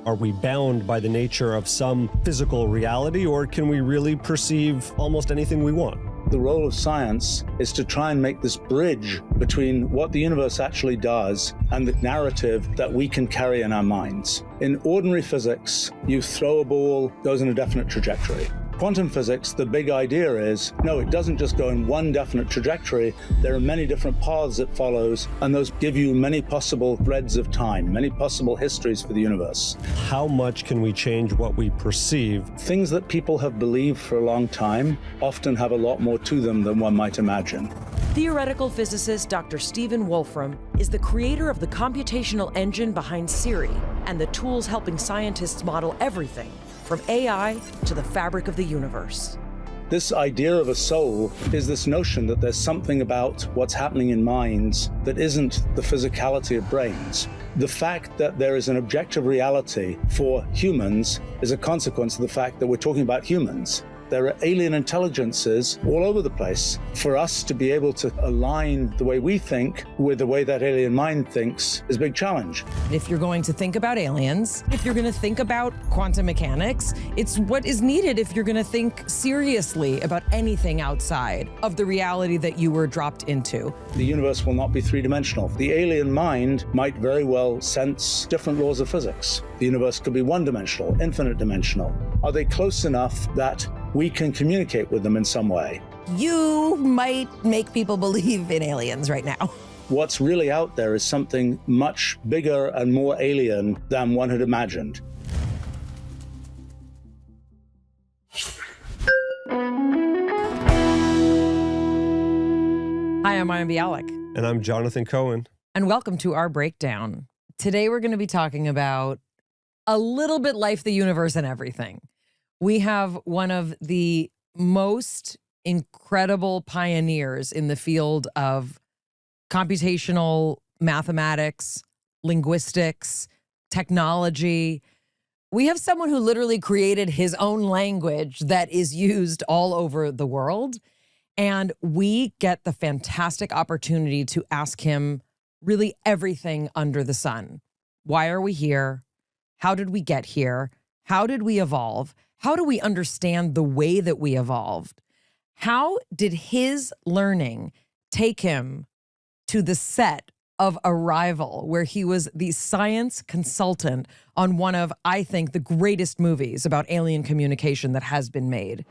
Are we bound by the nature of some physical reality, or can we really perceive almost anything we want? The role of science is to try and make this bridge between what the universe actually does and the narrative that we can carry in our minds. In ordinary physics, you throw a ball, goes in a definite trajectory. Quantum physics, the big idea is, no, it doesn't just go in one definite trajectory. There are many different paths it follows, and those give you many possible threads of time, many possible histories for the universe. How much can we change what we perceive? Things that people have believed for a long time often have a lot more to them than one might imagine. Theoretical physicist Dr. Stephen Wolfram is the creator of the computational engine behind Siri and the tools helping scientists model everything from AI to the fabric of the universe. This idea of a soul is this notion that there's something about what's happening in minds that isn't the physicality of brains. The fact that there is an objective reality for humans is a consequence of the fact that we're talking about humans. There are alien intelligences all over the place. For us to be able to align the way we think with the way that alien mind thinks is a big challenge. If you're going to think about aliens, if you're going to think about quantum mechanics, it's what is needed if you're going to think seriously about anything outside of the reality that you were dropped into. The universe will not be three-dimensional. The alien mind might very well sense different laws of physics. The universe could be one-dimensional, infinite dimensional. Are they close enough that we can communicate with them in some way? You might make people believe in aliens right now. What's really out there is something much bigger and more alien than one had imagined. Hi, I'm Mayim Bialik. And I'm Jonathan Cohen. And welcome to our breakdown. Today we're going to be talking about a little bit life, the universe, and everything. We have one of the most incredible pioneers in the field of computational mathematics, linguistics, technology. We have someone who literally created his own language that is used all over the world. And we get the fantastic opportunity to ask him really everything under the sun. Why are we here? How did we get here? How did we evolve? How do we understand the way that we evolved? How did his learning take him to the set of Arrival, where he was the science consultant on one of, I think, the greatest movies about alien communication that has been made?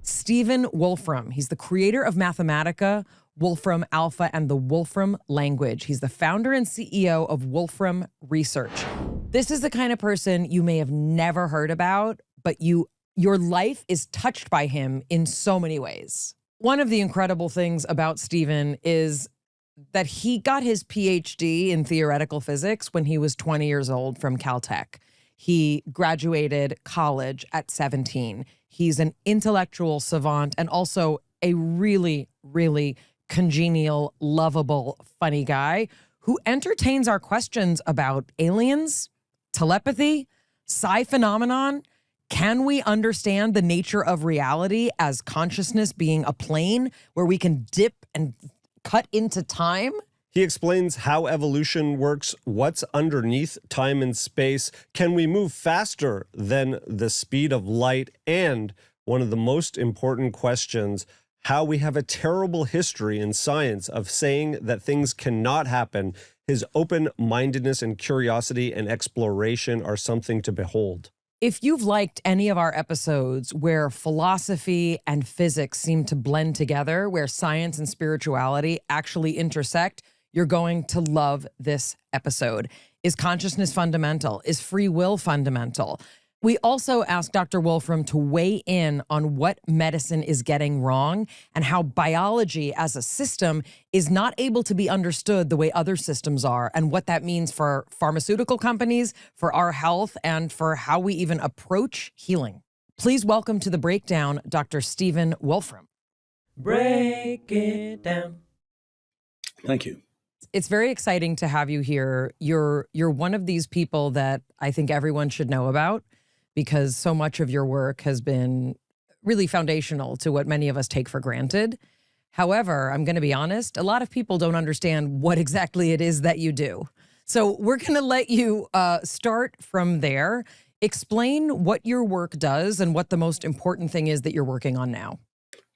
Stephen Wolfram, he's the creator of Mathematica, Wolfram Alpha, and the Wolfram language. He's the founder and CEO of Wolfram Research. This is the kind of person you may have never heard about, but your life is touched by him in so many ways. One of the incredible things about Stephen is that he got his PhD in theoretical physics when he was 20 years old from Caltech. He graduated college at 17. He's an intellectual savant and also a really, really congenial, lovable, funny guy who entertains our questions about aliens, telepathy, psi phenomenon. Can we understand the nature of reality as consciousness being a plane where we can dip and cut into time? He explains how evolution works, what's underneath time and space. Can we move faster than the speed of light? And one of the most important questions, how we have a terrible history in science of saying that things cannot happen. His open-mindedness and curiosity and exploration are something to behold. If you've liked any of our episodes where philosophy and physics seem to blend together, where science and spirituality actually intersect, you're going to love this episode. Is consciousness fundamental? Is free will fundamental? We also asked Dr. Wolfram to weigh in on what medicine is getting wrong and how biology as a system is not able to be understood the way other systems are, and what that means for pharmaceutical companies, for our health, and for how we even approach healing. Please welcome to the breakdown, Dr. Stephen Wolfram. Break it down. Thank you. It's very exciting to have you here. You're one of these people that I think everyone should know about, because so much of your work has been really foundational to what many of us take for granted. However, I'm going to be honest, a lot of people don't understand what exactly it is that you do. So we're going to let you start from there. Explain what your work does and what the most important thing is that you're working on now.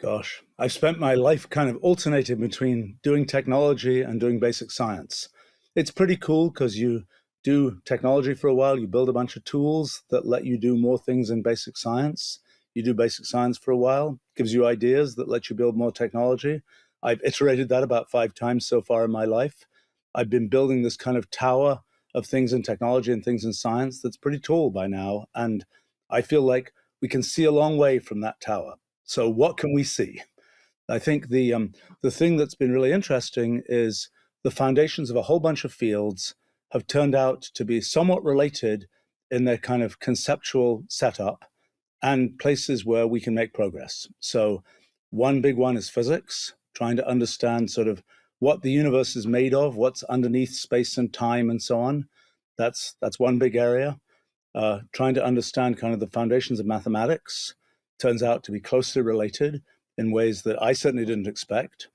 Gosh, I've spent my life kind of alternating between doing technology and doing basic science. It's pretty cool because you do technology for a while, you build a bunch of tools that let you do more things in basic science. You do basic science for a while, gives you ideas that let you build more technology. I've iterated that about 5 times so far in my life. I've been building this kind of tower of things in technology and things in science that's pretty tall by now. And I feel like we can see a long way from that tower. So what can we see? I think the thing that's been really interesting is the foundations of a whole bunch of fields have turned out to be somewhat related in their kind of conceptual setup and places where we can make progress. So one big one is physics, trying to understand sort of what the universe is made of, what's underneath space and time and so on. That's one big area. Trying to understand kind of the foundations of mathematics turns out to be closely related in ways that I certainly didn't expect.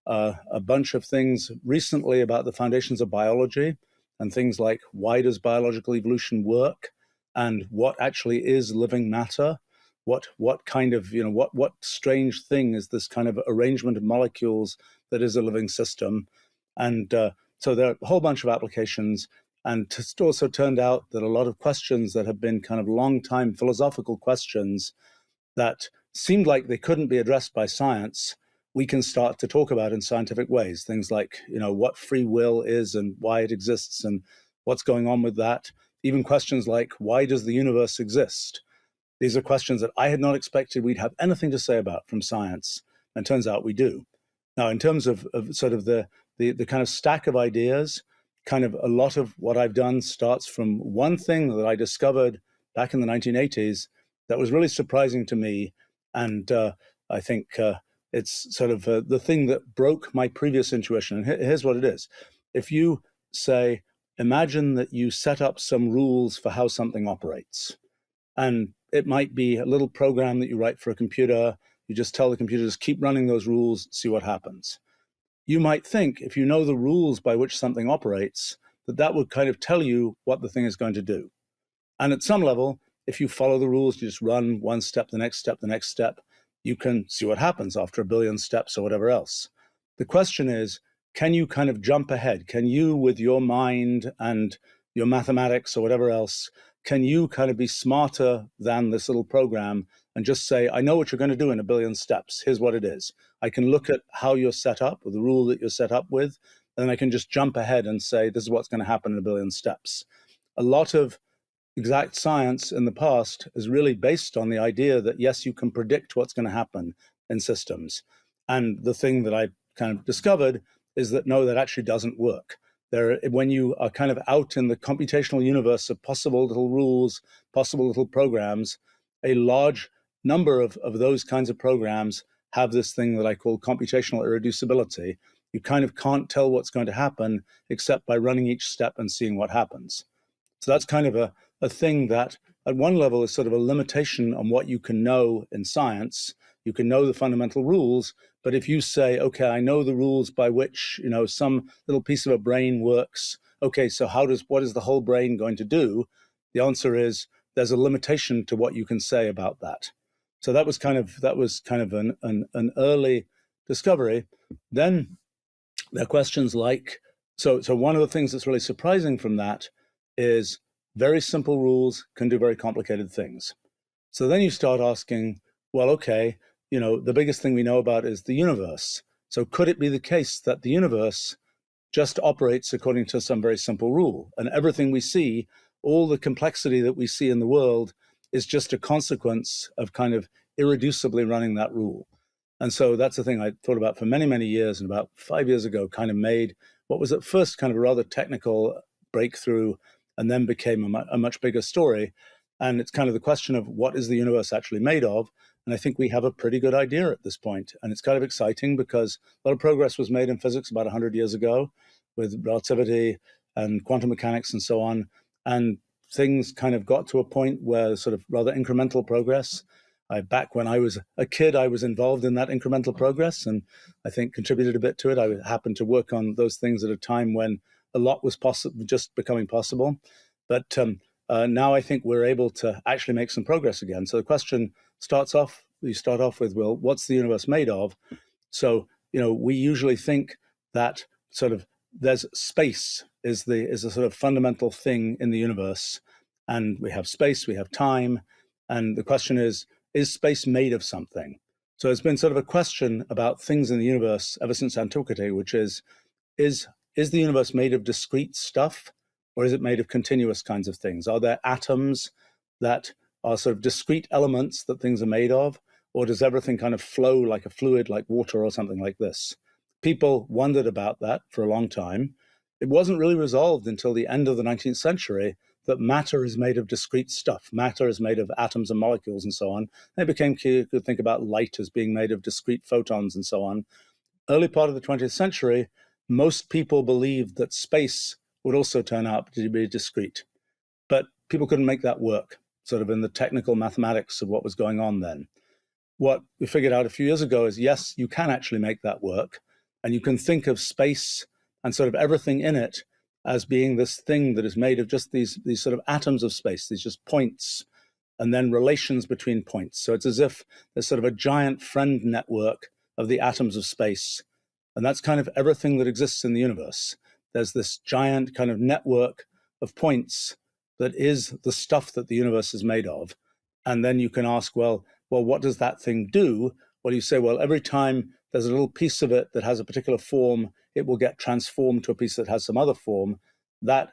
A bunch of things recently about the foundations of biology and things like why does biological evolution work and what actually is living matter? What kind of, what strange thing is this kind of arrangement of molecules that is a living system? And so there are a whole bunch of applications. And it also turned out that a lot of questions that have been kind of long time philosophical questions that seemed like they couldn't be addressed by science, we can start to talk about in scientific ways. Things like, what free will is and why it exists and what's going on with that. Even questions like, why does the universe exist? These are questions that I had not expected we'd have anything to say about from science. And turns out we do. Now, in terms of sort of the kind of stack of ideas, kind of a lot of what I've done starts from one thing that I discovered back in the 1980s that was really surprising to me. And I think it's sort of the thing that broke my previous intuition. And here's what it is. If you say, imagine that you set up some rules for how something operates. And it might be a little program that you write for a computer. You just tell the computer, just keep running those rules, see what happens. You might think, if you know the rules by which something operates, that would kind of tell you what the thing is going to do. And at some level, if you follow the rules, you just run one step, the next step, the next step, you can see what happens after a billion steps or whatever else. The question is, can you kind of jump ahead? Can you, with your mind and your mathematics or whatever else, can you kind of be smarter than this little program and just say, I know what you're going to do in a billion steps. Here's what it is. I can look at how you're set up, or the rule that you're set up with, and then I can just jump ahead and say, this is what's going to happen in a billion steps. A lot of exact science in the past is really based on the idea that, yes, you can predict what's going to happen in systems. And the thing that I kind of discovered is that, no, that actually doesn't work. When you are kind of out in the computational universe of possible little rules, possible little programs, a large number of those kinds of programs have this thing that I call computational irreducibility. You kind of can't tell what's going to happen except by running each step and seeing what happens. So that's kind of a thing that at one level is sort of a limitation on what you can know in science. You can know the fundamental rules, but if you say, okay, I know the rules by which, some little piece of a brain works. Okay, so what is the whole brain going to do? The answer is there's a limitation to what you can say about that. So that was kind of an early discovery. Then there are questions like, so one of the things that's really surprising from that is very simple rules can do very complicated things. So then you start asking, well, okay, the biggest thing we know about is the universe. So could it be the case that the universe just operates according to some very simple rule, and everything we see, all the complexity that we see in the world, is just a consequence of kind of irreducibly running that rule? And so that's the thing I thought about for many, many years, and about 5 years ago kind of made what was at first kind of a rather technical breakthrough and then became a much bigger story. And it's kind of the question of what is the universe actually made of? And I think we have a pretty good idea at this point. And it's kind of exciting because a lot of progress was made in physics about 100 years ago with relativity and quantum mechanics and so on. And things kind of got to a point where sort of rather incremental progress. Back when I was a kid, I was involved in that incremental progress and I think contributed a bit to it. I happened to work on those things at a time when a lot was possible, just becoming possible. But now I think we're able to actually make some progress again. So the question you start off with, well, what's the universe made of? So, we usually think that sort of there's space is a sort of fundamental thing in the universe. And we have space, we have time. And the question is space made of something? So it's been sort of a question about things in the universe ever since antiquity, which is the universe made of discrete stuff, or is it made of continuous kinds of things? Are there atoms that are sort of discrete elements that things are made of, or does everything kind of flow like a fluid, like water or something like this? People wondered about that for a long time. It wasn't really resolved until the end of the 19th century that matter is made of discrete stuff. Matter is made of atoms and molecules and so on. And it became clear you could think about light as being made of discrete photons and so on. Early part of the 20th century, most people believed that space would also turn out to be discrete. But people couldn't make that work, sort of in the technical mathematics of what was going on then. What we figured out a few years ago is, yes, you can actually make that work. And you can think of space and sort of everything in it as being this thing that is made of just these sort of atoms of space, these just points, and then relations between points. So it's as if there's sort of a giant friend network of the atoms of space. And that's kind of everything that exists in the universe. There's this giant kind of network of points that is the stuff that the universe is made of. And then you can ask, well, what does that thing do? Well, you say, well, every time there's a little piece of it that has a particular form, it will get transformed to a piece that has some other form. That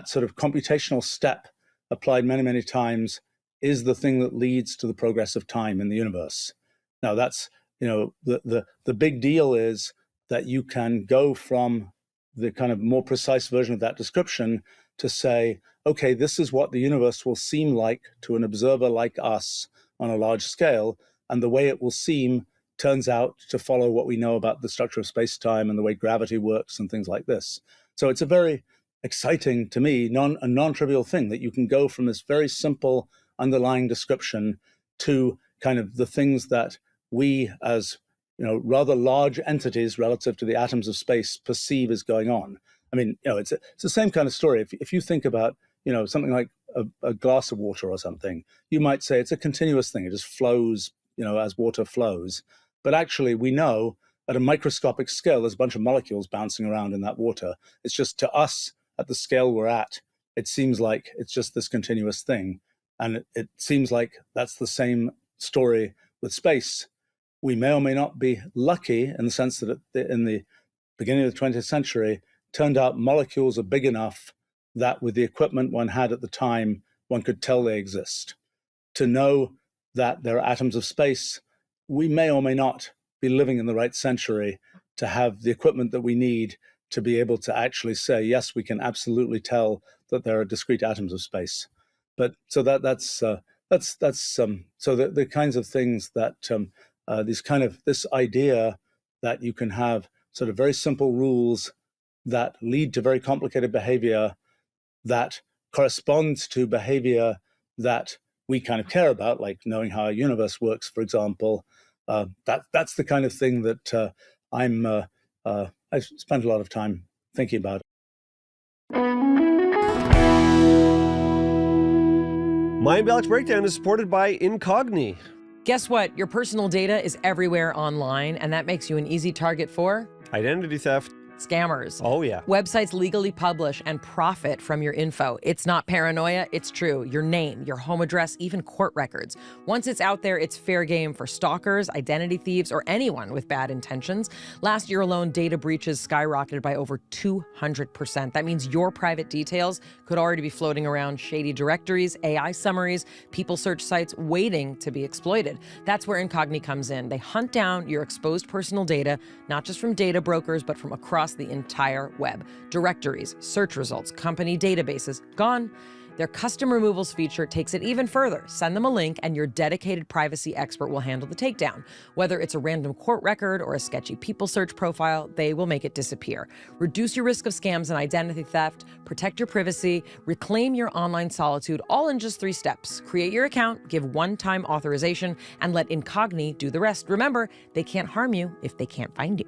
sort of computational step applied many, many times is the thing that leads to the progress of time in the universe. Now that's, the big deal is that you can go from the kind of more precise version of that description to say, okay, this is what the universe will seem like to an observer like us on a large scale. And the way it will seem turns out to follow what we know about the structure of space-time and the way gravity works and things like this. So it's a very exciting, to me, a non-trivial thing that you can go from this very simple underlying description to kind of the things that we as rather large entities relative to the atoms of space perceive as going on. I mean, it's the same kind of story. If you think about, something like a glass of water or something, you might say it's a continuous thing. It just flows, as water flows. But actually, we know at a microscopic scale, there's a bunch of molecules bouncing around in that water. It's just to us, at the scale we're at, it seems like it's just this continuous thing. And it seems like that's the same story with space. We may or may not be lucky in the sense that in the beginning of the 20th century, turned out molecules are big enough that with the equipment one had at the time, one could tell they exist. To know that there are atoms of space, we may or may not be living in the right century to have the equipment that we need to be able to actually say, yes, we can absolutely tell that there are discrete atoms of space. But so that's so the kinds of things that this idea that you can have sort of very simple rules that lead to very complicated behavior that corresponds to behavior that we kind of care about, like knowing how our universe works, for example. That's the kind of thing that I've spent a lot of time thinking about. Mayim Bialik's Breakdown is supported by Incogni. Guess what? Your personal data is everywhere online, and that makes you an easy target for Identity theft. scammers. Oh, yeah. Websites legally publish and profit from your info. It's not paranoia, it's true. Your name, your home address, even court records. Once it's out there, it's fair game for stalkers, identity thieves, or anyone with bad intentions. Last year alone, data breaches skyrocketed by over 200%. That means your private details could already be floating around shady directories, AI summaries, people search sites waiting to be exploited. That's where Incogni comes in. They hunt down your exposed personal data, not just from data brokers, but from across the entire web. Directories, search results, company databases, gone. Their custom removals feature takes it even further. Send them a link and your dedicated privacy expert will handle the takedown. Whether it's a random court record or a sketchy people search profile, they will make it disappear. Reduce your risk of scams and identity theft, protect your privacy, reclaim your online solitude, all in just 3 steps. Create your account, give one-time authorization, and let Incogni do the rest. Remember, they can't harm you if they can't find you.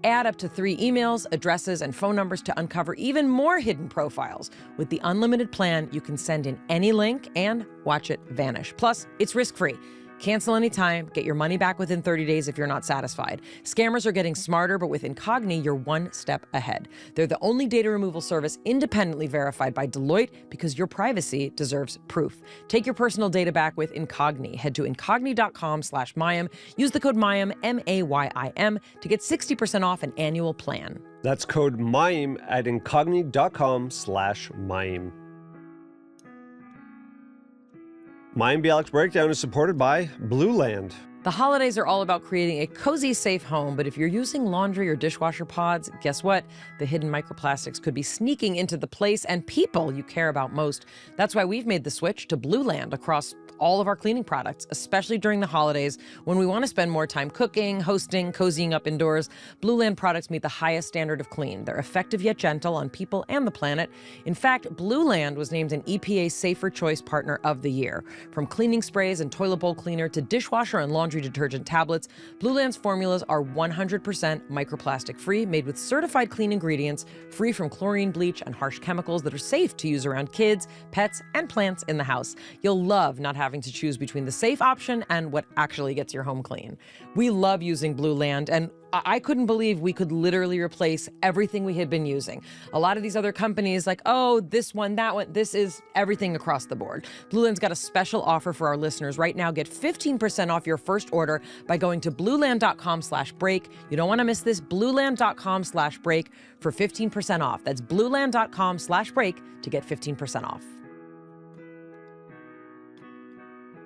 Add up to 3 emails, addresses, and phone numbers to uncover even more hidden profiles. With the unlimited plan, you can send in any link and watch it vanish. Plus, it's risk-free. Cancel anytime, get your money back within 30 days if you're not satisfied. Scammers are getting smarter, but with Incogni, you're one step ahead. They're the only data removal service independently verified by Deloitte because your privacy deserves proof. Take your personal data back with Incogni. Head to incogni.com/Mayim. Use the code Mayim, M-A-Y-I-M, to get 60% off an annual plan. That's code Mayim at incogni.com/Mayim. Mayim Bialik's Breakdown is supported by Blue Land. The holidays are all about creating a cozy, safe home, but if you're using laundry or dishwasher pods, guess what? The hidden microplastics could be sneaking into the place and people you care about most. That's why we've made the switch to Blue Land across all of our cleaning products, especially during the holidays when we want to spend more time cooking, hosting, cozying up indoors. Blue Land products meet the highest standard of clean. They're effective yet gentle on people and the planet. In fact, Blue Land was named an EPA Safer Choice Partner of the Year. From cleaning sprays and toilet bowl cleaner to dishwasher and laundry detergent tablets, Blue Land's formulas are 100% microplastic free, made with certified clean ingredients, free from chlorine, bleach, and harsh chemicals that are safe to use around kids, pets, and plants in the house. You'll love not having to choose between the safe option and what actually gets your home clean. We love using Blue Land, and I couldn't believe we could literally replace everything we had been using. A lot of these other companies, like, oh, this one, that one, this is everything across the board. Blue Land's got a special offer for our listeners right now. Get 15% off your first order by going to blueland.com/break. You don't want to miss this. Blueland.com/break for 15% off. That's blueland.com/break to get 15% off.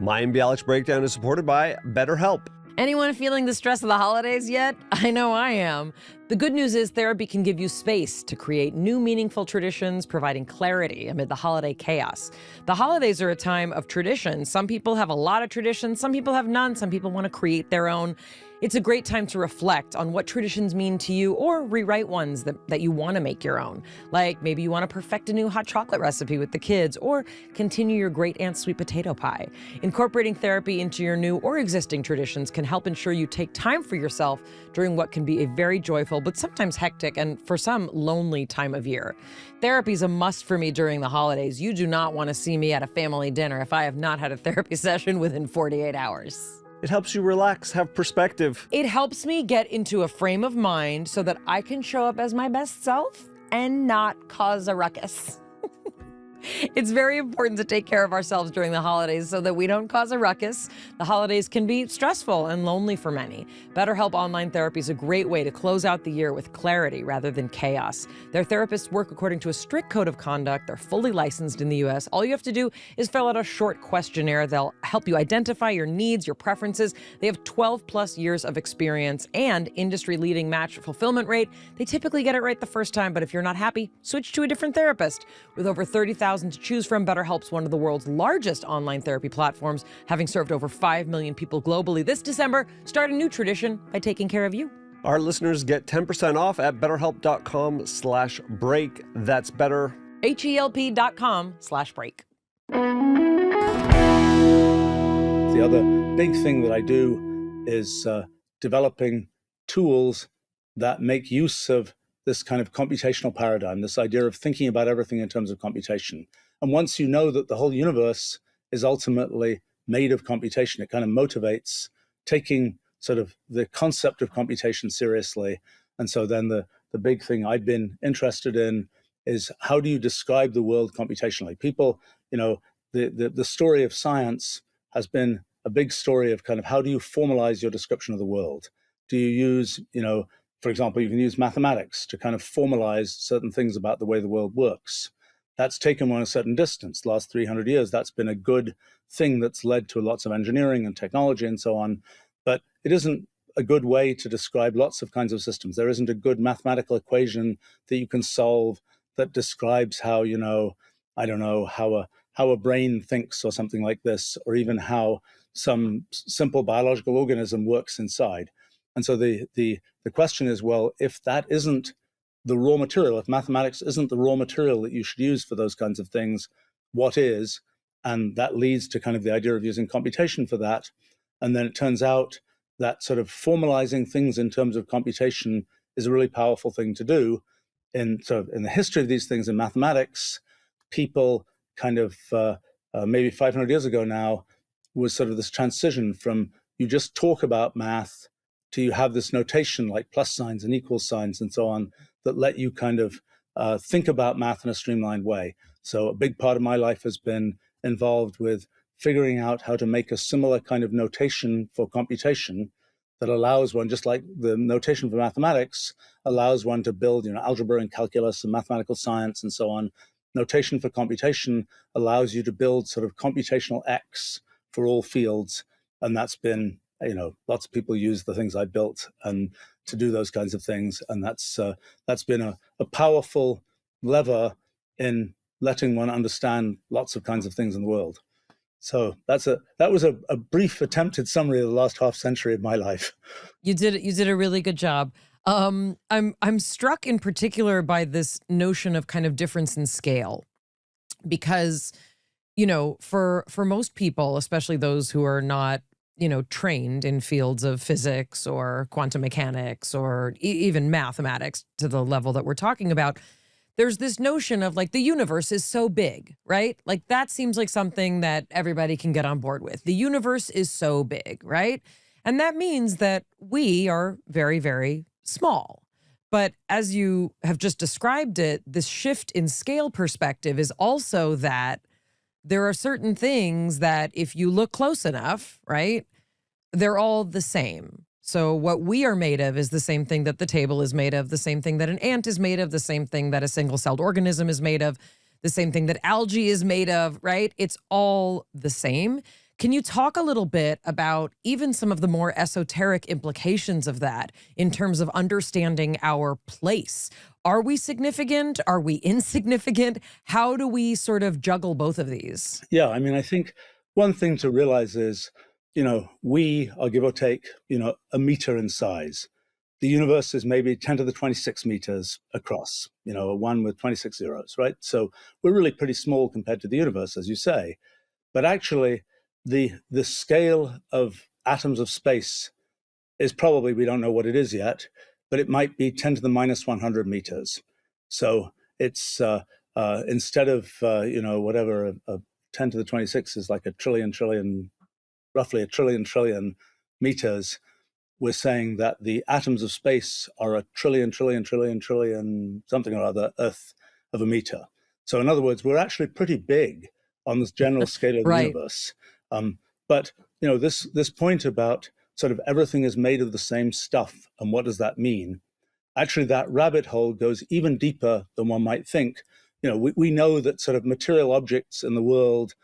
Mayim Bialik's Breakdown is supported by BetterHelp. Anyone feeling the stress of the holidays yet? I know I am. The good news is therapy can give you space to create new meaningful traditions, providing clarity amid the holiday chaos. The holidays are a time of tradition. Some people have a lot of traditions, some people have none, some people want to create their own. It's a great time to reflect on what traditions mean to you or rewrite ones that you want to make your own. Like maybe you want to perfect a new hot chocolate recipe with the kids or continue your great aunt's sweet potato pie. Incorporating therapy into your new or existing traditions can help ensure you take time for yourself during what can be a very joyful but sometimes hectic and for some lonely time of year. Therapy is a must for me during the holidays. You do not want to see me at a family dinner if I have not had a therapy session within 48 hours. It helps you relax, have perspective. It helps me get into a frame of mind so that I can show up as my best self and not cause a ruckus. It's very important to take care of ourselves during the holidays so that we don't cause a ruckus. The holidays can be stressful and lonely for many. BetterHelp Online Therapy is a great way to close out the year with clarity rather than chaos. Their therapists work according to a strict code of conduct. They're fully licensed in the U.S. All you have to do is fill out a short questionnaire. They'll help you identify your needs, your preferences. They have 12 plus years of experience and industry-leading match fulfillment rate. They typically get it right the first time, but if you're not happy, switch to a different therapist. With over 30,000 to choose from, BetterHelp's one of the world's largest online therapy platforms, having served over 5 million people globally. This December, start a new tradition by taking care of you. Our listeners get 10% off at betterhelp.com/break. That's better. HELP.com/break. The other big thing that I do is developing tools that make use of this kind of computational paradigm, this idea of thinking about everything in terms of computation. And once you know that the whole universe is ultimately made of computation, it kind of motivates taking sort of the concept of computation seriously. And so then the big thing I've been interested in is how do you describe the world computationally? People, the story of science has been a big story of kind of how do you formalize your description of the world? Do you use, for example, you can use mathematics to kind of formalize certain things about the way the world works. That's taken one a certain distance. The last 300 years, that's been a good thing that's led to lots of engineering and technology and so on. But it isn't a good way to describe lots of kinds of systems. There isn't a good mathematical equation that you can solve that describes how, how a brain thinks or something like this, or even how some simple biological organism works inside. And so the question is, well, if that isn't the raw material, if mathematics isn't the raw material that you should use for those kinds of things, what is? And that leads to kind of the idea of using computation for that. And then it turns out that sort of formalizing things in terms of computation is a really powerful thing to do. In the history of these things in mathematics, people kind of maybe 500 years ago now was sort of this transition from you just talk about math to you have this notation like plus signs and equal signs and so on that let you kind of think about math in a streamlined way. So a big part of my life has been involved with figuring out how to make a similar kind of notation for computation that allows one, just like the notation for mathematics, allows one to build, algebra and calculus and mathematical science and so on. Notation for computation allows you to build sort of computational X for all fields. And that's been, lots of people use the things I built and to do those kinds of things. And that's been a powerful lever in letting one understand lots of kinds of things in the world. So that was a brief attempted summary of the last half century of my life. You did a really good job. I'm struck in particular by this notion of kind of difference in scale, because for most people, especially those who are not trained in fields of physics or quantum mechanics or even mathematics to the level that we're talking about, there's this notion of like the universe is so big, right? Like that seems like something that everybody can get on board with. The universe is so big, right? And that means that we are very, very small. But as you have just described it, this shift in scale perspective is also that there are certain things that if you look close enough, right, they're all the same. So what we are made of is the same thing that the table is made of, the same thing that an ant is made of, the same thing that a single-celled organism is made of, the same thing that algae is made of, right? It's all the same. Can you talk a little bit about even some of the more esoteric implications of that in terms of understanding our place? Are we significant? Are we insignificant? How do we sort of juggle both of these? Yeah, I mean, I think one thing to realize is, we are give or take, a meter in size. The universe is maybe 10 to the 26 meters across, a one with 26 zeros, right? So we're really pretty small compared to the universe, as you say. But actually, the scale of atoms of space is probably, we don't know what it is yet, but it might be 10 to the minus 100 meters. So it's instead of, whatever, a 10 to the 26 is like a trillion, roughly a trillion meters. We're saying that the atoms of space are a trillion, something or other, Earth of a meter. So in other words, we're actually pretty big on this general scale of the Right. universe. But this point about sort of everything is made of the same stuff, and what does that mean? Actually, that rabbit hole goes even deeper than one might think. We know that sort of material objects in the world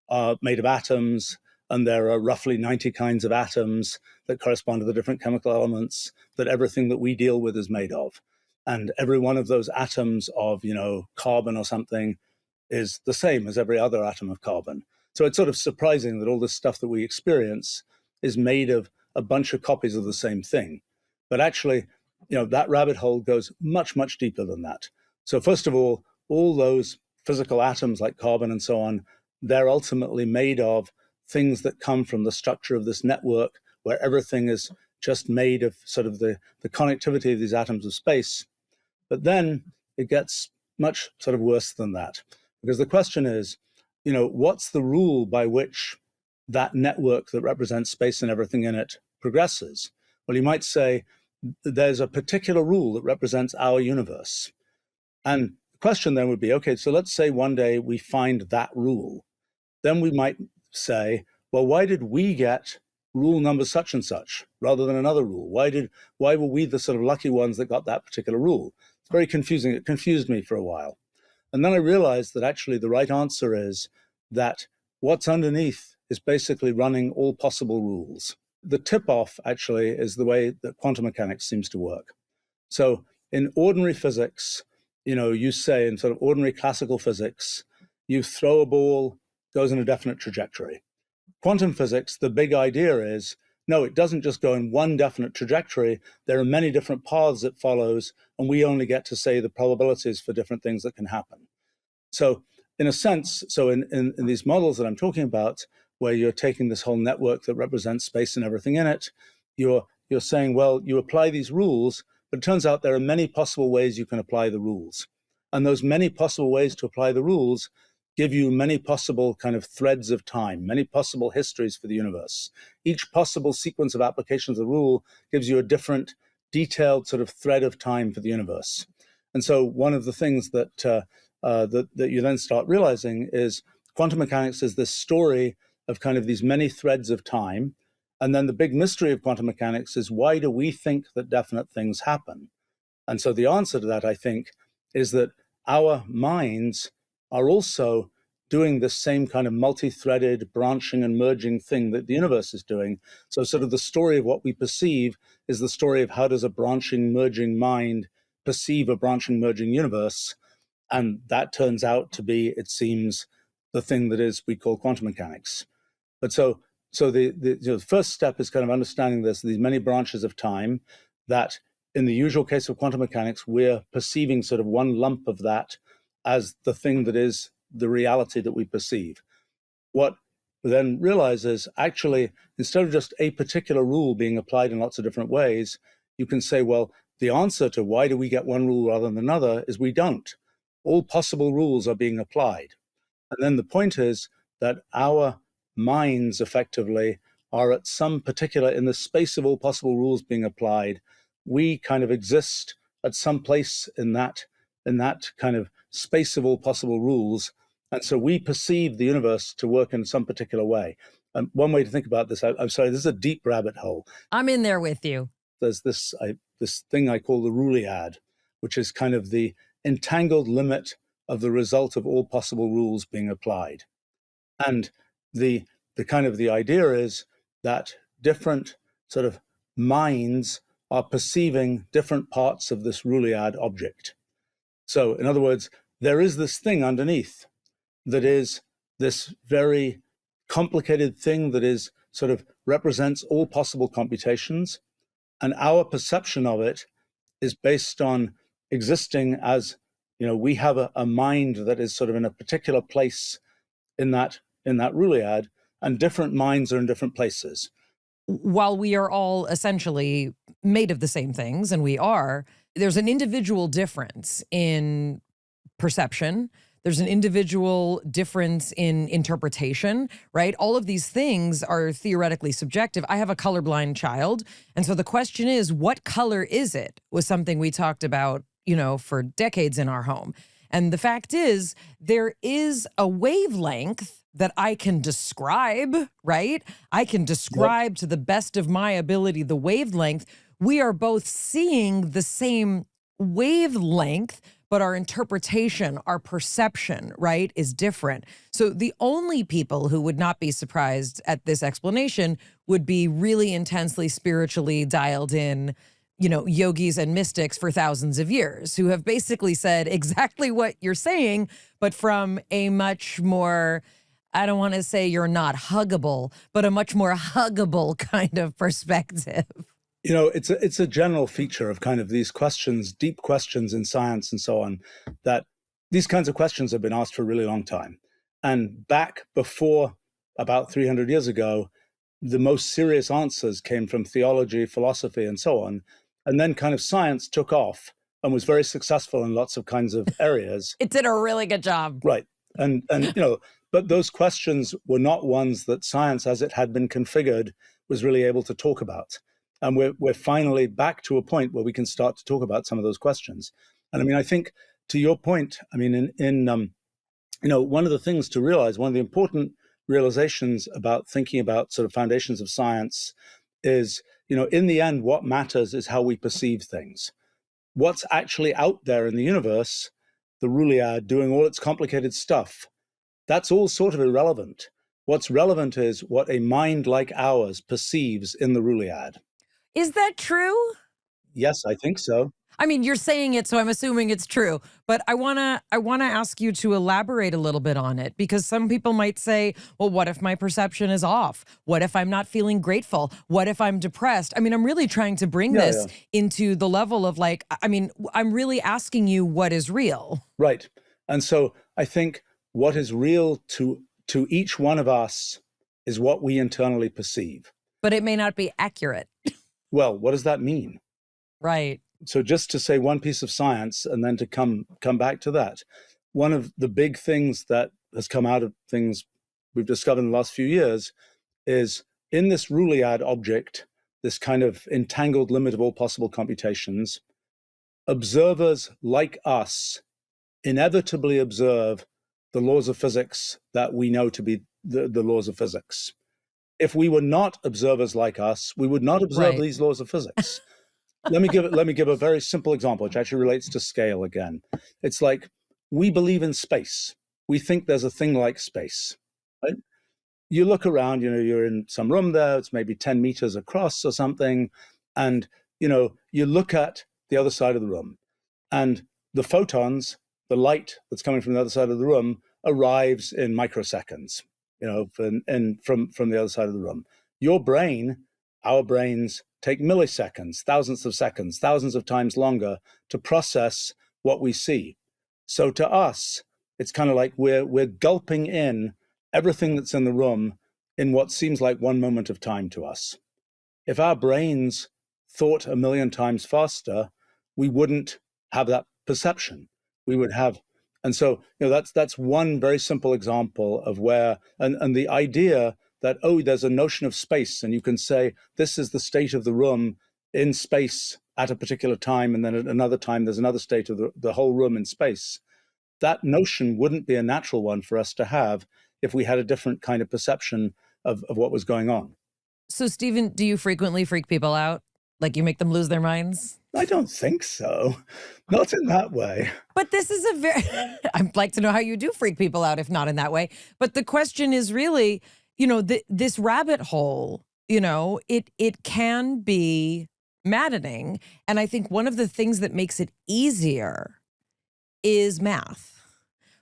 are made of atoms, and there are roughly 90 kinds of atoms that correspond to the different chemical elements that everything that we deal with is made of. And every one of those atoms of, carbon or something is the same as every other atom of carbon. So it's sort of surprising that all this stuff that we experience is made of a bunch of copies of the same thing. But actually, that rabbit hole goes much, much deeper than that. So first of all those physical atoms like carbon and so on, they're ultimately made of things that come from the structure of this network where everything is just made of sort of the connectivity of these atoms of space. But then it gets much sort of worse than that, because the question is, what's the rule by which that network that represents space and everything in it progresses? Well, you might say there's a particular rule that represents our universe. And the question then would be, okay, so let's say one day we find that rule. Then we might say, well, why did we get rule number such and such rather than another rule? Why were we the sort of lucky ones that got that particular rule? It's very confusing. It confused me for a while. And then I realized that actually the right answer is that what's underneath is basically running all possible rules. The tip-off actually is the way that quantum mechanics seems to work. So in ordinary physics, you say in sort of ordinary classical physics, you throw a ball, goes in a definite trajectory. Quantum physics, the big idea is, no, it doesn't just go in one definite trajectory. There are many different paths it follows, and we only get to say the probabilities for different things that can happen. So in a sense, in these models that I'm talking about, where you're taking this whole network that represents space and everything in it, you're saying, well, you apply these rules, But it turns out there are many possible ways you can apply the rules. And those many possible ways to apply the rules give you many possible kind of threads of time, many possible histories for the universe. Each possible sequence of applications of the rule gives you a different detailed sort of thread of time for the universe. And so one of the things that that you then start realizing is quantum mechanics is this story of kind of these many threads of time. And then the big mystery of quantum mechanics is, why do we think that definite things happen? And so the answer to that, I think, is that our minds are also doing this same kind of multi-threaded branching and merging thing that the universe is doing. So sort of the story of what we perceive is the story of how does a branching, merging mind perceive a branching, merging universe. And that turns out to be, it seems, the thing that is we call quantum mechanics. But so the first step is kind of understanding these many branches of time that in the usual case of quantum mechanics, we're perceiving sort of one lump of that as the thing that is the reality that we perceive. What we then realize is actually, instead of just a particular rule being applied in lots of different ways, you can say, well, the answer to why do we get one rule rather than another is we don't. All possible rules are being applied. And then the point is that our minds effectively are at some particular, in the space of all possible rules being applied, we kind of exist at some place in that kind of space of all possible rules. And so we perceive the universe to work in some particular way. And one way to think about this, I'm sorry, this is a deep rabbit hole. I'm in there with you. There's this thing I call the Ruliad, which is kind of the entangled limit of the result of all possible rules being applied. And the kind of the idea is that different sort of minds are perceiving different parts of this Ruliad object. So in other words, there is this thing underneath that is this very complicated thing that is sort of represents all possible computations. And our perception of it is based on existing as, we have a mind that is sort of in a particular place in that Ruliad, and different minds are in different places. While we are all essentially made of the same things, and we are, there's an individual difference in perception. There's an individual difference in interpretation, right? All of these things are theoretically subjective. I have a colorblind child. And so the question is, what color is it? Was something we talked about, for decades in our home. And the fact is, there is a wavelength that I can describe, right? I can describe to the best of my ability the wavelength. We are both seeing the same wavelength, but our interpretation, our perception, right, is different. So the only people who would not be surprised at this explanation would be really intensely spiritually dialed in, yogis and mystics for thousands of years, who have basically said exactly what you're saying, but from a much more, I don't want to say you're not huggable, but a much more huggable kind of perspective. It's a general feature of kind of these questions, deep questions in science and so on, that these kinds of questions have been asked for a really long time. And back before about 300 years ago, the most serious answers came from theology, philosophy, and so on. And then kind of science took off and was very successful in lots of kinds of areas. It did a really good job. Right. And but those questions were not ones that science, as it had been configured, was really able to talk about. And we're finally back to a point where we can start to talk about some of those questions. And I mean, I think to your point, I mean, one of the things to realize, one of the important realizations about thinking about sort of foundations of science is, in the end, what matters is how we perceive things. What's actually out there in the universe, the Ruliad doing all its complicated stuff, that's all sort of irrelevant. What's relevant is what a mind like ours perceives in the Ruliad. Is that true? Yes, I think so. I mean, you're saying it, so I'm assuming it's true. But I wanna ask you to elaborate a little bit on it, because some people might say, well, what if my perception is off? What if I'm not feeling grateful? What if I'm depressed? I mean, I'm really trying to bring this into the level of I'm really asking you what is real. Right. And so I think what is real to each one of us is what we internally perceive. But it may not be accurate. Well, what does that mean? Right. So just to say one piece of science and then to come back to that, one of the big things that has come out of things we've discovered in the last few years is in this Roolead object, this kind of entangled limit of all possible computations, observers like us inevitably observe the laws of physics that we know to be the laws of physics. If we were not observers like us, we would not observe Right. these laws of physics. Let me give a very simple example, which actually relates to scale again. It's like we believe in space. We think there's a thing like space, right? You look around, you're in some room there, it's maybe 10 meters across or something, and you look at the other side of the room, and the photons, the light that's coming from the other side of the room, arrives in microseconds, and from the other side of the room. Your brain, our brains, take milliseconds, thousandths of seconds, thousands of times longer to process what we see. So to us, it's kind of like we're gulping in everything that's in the room in what seems like one moment of time to us. If our brains thought a million times faster, we wouldn't have that perception. We would have, and so that's one very simple example of where, and the idea that, there's a notion of space, and you can say this is the state of the room in space at a particular time, and then at another time there's another state of the whole room in space. That notion wouldn't be a natural one for us to have if we had a different kind of perception of what was going on. So, Stephen, do you frequently freak people out? Like you make them lose their minds? I don't think so. Not in that way. But this is a very, I'd like to know how you do freak people out, if not in that way. But the question is really, this rabbit hole, it can be maddening. And I think one of the things that makes it easier is math.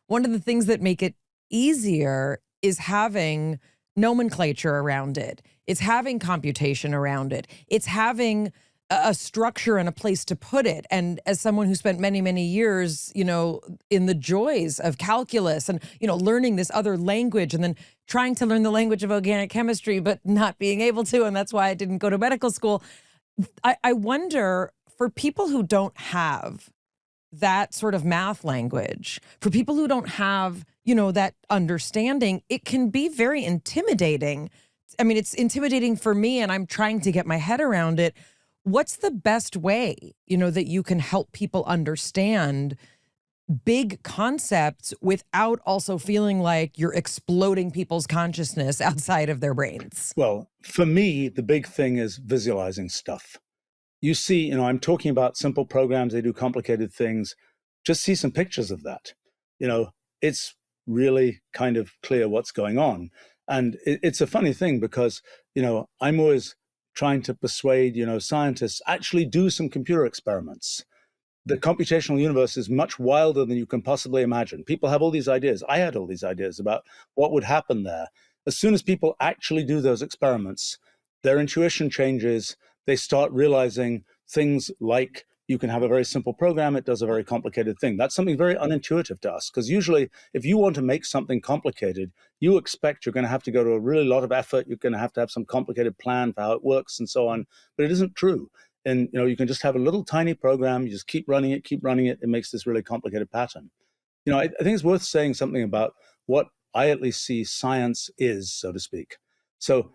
One of the things that make it easier is having nomenclature around it. It's having computation around it. It's having a structure and a place to put it. And as someone who spent many, many years, in the joys of calculus and, learning this other language and then trying to learn the language of organic chemistry, but not being able to, and that's why I didn't go to medical school. I wonder, for people who don't have that sort of math language, for people who don't have, that understanding, it can be very intimidating. I mean, it's intimidating for me, and I'm trying to get my head around it. What's the best way, that you can help people understand big concepts without also feeling like you're exploding people's consciousness outside of their brains? Well, for me, the big thing is visualizing stuff. You see, I'm talking about simple programs, they do complicated things. Just see some pictures of that. It's really kind of clear what's going on. And it's a funny thing because, I'm always trying to persuade, scientists actually do some computer experiments. The computational universe is much wilder than you can possibly imagine. People have all these ideas. I had all these ideas about what would happen there. As soon as people actually do those experiments, their intuition changes. They start realizing things like you can have a very simple program, it does a very complicated thing. That's something very unintuitive to us, because usually if you want to make something complicated, you expect you're going to have to go to a really lot of effort, you're going to have some complicated plan for how it works and so on, but it isn't true. And you can just have a little tiny program, you just keep running it, it makes this really complicated pattern. I think it's worth saying something about what I at least see science is, so to speak. So,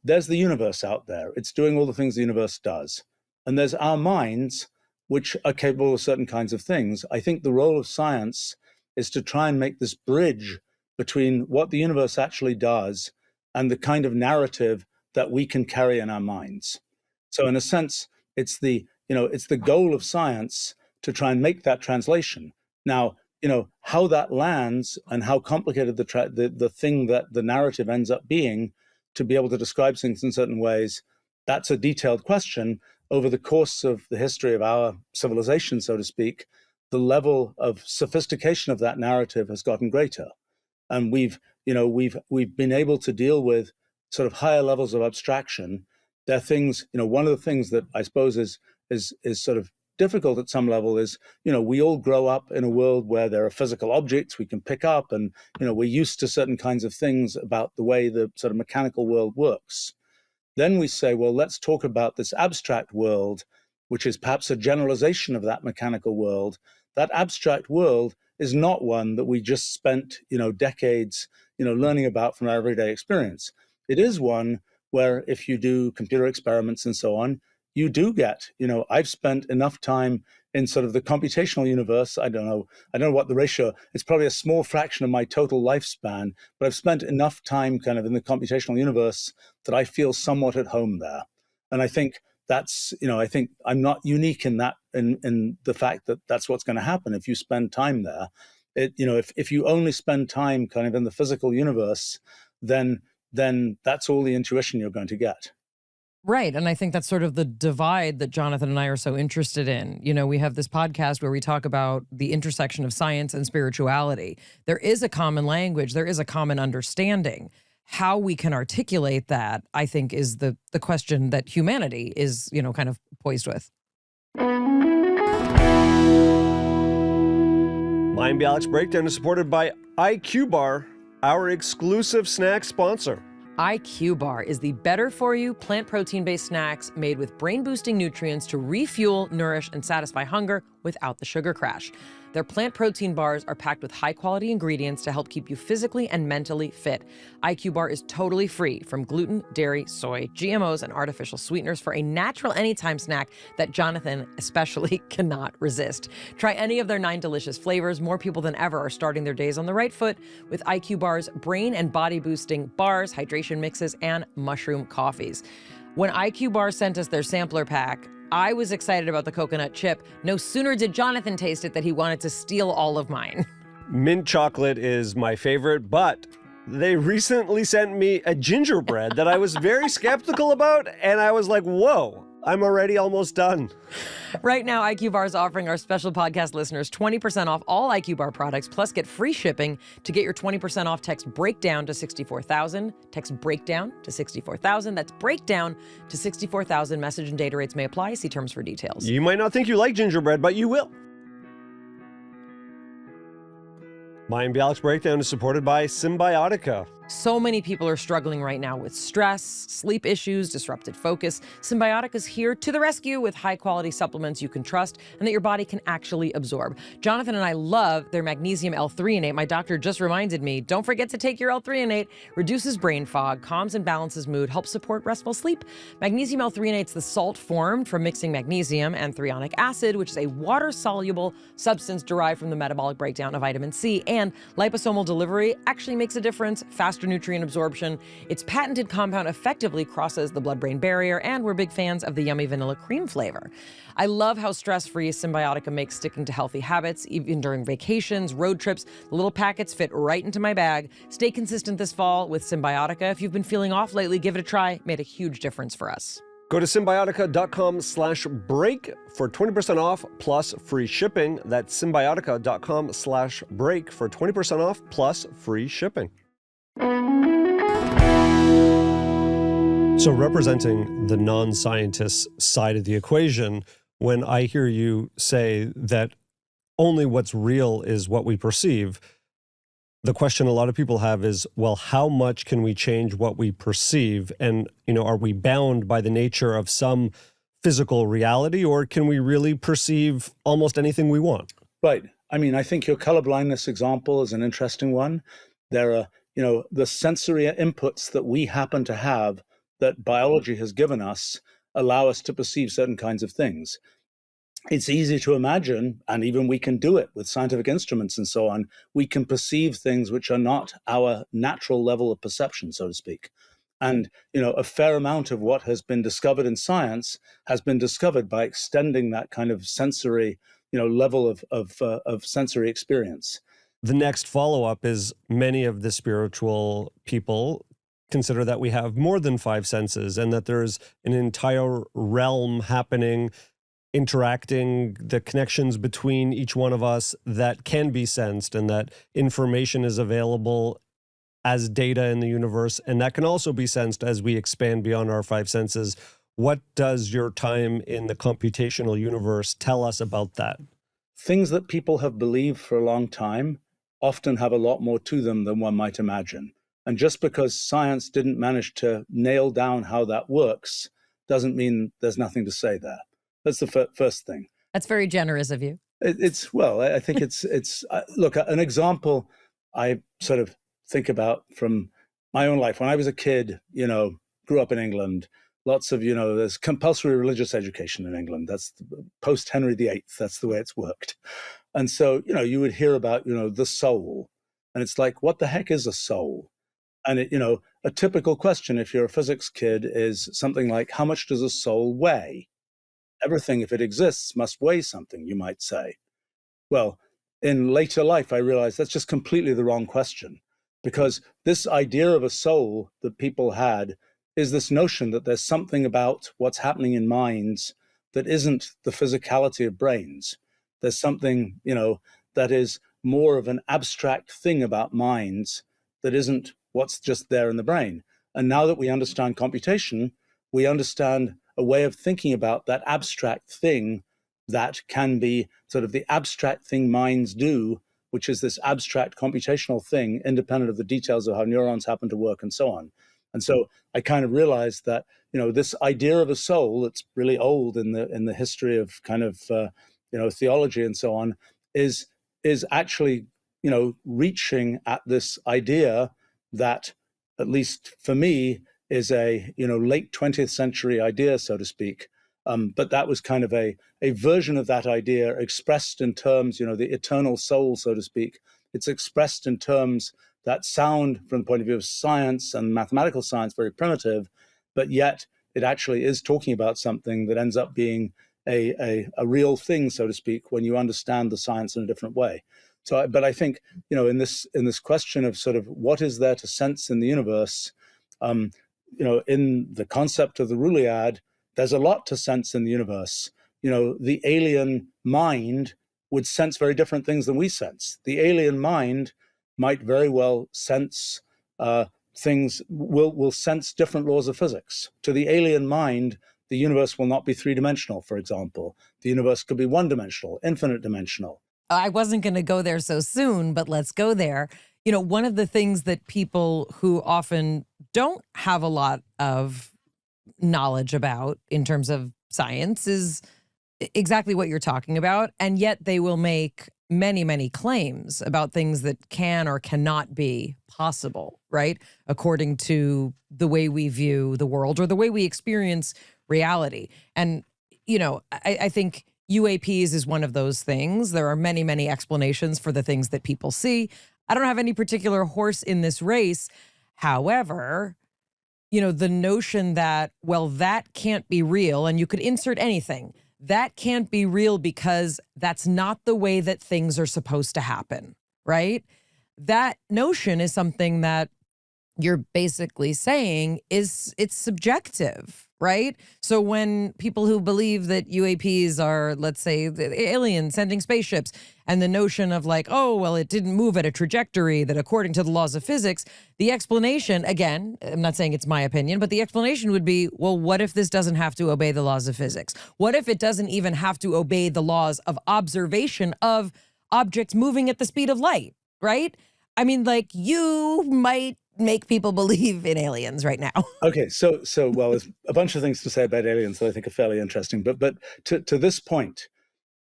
there's the universe out there. It's doing all the things the universe does. And there's our minds, which are capable of certain kinds of things. I think the role of science is to try and make this bridge between what the universe actually does and the kind of narrative that we can carry in our minds. So in a sense, it's the goal of science to try and make that translation. Now, how that lands and how complicated the thing that the narrative ends up being to be able to describe things in certain ways, that's a detailed question. Over the course of the history of our civilization, so to speak, the level of sophistication of that narrative has gotten greater. And we've been able to deal with sort of higher levels of abstraction. There are things, one of the things that I suppose is sort of difficult at some level is, we all grow up in a world where there are physical objects we can pick up, and, we're used to certain kinds of things about the way the sort of mechanical world works. Then we say, well, let's talk about this abstract world which is perhaps a generalization of that mechanical world, that abstract world is not one that we just spent, decades, learning about from our everyday experience. It is one where if you do computer experiments and so on, you do get, I've spent enough time in sort of the computational universe. I don't know what the ratio, it's probably a small fraction of my total lifespan, but I've spent enough time kind of in the computational universe that I feel somewhat at home there. And I think that's, I think I'm not unique in that, in the fact that that's what's going to happen if you spend time there. If you only spend time kind of in the physical universe, then that's all the intuition you're going to get. Right. And I think that's sort of the divide that Jonathan and I are so interested in. We have this podcast where we talk about the intersection of science and spirituality. There is a common language, there is a common understanding. How we can articulate that, I think, is the question that humanity is, kind of poised with. Mayim Bialik's Breakdown is supported by IQ Bar, our exclusive snack sponsor. IQ Bar is the better-for-you plant protein-based snacks made with brain-boosting nutrients to refuel, nourish, and satisfy hunger without the sugar crash. Their plant protein bars are packed with high-quality ingredients to help keep you physically and mentally fit. IQ Bar is totally free from gluten, dairy, soy, GMOs, and artificial sweeteners for a natural anytime snack that Jonathan especially cannot resist. Try any of their 9 delicious flavors. More people than ever are starting their days on the right foot with IQ Bar's brain and body-boosting bars, hydration mixes, and mushroom coffees. When IQ Bar sent us their sampler pack, I was excited about the coconut chip. No sooner did Jonathan taste it that he wanted to steal all of mine. Mint chocolate is my favorite, but they recently sent me a gingerbread that I was very skeptical about, and I was like, whoa, I'm already almost done. Right now, IQ Bar is offering our special podcast listeners 20% off all IQ Bar products, plus get free shipping. To get your 20% off, text BREAKDOWN to 64,000. Text BREAKDOWN to 64,000. That's BREAKDOWN to 64,000. Message and data rates may apply. See terms for details. You might not think you like gingerbread, but you will. Mayim Bialik's Breakdown is supported by Symbiotica. So many people are struggling right now with stress, sleep issues, disrupted focus. Symbiotica is here to the rescue with high-quality supplements you can trust and that your body can actually absorb. Jonathan and I love their magnesium L-threonate. My doctor just reminded me, don't forget to take your L-threonate. Reduces brain fog, calms and balances mood, helps support restful sleep. Magnesium L-threonate is the salt formed from mixing magnesium and threonic acid, which is a water-soluble substance derived from the metabolic breakdown of vitamin C. And liposomal delivery actually makes a difference. Faster nutrient absorption. Its patented compound effectively crosses the blood-brain barrier, and we're big fans of the yummy vanilla cream flavor. I love how stress-free Symbiotica makes sticking to healthy habits, even during vacations, road trips. The little packets fit right into my bag. Stay consistent this fall with Symbiotica. If you've been feeling off lately, give it a try. Made a huge difference for us. Go to symbiotica.com/break for 20% off plus free shipping. That's symbiotica.com/break for 20% off plus free shipping. So representing the non-scientist side of the equation, when I hear you say that only what's real is what we perceive, the question a lot of people have is, well, how much can we change what we perceive? And, are we bound by the nature of some physical reality, or can we really perceive almost anything we want? Right. I mean, I think your colorblindness example is an interesting one. There are, the sensory inputs that we happen to have that biology has given us allow us to perceive certain kinds of things. It's easy to imagine, and even we can do it with scientific instruments and so on. We can perceive things which are not our natural level of perception, so to speak. And, a fair amount of what has been discovered in science has been discovered by extending that kind of sensory, level of sensory experience. The next follow-up is many of the spiritual people consider that we have more than 5 senses and that there's an entire realm happening, interacting, the connections between each one of us that can be sensed, and that information is available as data in the universe, and that can also be sensed as we expand beyond our 5 senses. What does your time in the computational universe tell us about that? Things that people have believed for a long time often have a lot more to them than one might imagine. And just because science didn't manage to nail down how that works doesn't mean there's nothing to say there. That's the first thing. That's very generous of you. I think it's look, an example I sort of think about from my own life. When I was a kid, grew up in England, lots of, there's compulsory religious education in England. That's post Henry VIII. That's the way it's worked. And so, you would hear about, the soul. And it's like, what the heck is a soul? And a typical question, if you're a physics kid, is something like, how much does a soul weigh? Everything, if it exists, must weigh something, you might say. Well, in later life, I realized that's just completely the wrong question, because this idea of a soul that people had is this notion that there's something about what's happening in minds that isn't the physicality of brains. There's something, that is more of an abstract thing about minds that isn't what's just there in the brain. And now that we understand computation, we understand a way of thinking about that abstract thing that can be sort of the abstract thing minds do, which is this abstract computational thing, independent of the details of how neurons happen to work and so on. And so I kind of realized that, this idea of a soul that's really old in the history of kind of, theology and so on, is actually, reaching at this idea that, at least for me, is a late 20th century idea, so to speak. But that was kind of a version of that idea expressed in terms, the eternal soul, so to speak. It's expressed in terms that sound, from the point of view of science and mathematical science, very primitive, but yet it actually is talking about something that ends up being a real thing, so to speak, when you understand the science in a different way. So, but I think, in this question of sort of what is there to sense in the universe, in the concept of the Ruliad, there's a lot to sense in the universe. The alien mind would sense very different things than we sense. The alien mind might very well sense things, will sense different laws of physics. To the alien mind, the universe will not be three-dimensional, for example. The universe could be one-dimensional, infinite dimensional. I wasn't going to go there so soon, but let's go there. One of the things that people who often don't have a lot of knowledge about in terms of science is exactly what you're talking about. And yet they will make many, many claims about things that can or cannot be possible, right? According to the way we view the world or the way we experience reality. And, I think UAPs is one of those things. There are many, many explanations for the things that people see. I don't have any particular horse in this race. However, the notion that, well, that can't be real, and you could insert anything, that can't be real because that's not the way that things are supposed to happen, right? That notion is something that you're basically saying it's subjective, right? So when people who believe that UAPs are, let's say, the aliens sending spaceships, and the notion of like, oh, well, it didn't move at a trajectory that according to the laws of physics, the explanation, again, I'm not saying it's my opinion, but the explanation would be, well, what if this doesn't have to obey the laws of physics? What if it doesn't even have to obey the laws of observation of objects moving at the speed of light, right? I mean, like, you might make people believe in aliens right now. Okay, so well, there's a bunch of things to say about aliens that I think are fairly interesting, but to this point,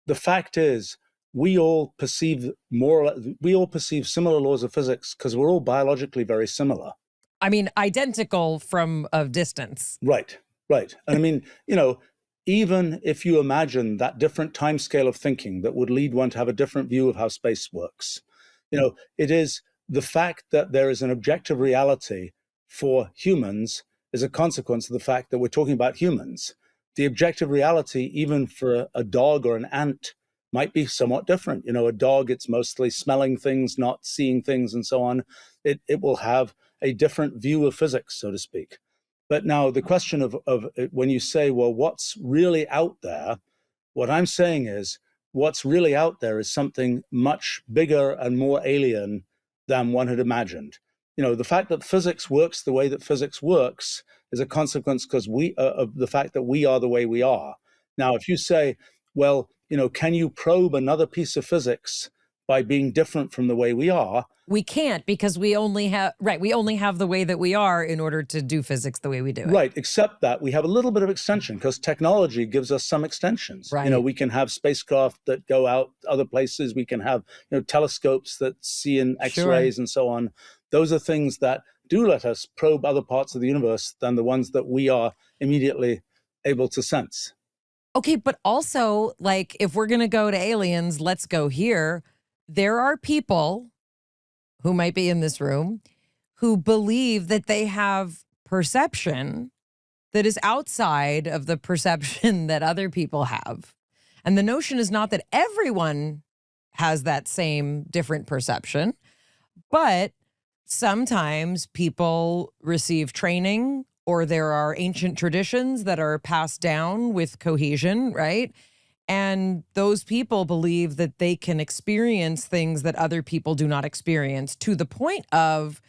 the fact is we all perceive similar laws of physics because we're all biologically very similar. I mean, identical from a distance. Right. And I mean, even if you imagine that different time scale of thinking that would lead one to have a different view of how space works, it is the fact that there is an objective reality for humans is a consequence of the fact that we're talking about humans. The objective reality, even for a dog or an ant, might be somewhat different. A dog, it's mostly smelling things, not seeing things, and so on. It will have a different view of physics, so to speak. But now the question of when you say, well, what's really out there? What I'm saying is what's really out there is something much bigger and more alien than one had imagined. The fact that physics works the way that physics works is a consequence because of the fact that we are the way we are. Now, if you say, well, can you probe another piece of physics by being different from the way we are. We can't, because we only have the way that we are in order to do physics the way we do it. Right, except that we have a little bit of extension because technology gives us some extensions. Right. We can have spacecraft that go out other places. We can have, telescopes that see in X-rays and so on. Those are things that do let us probe other parts of the universe than the ones that we are immediately able to sense. Okay, but also, like, if we're going to go to aliens, let's go here. There are people who might be in this room who believe that they have perception that is outside of the perception that other people have. And the notion is not that everyone has that same different perception, but sometimes people receive training, or there are ancient traditions that are passed down with cohesion, right? And those people believe that they can experience things that other people do not experience, to the point of,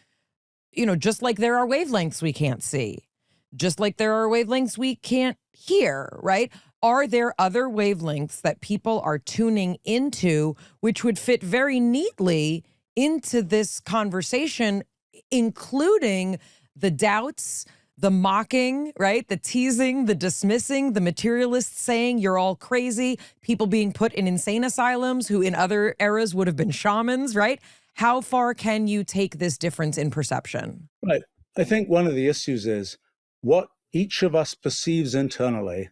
just like there are wavelengths we can't see, just like there are wavelengths we can't hear, right? Are there other wavelengths that people are tuning into, which would fit very neatly into this conversation, including the doubts, the mocking, right? The teasing, the dismissing, the materialists saying you're all crazy, people being put in insane asylums who in other eras would have been shamans, right? How far can you take this difference in perception? Right. I think one of the issues is what each of us perceives internally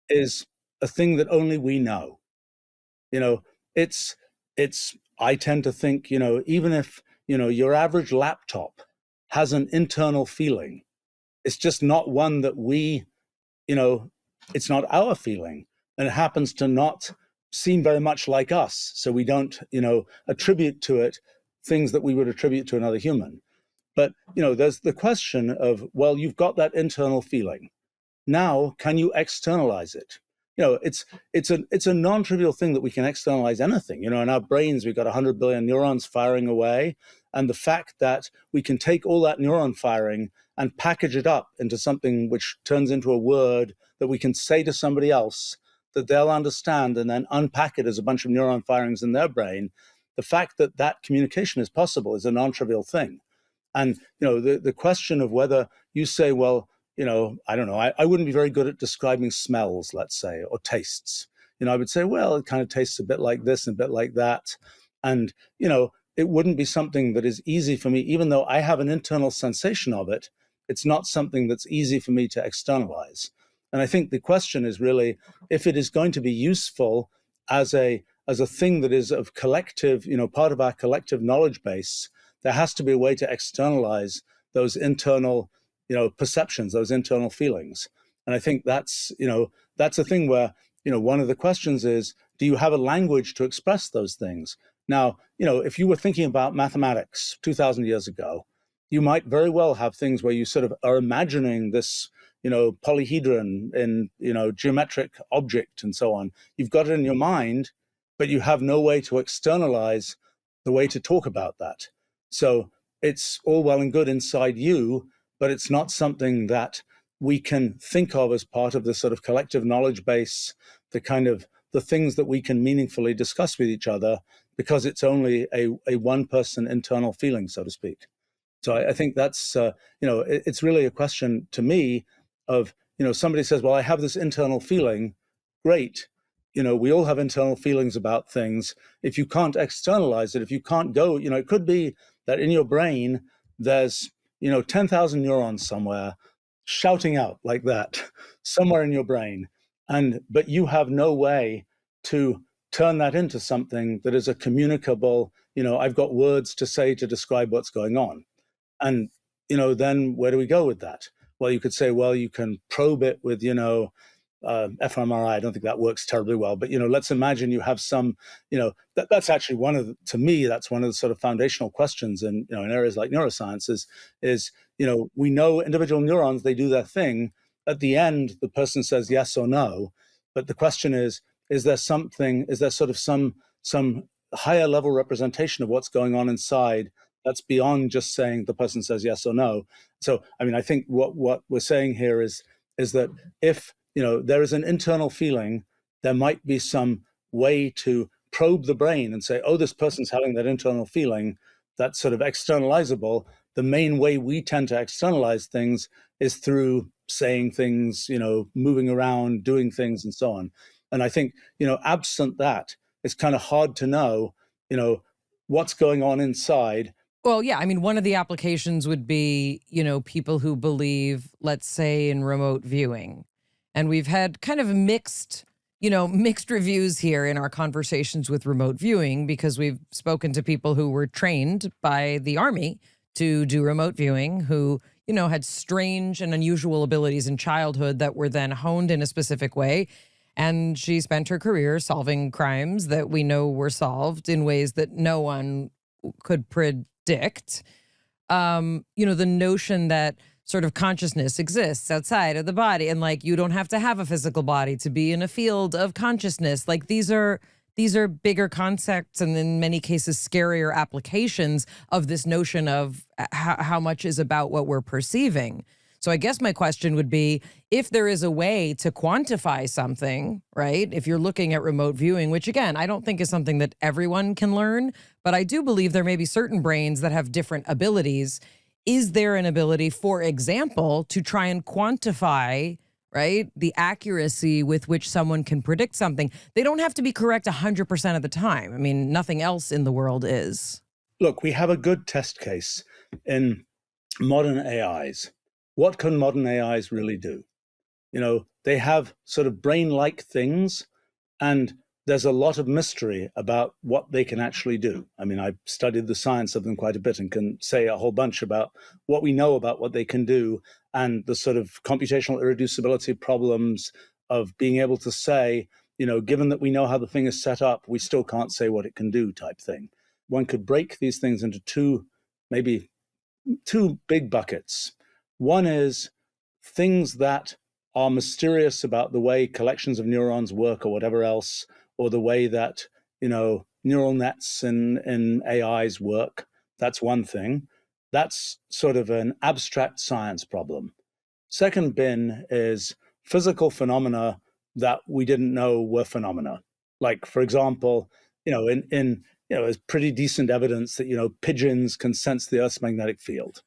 is a thing that only we know. I tend to think, even if, your average laptop has an internal feeling, it's just not one that we, it's not our feeling. And it happens to not seem very much like us. So we don't, attribute to it things that we would attribute to another human. But, there's the question of, well, you've got that internal feeling. Now, can you externalize it? It's a non-trivial thing that we can externalize anything. In our brains, we've got 100 billion neurons firing away. And the fact that we can take all that neuron firing and package it up into something which turns into a word that we can say to somebody else that they'll understand, and then unpack it as a bunch of neuron firings in their brain, the fact that that communication is possible is a non-trivial thing. And, the question of whether you say, well, I don't know, I wouldn't be very good at describing smells, let's say, or tastes. I would say, well, it kind of tastes a bit like this and a bit like that. And, it wouldn't be something that is easy for me, even though I have an internal sensation of it. It's not something that's easy for me to externalize. And I think the question is really, if it is going to be useful as a thing that is of collective, part of our collective knowledge base, there has to be a way to externalize those internal, perceptions, those internal feelings. And I think that's a thing where, one of the questions is, do you have a language to express those things? Now, if you were thinking about mathematics 2,000 years ago, you might very well have things where you sort of are imagining this, polyhedron in, geometric object and so on. You've got it in your mind, but you have no way to externalize the way to talk about that. So it's all well and good inside you, but it's not something that we can think of as part of the sort of collective knowledge base, the things that we can meaningfully discuss with each other, because it's only a one-person internal feeling, so to speak. So I think that's, it's really a question to me of, somebody says, well, I have this internal feeling. Great. We all have internal feelings about things. If you can't externalize it, if you can't go, it could be that in your brain, there's, 10,000 neurons somewhere shouting out like that, somewhere in your brain. But you have no way to turn that into something that is a communicable, I've got words to say to describe what's going on. And, then where do we go with that? Well, you could say, well, you can probe it with, fMRI. I don't think that works terribly well, but, let's imagine you have some, that's actually to me, that's one of the sort of foundational questions in, in areas like neuroscience is, we know individual neurons, they do their thing. At the end, the person says yes or no. But the question is there sort of some higher level representation of what's going on inside that's beyond just saying the person says yes or no? So, I think what we're saying here is that if, there is an internal feeling, there might be some way to probe the brain and say, oh, this person's having that internal feeling that's sort of externalizable, the main way we tend to externalize things is through saying things, moving around, doing things, and so on. And I think, absent that, it's kind of hard to know, what's going on inside. Well, yeah, I mean, one of the applications would be, people who believe, let's say, in remote viewing. And we've had kind of mixed reviews here in our conversations with remote viewing, because we've spoken to people who were trained by the Army to do remote viewing, who, had strange and unusual abilities in childhood that were then honed in a specific way. And she spent her career solving crimes that we know were solved in ways that no one could predict. The notion that sort of consciousness exists outside of the body, and like you don't have to have a physical body to be in a field of consciousness. Like these are bigger concepts, and in many cases scarier applications of this notion of how much is about what we're perceiving. So I guess my question would be, if there is a way to quantify something, right? If you're looking at remote viewing, which again, I don't think is something that everyone can learn, but I do believe there may be certain brains that have different abilities. Is there an ability, for example, to try and quantify, right, the accuracy with which someone can predict something? They don't have to be correct 100% of the time. I mean, nothing else in the world is. Look, we have a good test case in modern AIs. What can modern AIs really do? They have sort of brain-like things, and there's a lot of mystery about what they can actually do. I mean, I've studied the science of them quite a bit and can say a whole bunch about what we know about what they can do, and the sort of computational irreducibility problems of being able to say, given that we know how the thing is set up, we still can't say what it can do type thing. One could break these things into maybe two big buckets. One is things that are mysterious about the way collections of neurons work or whatever else, or the way that, neural nets in AIs work. That's one thing. That's sort of an abstract science problem. Second bin is physical phenomena that we didn't know were phenomena. Like, for example, there's pretty decent evidence that, pigeons can sense the Earth's magnetic field,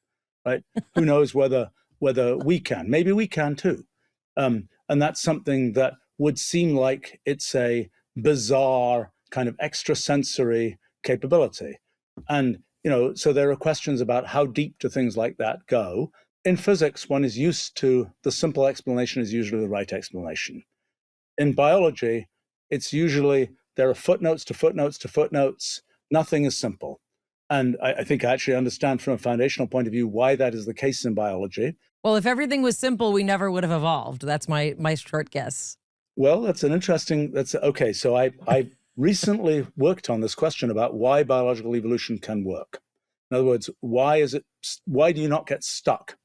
right? Who knows whether we can? Maybe we can too. And that's something that would seem like it's a bizarre kind of extrasensory capability. And, so there are questions about how deep do things like that go. In physics, one is used to the simple explanation is usually the right explanation. In biology, it's usually there are footnotes to footnotes to footnotes. Nothing is simple. And I think I actually understand from a foundational point of view why that is the case in biology. Well, if everything was simple, we never would have evolved. That's my short guess. Well, okay. So I recently worked on this question about why biological evolution can work. In other words, why do you not get stuck?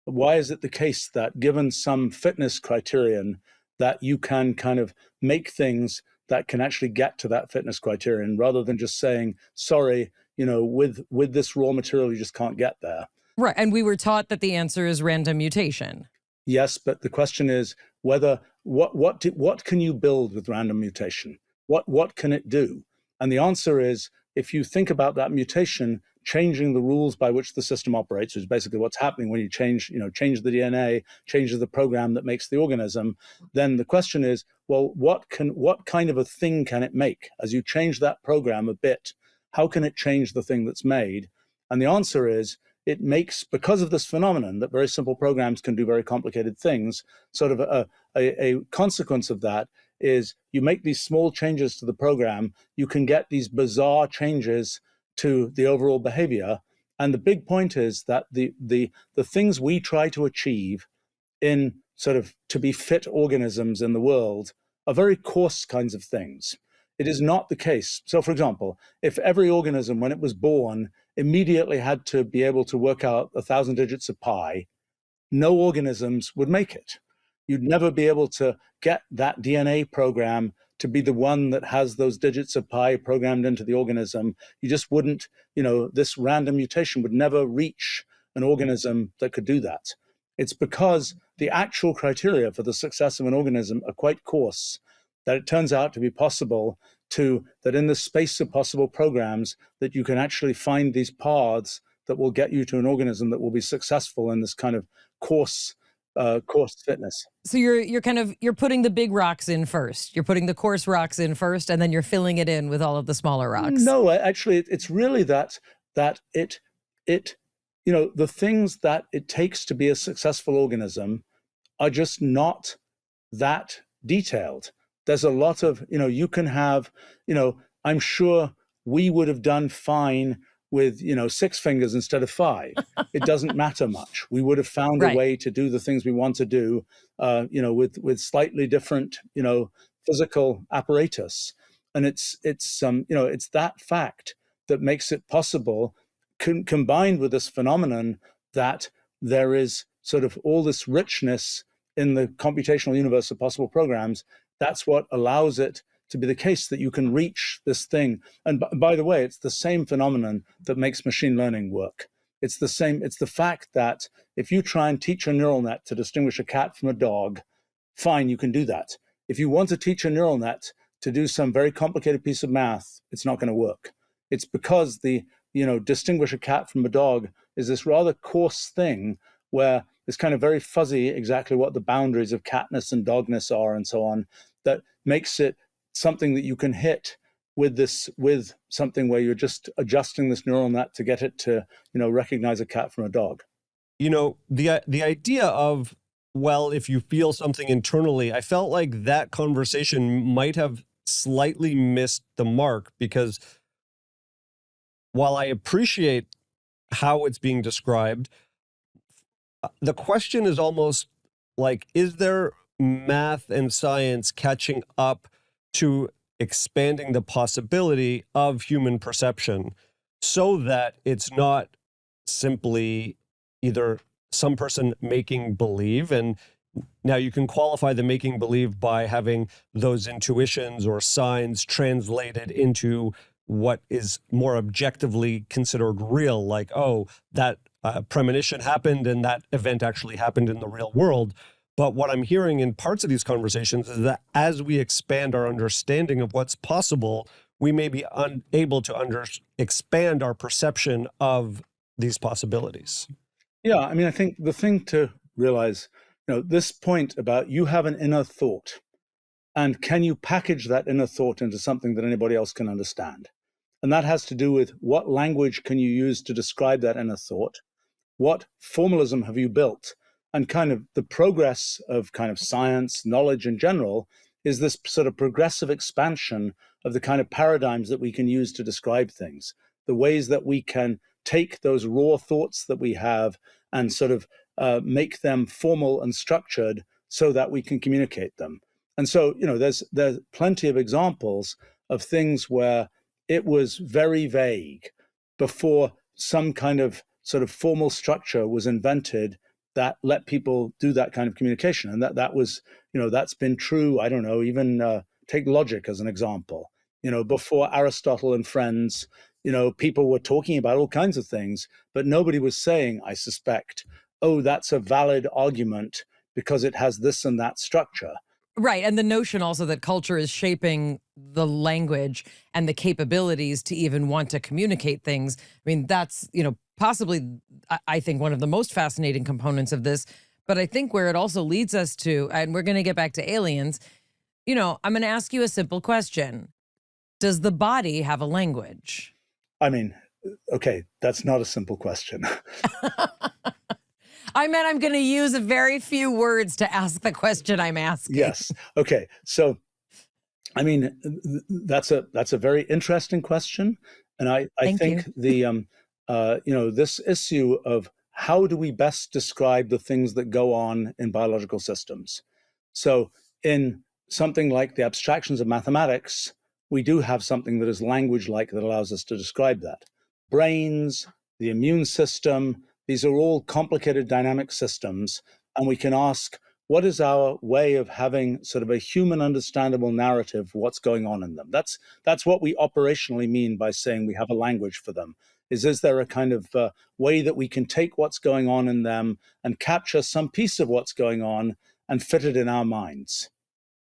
Why is it the case that given some fitness criterion that you can kind of make things that can actually get to that fitness criterion, rather than just saying, sorry, with this raw material, you just can't get there. Right. And we were taught that the answer is random mutation. Yes, but the question is whether what can you build with random mutation? What can it do? And the answer is, if you think about that mutation changing the rules by which the system operates, which is basically what's happening when you change the DNA, changes the program that makes the organism, then the question is, well, what kind of a thing can it make? As you change that program a bit, how can it change the thing that's made? And the answer is, it makes, because of this phenomenon that very simple programs can do very complicated things, sort of a consequence of that is you make these small changes to the program, you can get these bizarre changes to the overall behavior. And the big point is that the things we try to achieve in sort of to be fit organisms in the world are very coarse kinds of things. It is not the case. So, for example, if every organism, when it was born, immediately had to be able to work out 1,000 digits of pi, no organisms would make it. You'd never be able to get that DNA program to be the one that has those digits of pi programmed into the organism. You just wouldn't, this random mutation would never reach an organism that could do that. It's because the actual criteria for the success of an organism are quite coarse that it turns out to be possible that in the space of possible programs, that you can actually find these paths that will get you to an organism that will be successful in this kind of course fitness. So you're putting the big rocks in first. You're putting the coarse rocks in first, and then you're filling it in with all of the smaller rocks. No, actually, it's really that it the things that it takes to be a successful organism are just not that detailed. There's a lot of, you can have, I'm sure we would have done fine with, 6 fingers instead of 5. It doesn't matter much. We would have found Right. a way to do the things we want to do, with slightly different, physical apparatus. And it's that fact that makes it possible, combined with this phenomenon that there is sort of all this richness in the computational universe of possible programs. That's what allows it to be the case that you can reach this thing. And by the way, it's the same phenomenon that makes machine learning work. It's the fact that if you try and teach a neural net to distinguish a cat from a dog, fine, you can do that. If you want to teach a neural net to do some very complicated piece of math, it's not going to work. It's because distinguish a cat from a dog is this rather coarse thing where it's kind of very fuzzy exactly what the boundaries of catness and dogness are and so on, that makes it something that you can hit with something where you're just adjusting this neural net to get it to, recognize a cat from a dog. The idea of, well, if you feel something internally, I felt like that conversation might have slightly missed the mark, because while I appreciate how it's being described, the question is almost like, is there math and science catching up to expanding the possibility of human perception so that it's not simply either some person making believe, and now you can qualify the making believe by having those intuitions or signs translated into what is more objectively considered real, like, oh, that premonition happened and that event actually happened in the real world. But what I'm hearing in parts of these conversations is that as we expand our understanding of what's possible, we may be unable to expand our perception of these possibilities. Yeah, I mean, I think the thing to realize, this point about you have an inner thought, and can you package that inner thought into something that anybody else can understand? And that has to do with what language can you use to describe that inner thought? What formalism have you built? And kind of the progress of kind of science, knowledge in general, is this sort of progressive expansion of the kind of paradigms that we can use to describe things, the ways that we can take those raw thoughts that we have and sort of make them formal and structured so that we can communicate them. And so, there's plenty of examples of things where it was very vague before some kind of sort of formal structure was invented that let people do that kind of communication. And that was, that's been true, I don't know, even take logic as an example. Before Aristotle and friends, people were talking about all kinds of things, but nobody was saying, I suspect, oh, that's a valid argument because it has this and that structure. Right. And the notion also that culture is shaping the language and the capabilities to even want to communicate things. I mean, that's, possibly, I think, one of the most fascinating components of this. But I think where it also leads us to, and we're going to get back to aliens, I'm going to ask you a simple question. Does the body have a language? I mean, okay, that's not a simple question. I meant I'm going to use a very few words to ask the question I'm asking. Yes. Okay. So, I mean, that's a very interesting question, and I think the this issue of how do we best describe the things that go on in biological systems. So, in something like the abstractions of mathematics, we do have something that is language-like that allows us to describe that. Brains, the immune system. These are all complicated dynamic systems, and we can ask, what is our way of having sort of a human understandable narrative of what's going on in them? That's what we operationally mean by saying we have a language for them. Is there a kind of way that we can take what's going on in them and capture some piece of what's going on and fit it in our minds?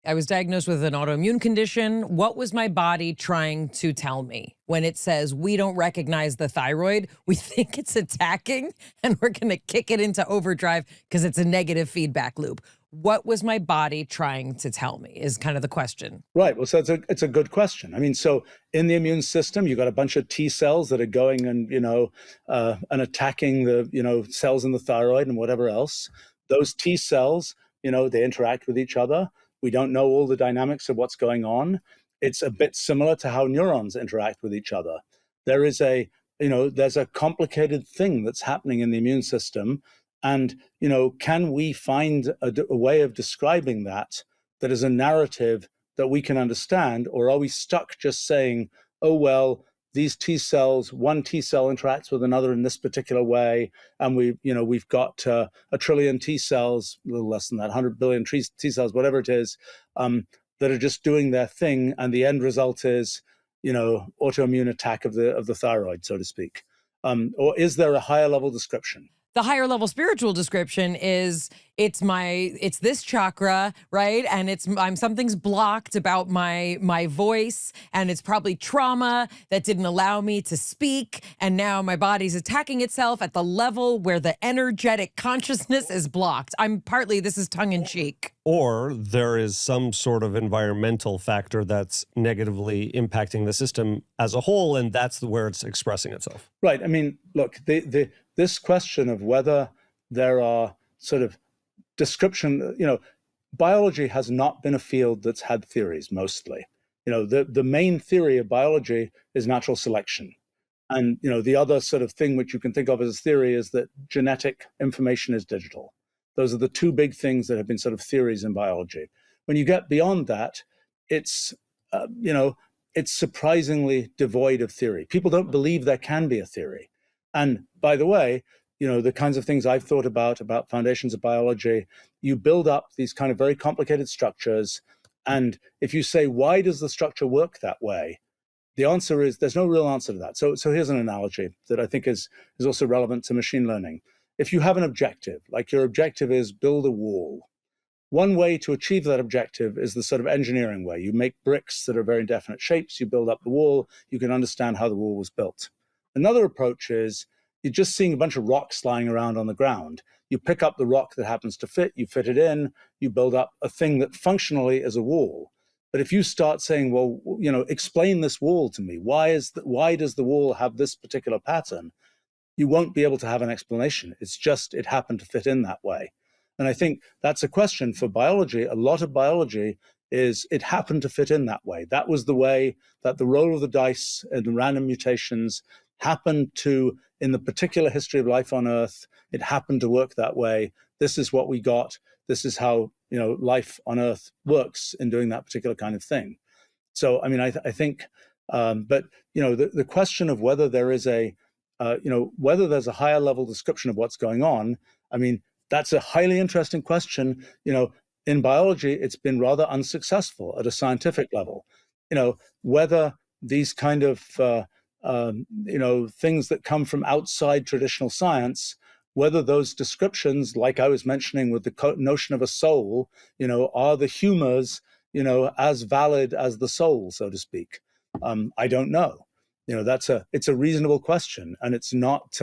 I was diagnosed with an autoimmune condition. What was my body trying to tell me when it says we don't recognize the thyroid? We think it's attacking and we're going to kick it into overdrive because it's a negative feedback loop. What was my body trying to tell me is kind of the question. Right. Well, so it's a good question. I mean, so in the immune system, you've got a bunch of T cells that are going and, and attacking the, cells in the thyroid and whatever else. Those T cells, they interact with each other. We don't know all the dynamics of what's going on. It's a bit similar to how neurons interact with each other. There's a complicated thing that's happening in the immune system. And, can we find a way of describing that is a narrative that we can understand? Or are we stuck just saying, oh, well, these T cells, one T cell interacts with another in this particular way, and we've got a trillion T cells, a little less than that, 100 billion T cells, whatever it is, that are just doing their thing, and the end result is, autoimmune attack of the thyroid, so to speak. Or is there a higher level description? The higher level spiritual description is it's this chakra, right? And something's blocked about my voice, and it's probably trauma that didn't allow me to speak. And now my body's attacking itself at the level where the energetic consciousness is blocked. This is tongue in cheek. Or there is some sort of environmental factor that's negatively impacting the system as a whole, and that's where it's expressing itself. Right. I mean, look, this question of whether there are sort of description, biology has not been a field that's had theories mostly. The main theory of biology is natural selection. And, the other sort of thing which you can think of as a theory is that genetic information is digital. Those are the two big things that have been sort of theories in biology. When you get beyond that, it's surprisingly devoid of theory. People don't believe there can be a theory. And by the way, the kinds of things I've thought about foundations of biology, you build up these kind of very complicated structures. And if you say, why does the structure work that way? The answer is there's no real answer to that. So here's an analogy that I think is also relevant to machine learning. If you have an objective, like your objective is build a wall, one way to achieve that objective is the sort of engineering way. You make bricks that are very definite shapes, you build up the wall, you can understand how the wall was built. Another approach is you're just seeing a bunch of rocks lying around on the ground. You pick up the rock that happens to fit, you fit it in, you build up a thing that functionally is a wall. But if you start saying, well, explain this wall to me, why does the wall have this particular pattern? You won't be able to have an explanation. It's just, it happened to fit in that way. And I think that's a question for biology. A lot of biology is it happened to fit in that way. That was the way that the roll of the dice and the random mutations happened to, in the particular history of life on Earth, it happened to work that way. This is what we got. This is how, life on Earth works in doing that particular kind of thing. So, I mean, I think, but, the question of whether there is whether there's a higher level description of what's going on, I mean, that's a highly interesting question. In biology, it's been rather unsuccessful at a scientific level. Whether these kind of, things that come from outside traditional science, whether those descriptions, like I was mentioning with the notion of a soul, are the humors, as valid as the soul, so to speak. I don't know. It's a reasonable question, and it's not,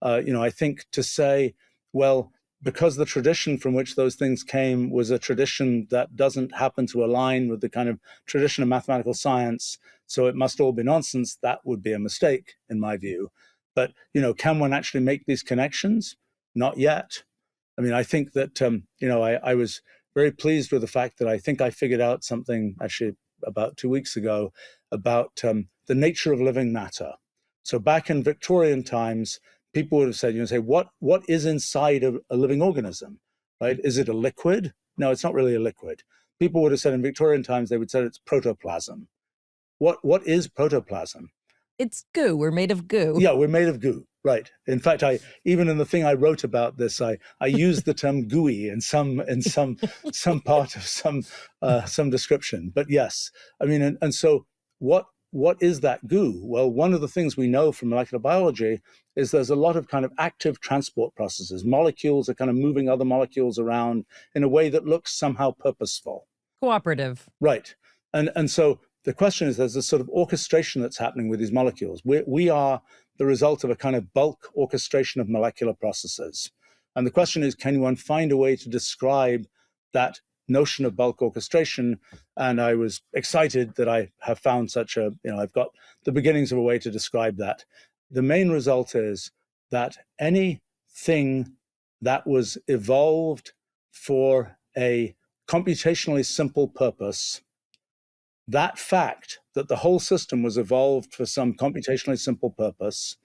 I think to say, well, because the tradition from which those things came was a tradition that doesn't happen to align with the kind of tradition of mathematical science, so it must all be nonsense, that would be a mistake, in my view. But, can one actually make these connections? Not yet. I mean, I think that, I was very pleased with the fact that I think I figured out something actually about 2 weeks ago about the nature of living matter. So back in Victorian times, people would have said, what is inside a living organism, right? Is it a liquid? No, it's not really a liquid. People would have said in Victorian times, they would say it's protoplasm. What is protoplasm? It's goo. We're made of goo. Yeah, we're made of goo, right. In fact, even in the thing I wrote about this, I used the term gooey in some part of some description. But yes, I mean, and so what is that goo? Well, one of the things we know from molecular biology is there's a lot of kind of active transport processes. Molecules are kind of moving other molecules around in a way that looks somehow purposeful. Cooperative. Right. And so the question is, there's a sort of orchestration that's happening with these molecules. We are the result of a kind of bulk orchestration of molecular processes. And the question is, can one find a way to describe that notion of bulk orchestration? And I was excited that I have found such a, I've got the beginnings of a way to describe that. The main result is that anything that was evolved for a computationally simple purpose, that fact that the whole system was evolved for some computationally simple purpose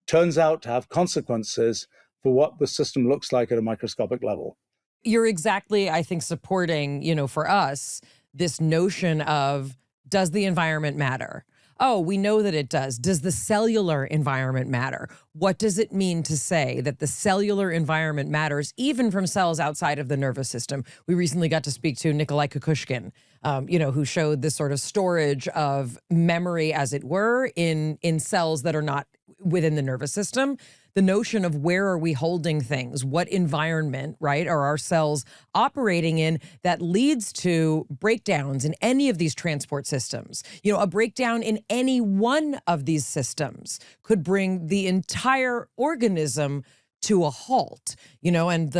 turns out to have consequences for what the system looks like at a microscopic level. You're exactly, I think, supporting, for us, this notion of, does the environment matter? Oh, we know that it does. Does the cellular environment matter? What does it mean to say that the cellular environment matters, even from cells outside of the nervous system? We recently got to speak to Nikolai Kukushkin, who showed this sort of storage of memory, as it were, in cells that are not within the nervous system. The notion of where are we holding things, what environment, right, are our cells operating in that leads to breakdowns in any of these transport systems. A breakdown in any one of these systems could bring the entire organism to a halt, and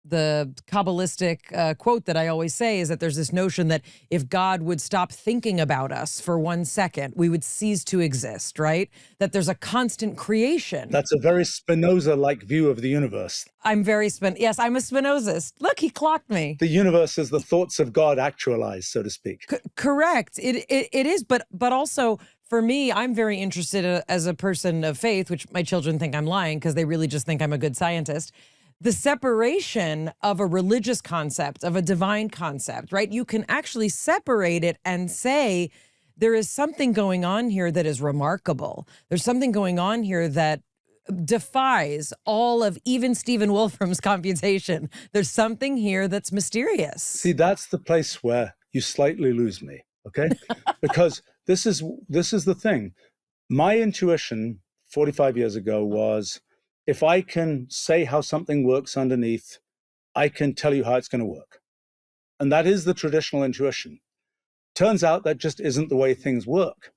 the Kabbalistic quote that I always say is that there's this notion that if God would stop thinking about us for 1 second, we would cease to exist, right? That there's a constant creation. That's a very Spinoza-like view of the universe. Yes, I'm a Spinozist. Look, he clocked me. The universe is the thoughts of God actualized, so to speak. Correct. It is, but also for me, I'm very interested as a person of faith, which my children think I'm lying because they really just think I'm a good scientist. The separation of a religious concept, of a divine concept, right? You can actually separate it and say there is something going on here that is remarkable. There's something going on here that defies all of even Stephen Wolfram's computation. There's something here that's mysterious. See, that's the place where you slightly lose me, okay? Because this is the thing. My intuition 45 years ago was, if I can say how something works underneath, I can tell you how it's going to work. And that is the traditional intuition. Turns out that just isn't the way things work.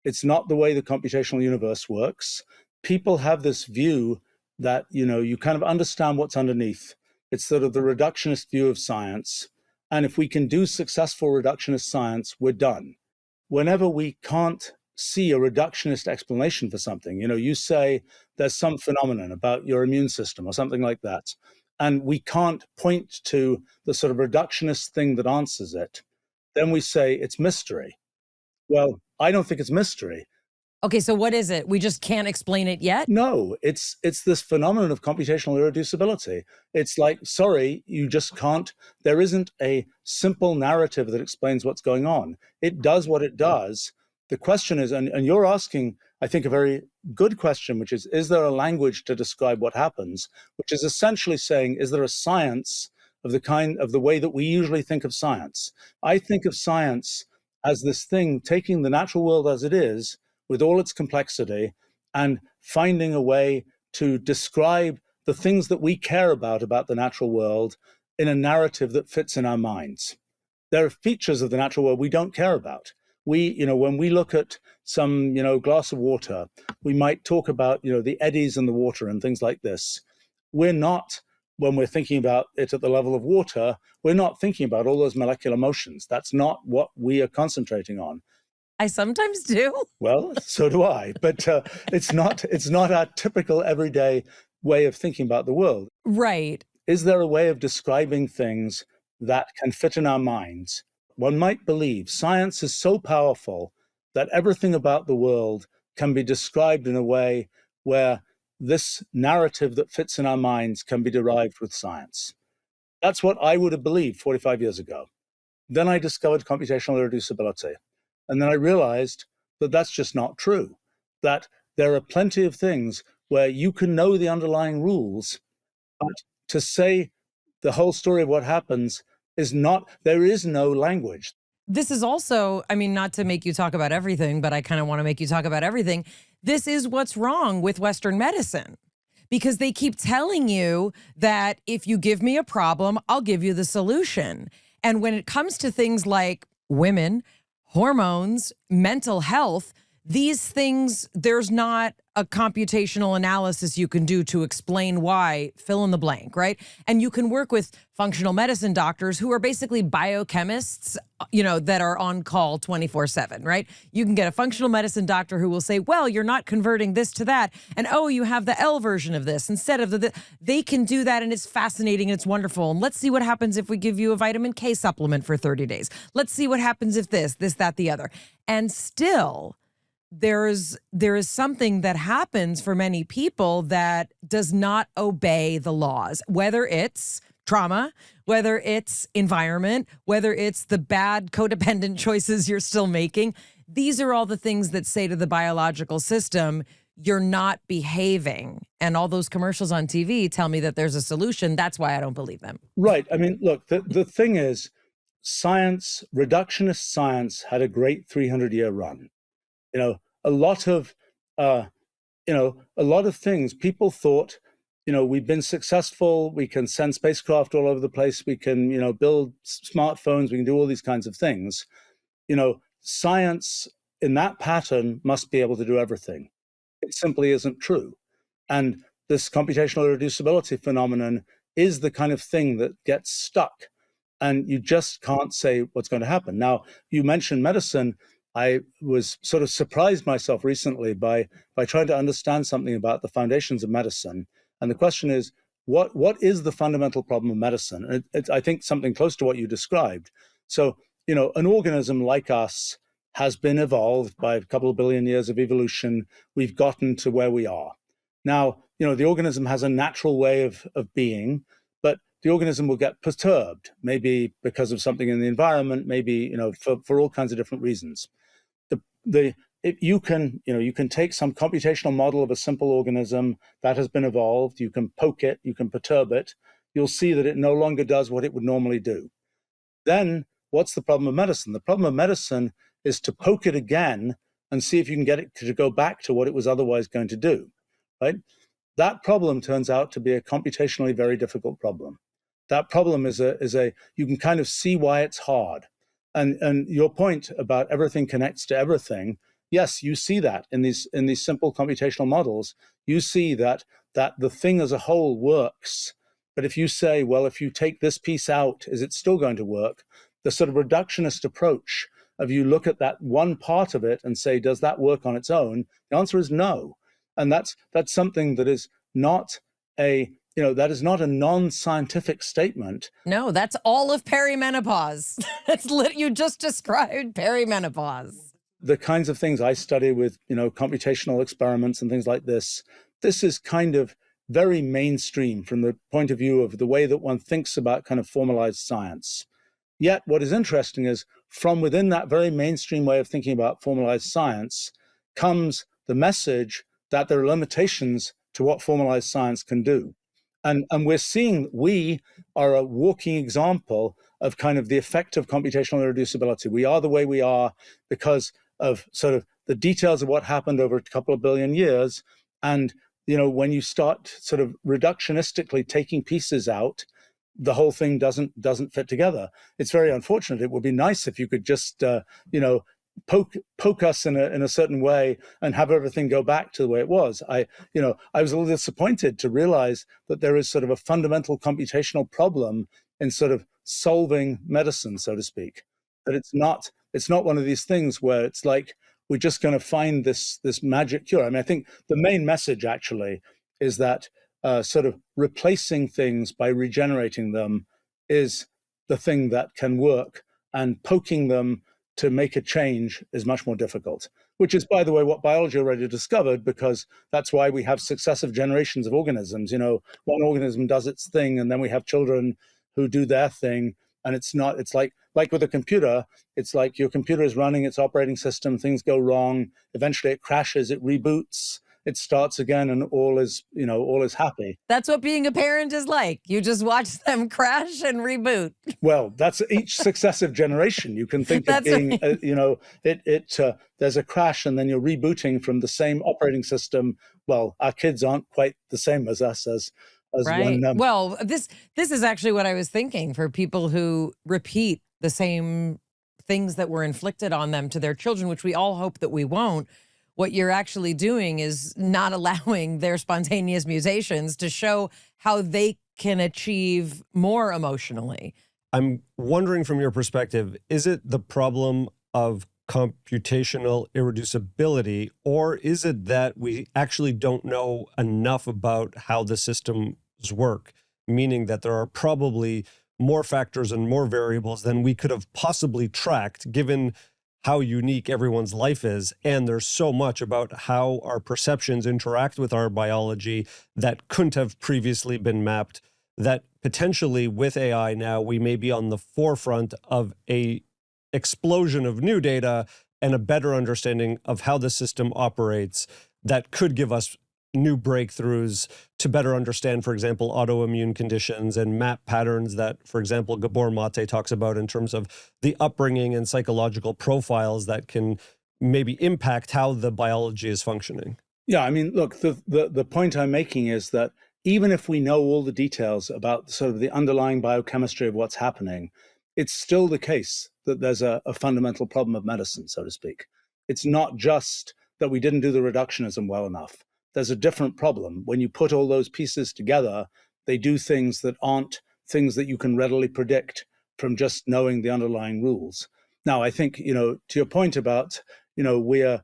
It's not the way the computational universe works. People have this view that, you kind of understand what's underneath. It's sort of the reductionist view of science. And if we can do successful reductionist science, we're done. Whenever we can't see a reductionist explanation for something, you say there's some phenomenon about your immune system or something like that, and we can't point to the sort of reductionist thing that answers it, then we say it's mystery. Well, I don't think it's mystery. Okay, so what is it? We just can't explain it yet? No, it's this phenomenon of computational irreducibility. It's like, sorry, you just can't, there isn't a simple narrative that explains what's going on. It does what it does. The question is, and you're asking, I think, a very good question, which is there a language to describe what happens? Which is essentially saying, is there a science of the way that we usually think of science? I think of science as this thing taking the natural world as it is, with all its complexity, and finding a way to describe the things that we care about the natural world in a narrative that fits in our minds. There are features of the natural world we don't care about. When we look at some, glass of water, we might talk about, the eddies in the water and things like this. We're not, when we're thinking about it at the level of water, we're not thinking about all those molecular motions. That's not what we are concentrating on. I sometimes do. Well, so do I, but it's not our typical everyday way of thinking about the world. Right. Is there a way of describing things that can fit in our minds? One might believe science is so powerful that everything about the world can be described in a way where this narrative that fits in our minds can be derived with science. That's what I would have believed 45 years ago. Then I discovered computational irreducibility. And then I realized that that's just not true, that there are plenty of things where you can know the underlying rules, but to say the whole story of what happens there is no language. This is also, not to make you talk about everything, but I kind of want to make you talk about everything. This is what's wrong with Western medicine, because they keep telling you that if you give me a problem, I'll give you the solution. And when it comes to things like women, hormones, mental health, these things, there's not a computational analysis you can do to explain why, fill in the blank, right? And you can work with functional medicine doctors who are basically biochemists, that are on call 24/7, right? You can get a functional medicine doctor who will say, well, you're not converting this to that. And oh, you have the L version of this instead of they can do that. And it's fascinating. And it's wonderful. And let's see what happens if we give you a vitamin K supplement for 30 days. Let's see what happens if this, that, the other. And still, there is something that happens for many people that does not obey the laws, whether it's trauma, whether it's environment, whether it's the bad codependent choices you're still making. These are all the things that say to the biological system, you're not behaving. And all those commercials on TV tell me that there's a solution. That's why I don't believe them. Right. I mean, look, the thing is, science, reductionist science had a great 300-year run. A lot of things people thought, we've been successful. We can send spacecraft all over the place. We can, build smartphones. We can do all these kinds of things. Science in that pattern must be able to do everything. It simply isn't true. And this computational irreducibility phenomenon is the kind of thing that gets stuck. And you just can't say what's going to happen. Now, you mentioned medicine. I was sort of surprised myself recently by trying to understand something about the foundations of medicine. And the question is, what is the fundamental problem of medicine? And it's, I think, something close to what you described. So, an organism like us has been evolved by a couple of billion years of evolution. We've gotten to where we are. Now, the organism has a natural way of being, but the organism will get perturbed, maybe because of something in the environment, maybe, for all kinds of different reasons. You can take some computational model of a simple organism that has been evolved. You can poke it, you can perturb it. You'll see that it no longer does what it would normally do. Then what's the problem of medicine? The problem of medicine is to poke it again and see if you can get it to go back to what it was otherwise going to do, right? That problem turns out to be a computationally very difficult problem. That problem is you can kind of see why it's hard. And your point about everything connects to everything, yes, you see that in these simple computational models. You see that the thing as a whole works. But if you say, well, if you take this piece out, is it still going to work? The sort of reductionist approach of you look at that one part of it and say, does that work on its own? The answer is no. And that's something that is not that is not a non-scientific statement. No, that's all of perimenopause. You just described perimenopause. The kinds of things I study with, computational experiments and things like this is kind of very mainstream from the point of view of the way that one thinks about kind of formalized science. Yet what is interesting is from within that very mainstream way of thinking about formalized science comes the message that there are limitations to what formalized science can do. And we're seeing we are a walking example of kind of the effect of computational irreducibility. We are the way we are because of sort of the details of what happened over a couple of billion years. And, when you start sort of reductionistically taking pieces out, the whole thing doesn't fit together. It's very unfortunate. It would be nice if you could just, poke us in a certain way and have everything go back to the way it was. I was a little disappointed to realize that there is sort of a fundamental computational problem in sort of solving medicine, so to speak. That it's not one of these things where it's like we're just going to find this magic cure. I mean, I think the main message actually is that sort of replacing things by regenerating them is the thing that can work, and poking them to make a change is much more difficult, which is, by the way, what biology already discovered, because that's why we have successive generations of organisms. One organism does its thing, and then we have children who do their thing. And it's like with a computer, it's like your computer is running its operating system, things go wrong, eventually it crashes, it reboots, it starts again, and all is happy. That's what being a parent is like. You just watch them crash and reboot. Well, that's each successive generation. You can think of being, there's a crash and then you're rebooting from the same operating system. Well, our kids aren't quite the same as us as as Right. one. Well, this is actually what I was thinking for people who repeat the same things that were inflicted on them to their children, which we all hope that we won't. What you're actually doing is not allowing their spontaneous mutations to show how they can achieve more emotionally. I'm wondering from your perspective, is it the problem of computational irreducibility, or is it that we actually don't know enough about how the systems work, meaning that there are probably more factors and more variables than we could have possibly tracked, given how unique everyone's life is. And there's so much about how our perceptions interact with our biology that couldn't have previously been mapped, that potentially with AI now, we may be on the forefront of a explosion of new data and a better understanding of how the system operates that could give us new breakthroughs to better understand, for example, autoimmune conditions and map patterns that, for example, Gabor Mate talks about in terms of the upbringing and psychological profiles that can maybe impact how the biology is functioning. Yeah, I mean, look, the point I'm making is that even if we know all the details about sort of the underlying biochemistry of what's happening, it's still the case that there's a fundamental problem of medicine, so to speak. It's not just that we didn't do the reductionism well enough. There's a different problem. When you put all those pieces together, they do things that aren't things that you can readily predict from just knowing the underlying rules. Now, I think, to your point about, we're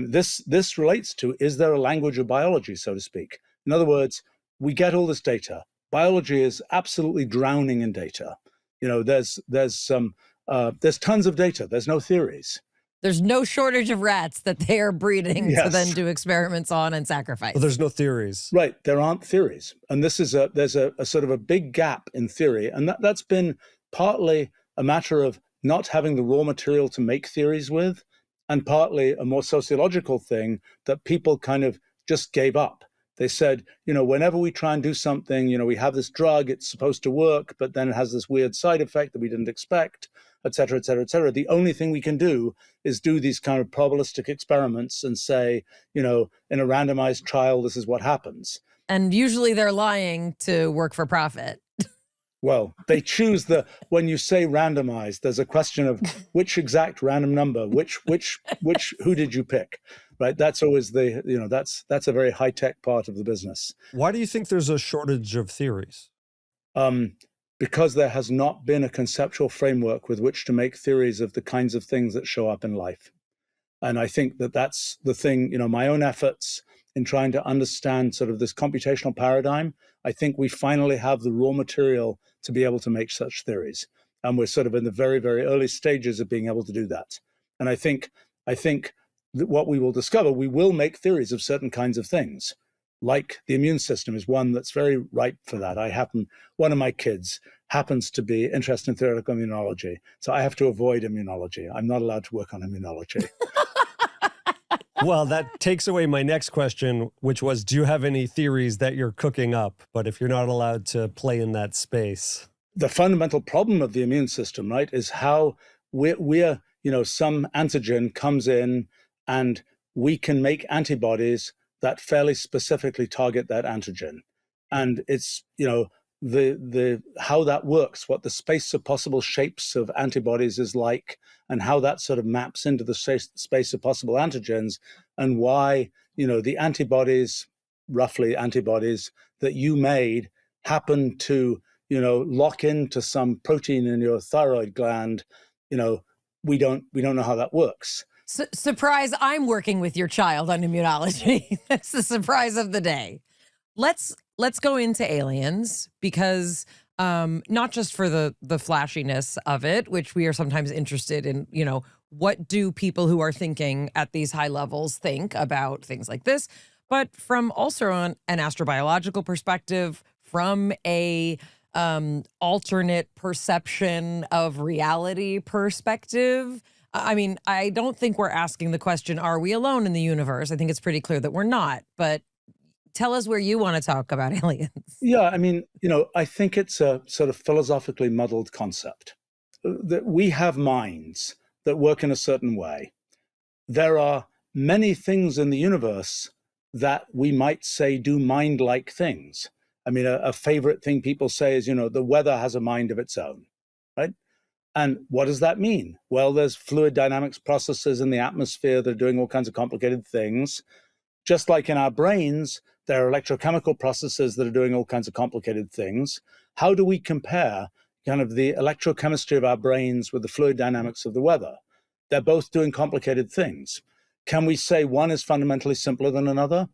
this relates to, is there a language of biology, so to speak? In other words, we get all this data. Biology is absolutely drowning in data. There's tons of data. There's no theories. There's no shortage of rats that they are breeding Yes. to then do experiments on and sacrifice. Well, there's no theories. Right. There aren't theories. And there's a sort of a big gap in theory. And that's been partly a matter of not having the raw material to make theories with, and partly a more sociological thing that people kind of just gave up. They said, whenever we try and do something, we have this drug, it's supposed to work, but then it has this weird side effect that we didn't expect, et cetera, et cetera, et cetera. The only thing we can do is do these kind of probabilistic experiments and say, in a randomized trial, this is what happens. And usually they're lying to work for profit. Well, they choose when you say randomized, there's a question of which exact random number, who did you pick, right? That's always that's a very high tech part of the business. Why do you think there's a shortage of theories? Because there has not been a conceptual framework with which to make theories of the kinds of things that show up in life. And I think that's the thing, my own efforts in trying to understand sort of this computational paradigm, I think we finally have the raw material to be able to make such theories. And we're sort of in the very, very early stages of being able to do that. And I think that what we will discover, we will make theories of certain kinds of things. Like the immune system is one that's very ripe for that. One of my kids happens to be interested in theoretical immunology. So I have to avoid immunology. I'm not allowed to work on immunology. Well, that takes away my next question, which was, do you have any theories that you're cooking up? But if you're not allowed to play in that space. The fundamental problem of the immune system, right, is how we're some antigen comes in and we can make antibodies that fairly specifically target that antigen. And it's, the how that works, what the space of possible shapes of antibodies is like, and how that sort of maps into the space of possible antigens, and why, the antibodies, roughly antibodies that you made happen to, lock into some protein in your thyroid gland, we don't know how that works. Surprise, I'm working with your child on immunology. That's the surprise of the day. Let's go into aliens, because not just for the flashiness of it, which we are sometimes interested in, what do people who are thinking at these high levels think about things like this, but from also an astrobiological perspective, from a alternate perception of reality perspective. I mean, I don't think we're asking the question, are we alone in the universe? I think it's pretty clear that we're not, but tell us where you want to talk about aliens. Yeah, I mean, I think it's a sort of philosophically muddled concept. That we have minds that work in a certain way. There are many things in the universe that we might say do mind-like things. I mean, a favorite thing people say is, the weather has a mind of its own, right? And what does that mean? Well, there's fluid dynamics processes in the atmosphere that are doing all kinds of complicated things. Just like in our brains, there are electrochemical processes that are doing all kinds of complicated things. How do we compare kind of the electrochemistry of our brains with the fluid dynamics of the weather? They're both doing complicated things. Can we say one is fundamentally simpler than another?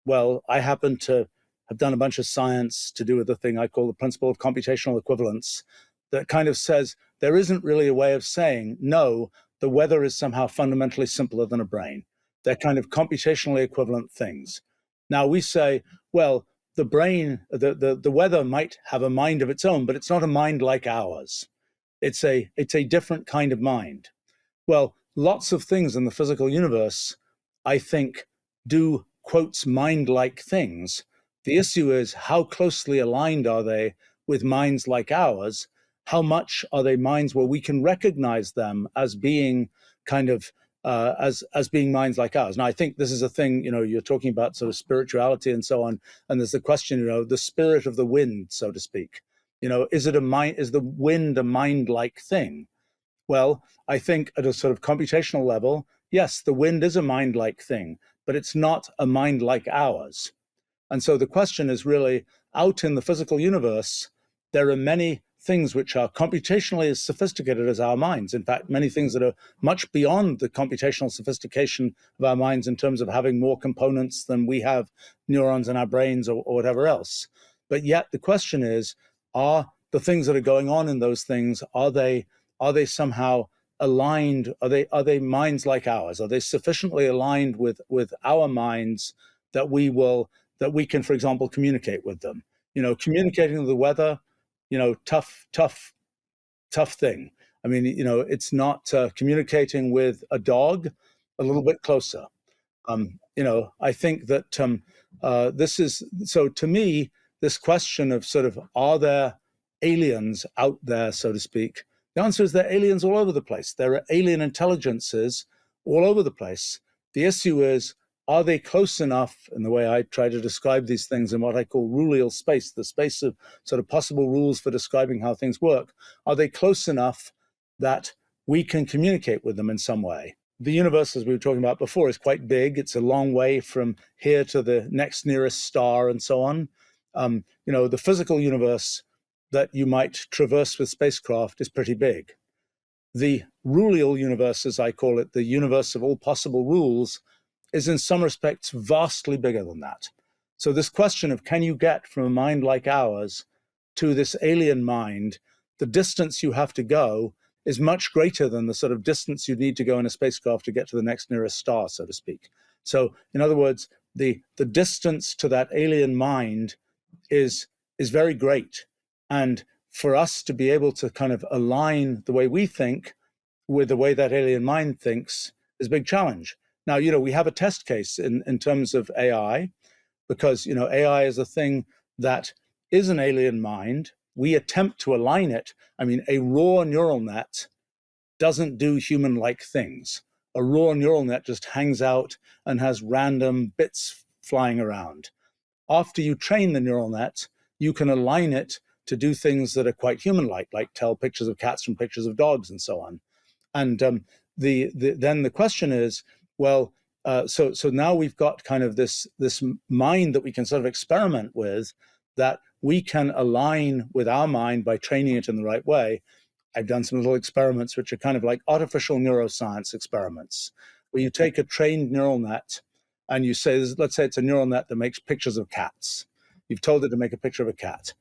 Well, I happen to have done a bunch of science to do with the thing I call the principle of computational equivalence that kind of says there isn't really a way of saying, no, the weather is somehow fundamentally simpler than a brain. They're kind of computationally equivalent things. Now we say, well, the brain, the weather might have a mind of its own, but it's not a mind like ours. It's a different kind of mind. Well, lots of things in the physical universe, I think, do, quotes, mind-like things. The issue is how closely aligned are they with minds like ours? How much are they minds where we can recognize them as being kind of as being minds like ours? Now, I think this is a thing, you're talking about sort of spirituality and so on, and there's the question, the spirit of the wind, so to speak. Is the wind a mind-like thing? Well, I think at a sort of computational level, yes, the wind is a mind-like thing, but it's not a mind like ours. And so the question is really, out in the physical universe, there are many things which are computationally as sophisticated as our minds. In fact, many things that are much beyond the computational sophistication of our minds in terms of having more components than we have neurons in our brains or whatever else. But yet the question is, are the things that are going on in those things, are they somehow aligned? Are they minds like ours? Are they sufficiently aligned with our minds that we can, for example, communicate with them? Communicating with the weather, tough thing. I mean, it's not communicating with a dog a little bit closer. I think that this is, so to me, this question of sort of, are there aliens out there, so to speak? The answer is there are aliens all over the place. There are alien intelligences all over the place. The issue is, are they close enough, in the way I try to describe these things in what I call ruleal space, the space of sort of possible rules for describing how things work, are they close enough that we can communicate with them in some way? The universe, as we were talking about before, is quite big. It's a long way from here to the next nearest star and so on. The physical universe that you might traverse with spacecraft is pretty big. The ruleal universe, as I call it, the universe of all possible rules, is in some respects vastly bigger than that. So this question of, can you get from a mind like ours to this alien mind, the distance you have to go is much greater than the sort of distance you need to go in a spacecraft to get to the next nearest star, so to speak. So in other words, the distance to that alien mind is very great. And for us to be able to kind of align the way we think with the way that alien mind thinks is a big challenge. Now, we have a test case in terms of AI, because, AI is a thing that is an alien mind. We attempt to align it. I mean, a raw neural net doesn't do human-like things. A raw neural net just hangs out and has random bits flying around. After you train the neural net, you can align it to do things that are quite human-like tell pictures of cats from pictures of dogs and so on. And then the question is, well, so now we've got kind of this mind that we can sort of experiment with, that we can align with our mind by training it in the right way. I've done some little experiments which are kind of like artificial neuroscience experiments, where you take a trained neural net and you say, let's say it's a neural net that makes pictures of cats. You've told it to make a picture of a cat.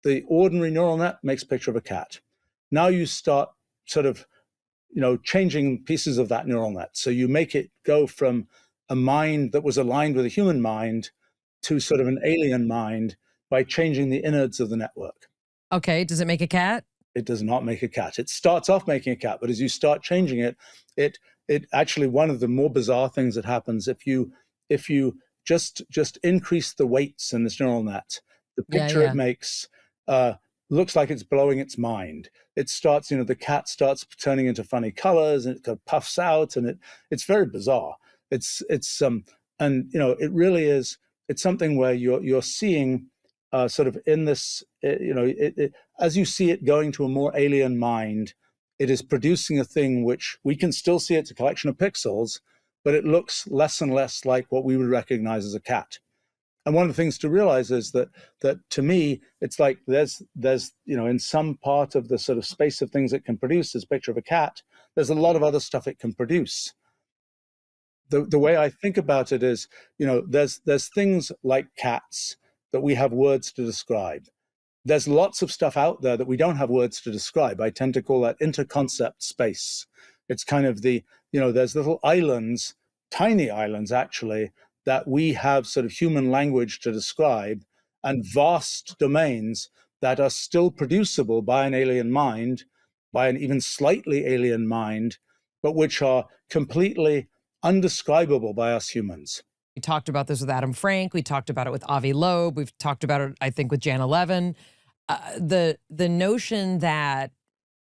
The ordinary neural net makes a picture of a cat. Now you start sort of, changing pieces of that neural net. So you make it go from a mind that was aligned with a human mind to sort of an alien mind by changing the innards of the network. Okay, does it make a cat? It does not make a cat. It starts off making a cat, but as you start changing it, it actually, one of the more bizarre things that happens, if you just increase the weights in this neural net, the picture it makes looks like it's blowing its mind. It starts, the cat starts turning into funny colors, and it kind of puffs out, and it's very bizarre. It really is. It's something where you're seeing sort of in this, as you see it going to a more alien mind, it is producing a thing which we can still see it's a collection of pixels, but it looks less and less like what we would recognize as a cat. And one of the things to realize is that to me, it's like there's in some part of the sort of space of things it can produce, this picture of a cat, there's a lot of other stuff it can produce. The way I think about it is, there's things like cats that we have words to describe. There's lots of stuff out there that we don't have words to describe. I tend to call that interconcept space. It's kind of there's little islands, tiny islands actually, that we have sort of human language to describe, and vast domains that are still producible by an alien mind, by an even slightly alien mind, but which are completely undescribable by us humans. We talked about this with Adam Frank. We talked about it with Avi Loeb. We've talked about it, I think, with Jan Levin. The notion that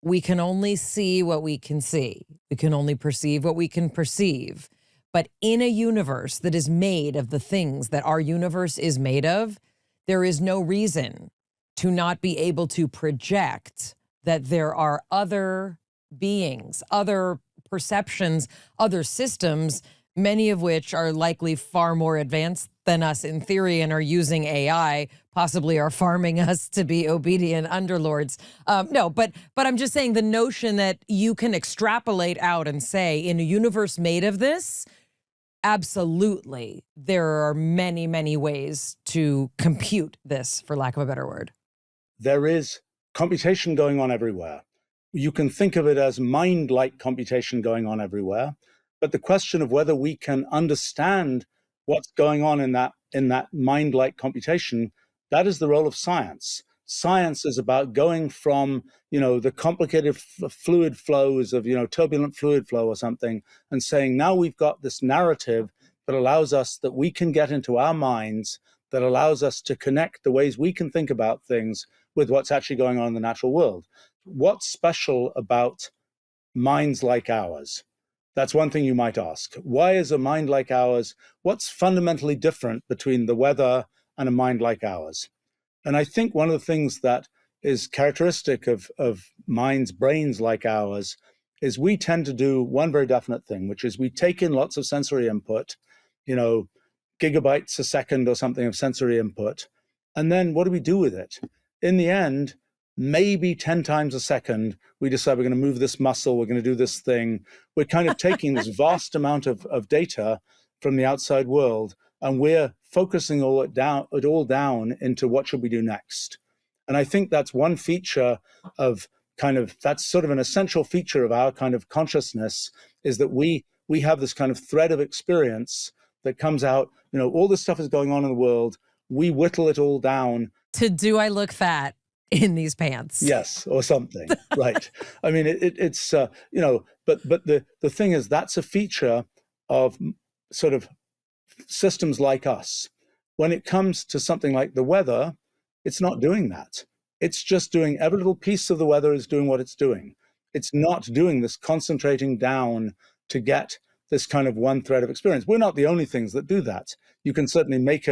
we can only see what we can see. We can only perceive what we can perceive. But in a universe that is made of the things that our universe is made of, there is no reason to not be able to project that there are other beings, other perceptions, other systems, many of which are likely far more advanced than us in theory and are using AI, possibly are farming us to be obedient underlords. No, but I'm just saying the notion that you can extrapolate out and say, in a universe made of this, absolutely, there are many, many ways to compute this, for lack of a better word. There is computation going on everywhere. You can think of it as mind-like computation going on everywhere. But the question of whether we can understand what's going on in that mind-like computation, that is the role of science. Science is about going from, the complicated fluid flows of, turbulent fluid flow or something, and saying, now we've got this narrative that allows us, that we can get into our minds, that allows us to connect the ways we can think about things with what's actually going on in the natural world. What's special about minds like ours? That's one thing you might ask. Why is a mind like ours, what's fundamentally different between the weather and a mind like ours? And I think one of the things that is characteristic of minds, brains like ours, is we tend to do one very definite thing, which is we take in lots of sensory input, gigabytes a second or something of sensory input. And then what do we do with it? In the end, maybe 10 times a second, we decide we're going to move this muscle, we're going to do this thing. We're kind of taking this vast amount of data from the outside world, and we're focusing it all down into what should we do next. And I think that's one feature of that's sort of an essential feature of our kind of consciousness, is that we have this kind of thread of experience that comes out, all this stuff is going on in the world, we whittle it all down. To do I look fat in these pants? Yes, or something, right. I mean, it's, but the thing is, that's a feature of sort of systems like us. When it comes to something like the weather, it's not doing that. It's just doing, every little piece of the weather is doing what it's doing. It's not doing this concentrating down to get this kind of one thread of experience. We're not the only things that do that. You can certainly make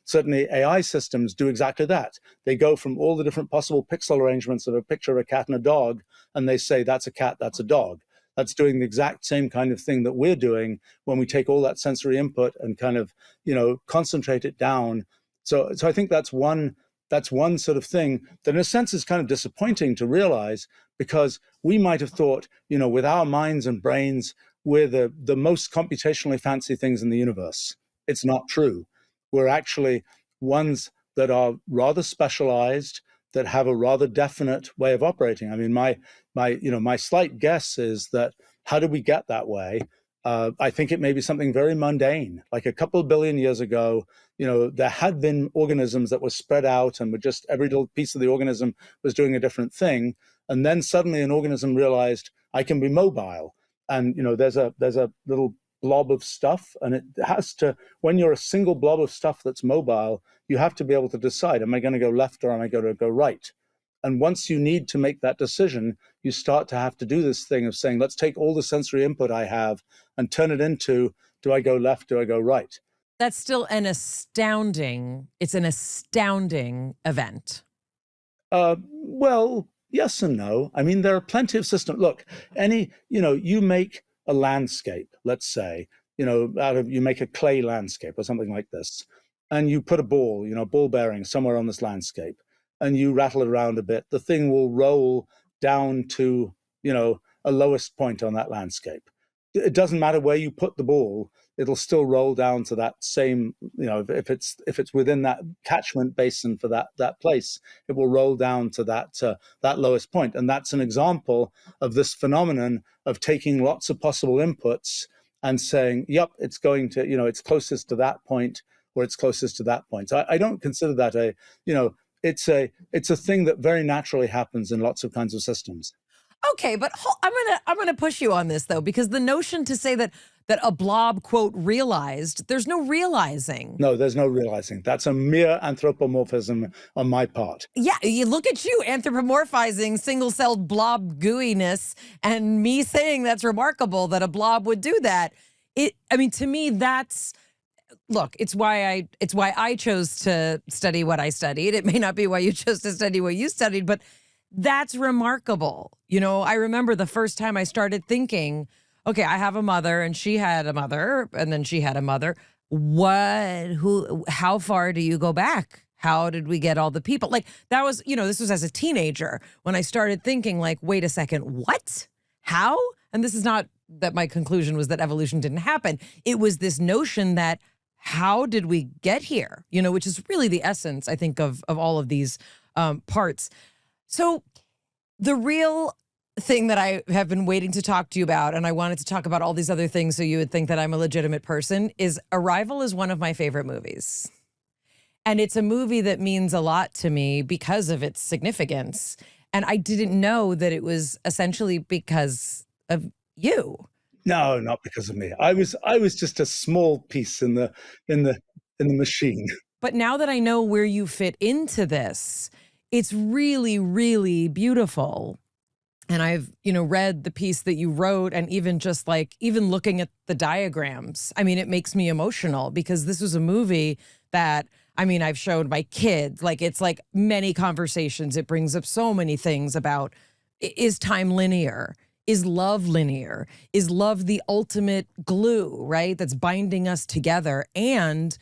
certainly AI systems do exactly that. They go from all the different possible pixel arrangements of a picture of a cat and a dog, and they say, that's a cat, that's a dog. That's doing the exact same kind of thing that we're doing when we take all that sensory input and kind of, concentrate it down. So I think that's one sort of thing that in a sense is kind of disappointing to realize, because we might have thought, with our minds and brains, we're the most computationally fancy things in the universe. It's not true. We're actually ones that are rather specialized, that have a rather definite way of operating. I mean, my slight guess is that, how did we get that way? I think it may be something very mundane. Like a couple of billion years ago, there had been organisms that were spread out, and were just, every little piece of the organism was doing a different thing. And then suddenly an organism realized, I can be mobile. And there's a little blob of stuff, and it has to, when you're a single blob of stuff that's mobile, you have to be able to decide, am I going to go left or am I going to go right? And once you need to make that decision, you start to have to do this thing of saying, let's take all the sensory input I have and turn it into, do I go left, do I go right? That's still an astounding, it's an astounding event. Well, yes and no. I mean, there are plenty of systems. Look, you make a landscape, let's say, you make a clay landscape or something like this, and you put a ball, ball bearing somewhere on this landscape, and you rattle it around a bit, the thing will roll down to, a lowest point on that landscape. It doesn't matter where you put the ball, it'll still roll down to that same, if it's within that catchment basin for that place, it will roll down to that lowest point. And that's an example of this phenomenon of taking lots of possible inputs and saying, yep, it's going to, it's closest to that point, or it's closest to that point. So I don't consider that it's a thing that very naturally happens in lots of kinds of systems. Okay, but I'm gonna push you on this though, because the notion to say that a blob, quote, realized, there's no realizing. No, there's no realizing. That's a mere anthropomorphism on my part. Yeah, you look at you anthropomorphizing single-celled blob gooiness, and me saying that's remarkable that a blob would do that. I mean, to me, look, it's why I chose to study what I studied. It may not be why you chose to study what you studied, but that's remarkable. I remember the first time I started thinking, okay, I have a mother and she had a mother and then she had a mother. How far do you go back? How did we get all the people? Like that was, this was as a teenager when I started thinking like, wait a second, what? How? And this is not that my conclusion was that evolution didn't happen. It was this notion that how did we get here? Which is really the essence, I think, of all of these parts. So the real thing that I have been waiting to talk to you about, and I wanted to talk about all these other things so you would think that I'm a legitimate person, is Arrival is one of my favorite movies. And it's a movie that means a lot to me because of its significance. And I didn't know that it was essentially because of you. No, not because of me. I was just a small piece in the machine. But now that I know where you fit into this, it's really, really beautiful. And I've, read the piece that you wrote, and even just even looking at the diagrams, I mean, it makes me emotional because this was a movie that, I've showed my kids, it's like many conversations. It brings up so many things about, is time linear? Is love linear? Is love the ultimate glue, right? That's binding us together. And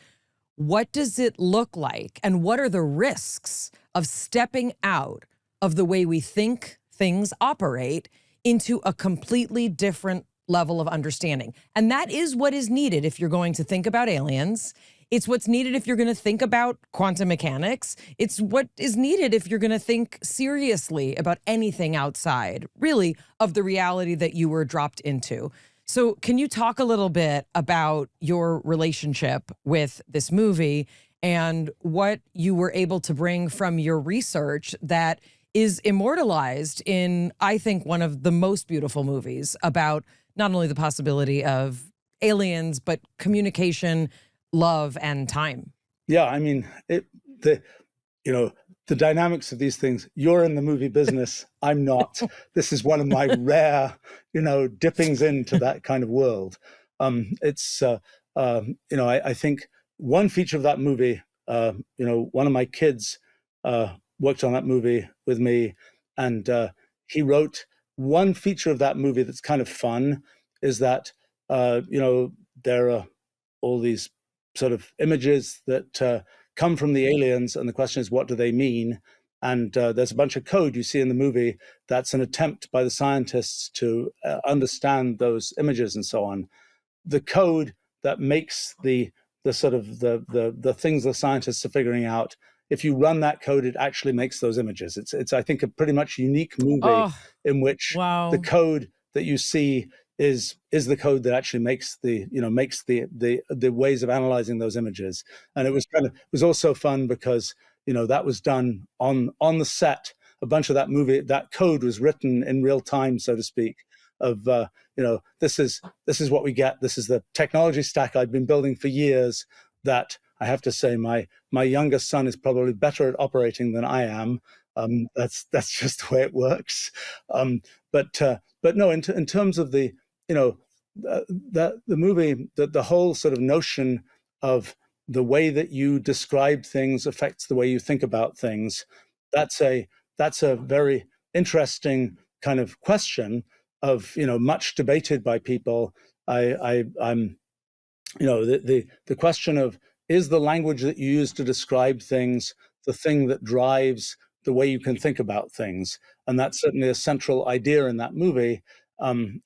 what does it look like? And what are the risks of stepping out of the way we think things operate into a completely different level of understanding? And that is what is needed if you're going to think about aliens. It's what's needed if you're going to think about quantum mechanics. It's what is needed if you're going to think seriously about anything outside, really, of the reality that you were dropped into. So can you talk a little bit about your relationship with this movie and what you were able to bring from your research that is immortalized in, I think, one of the most beautiful movies about not only the possibility of aliens, but communication, love, and time? Yeah, the dynamics of these things. You're in the movie business. I'm not. This is one of my rare, dippings into that kind of world. I think one feature of that movie, one of my kids worked on that movie with me, and he wrote one feature of that movie that's kind of fun is that, there are all these sort of images that come from the aliens, and the question is, what do they mean? And there's a bunch of code you see in the movie that's an attempt by the scientists to understand those images and so on. The code that makes the sort of the things the scientists are figuring out, if you run that code, it actually makes those images. It's I think a pretty much unique movie in which the code that you see is the code that actually makes the ways of analyzing those images. And it was also fun because that was done on the set. A bunch of that movie, that code was written in real time, so to speak, of this is what we get. This is the technology stack I've been building for years that I have to say my youngest son is probably better at operating than I am. That's just the way it works. But no, in terms of the movie, the whole sort of notion of the way that you describe things affects the way you think about things. That's a very interesting kind of question of, much debated by people. I'm the question of, is the language that you use to describe things the thing that drives the way you can think about things? And that's certainly a central idea in that movie. And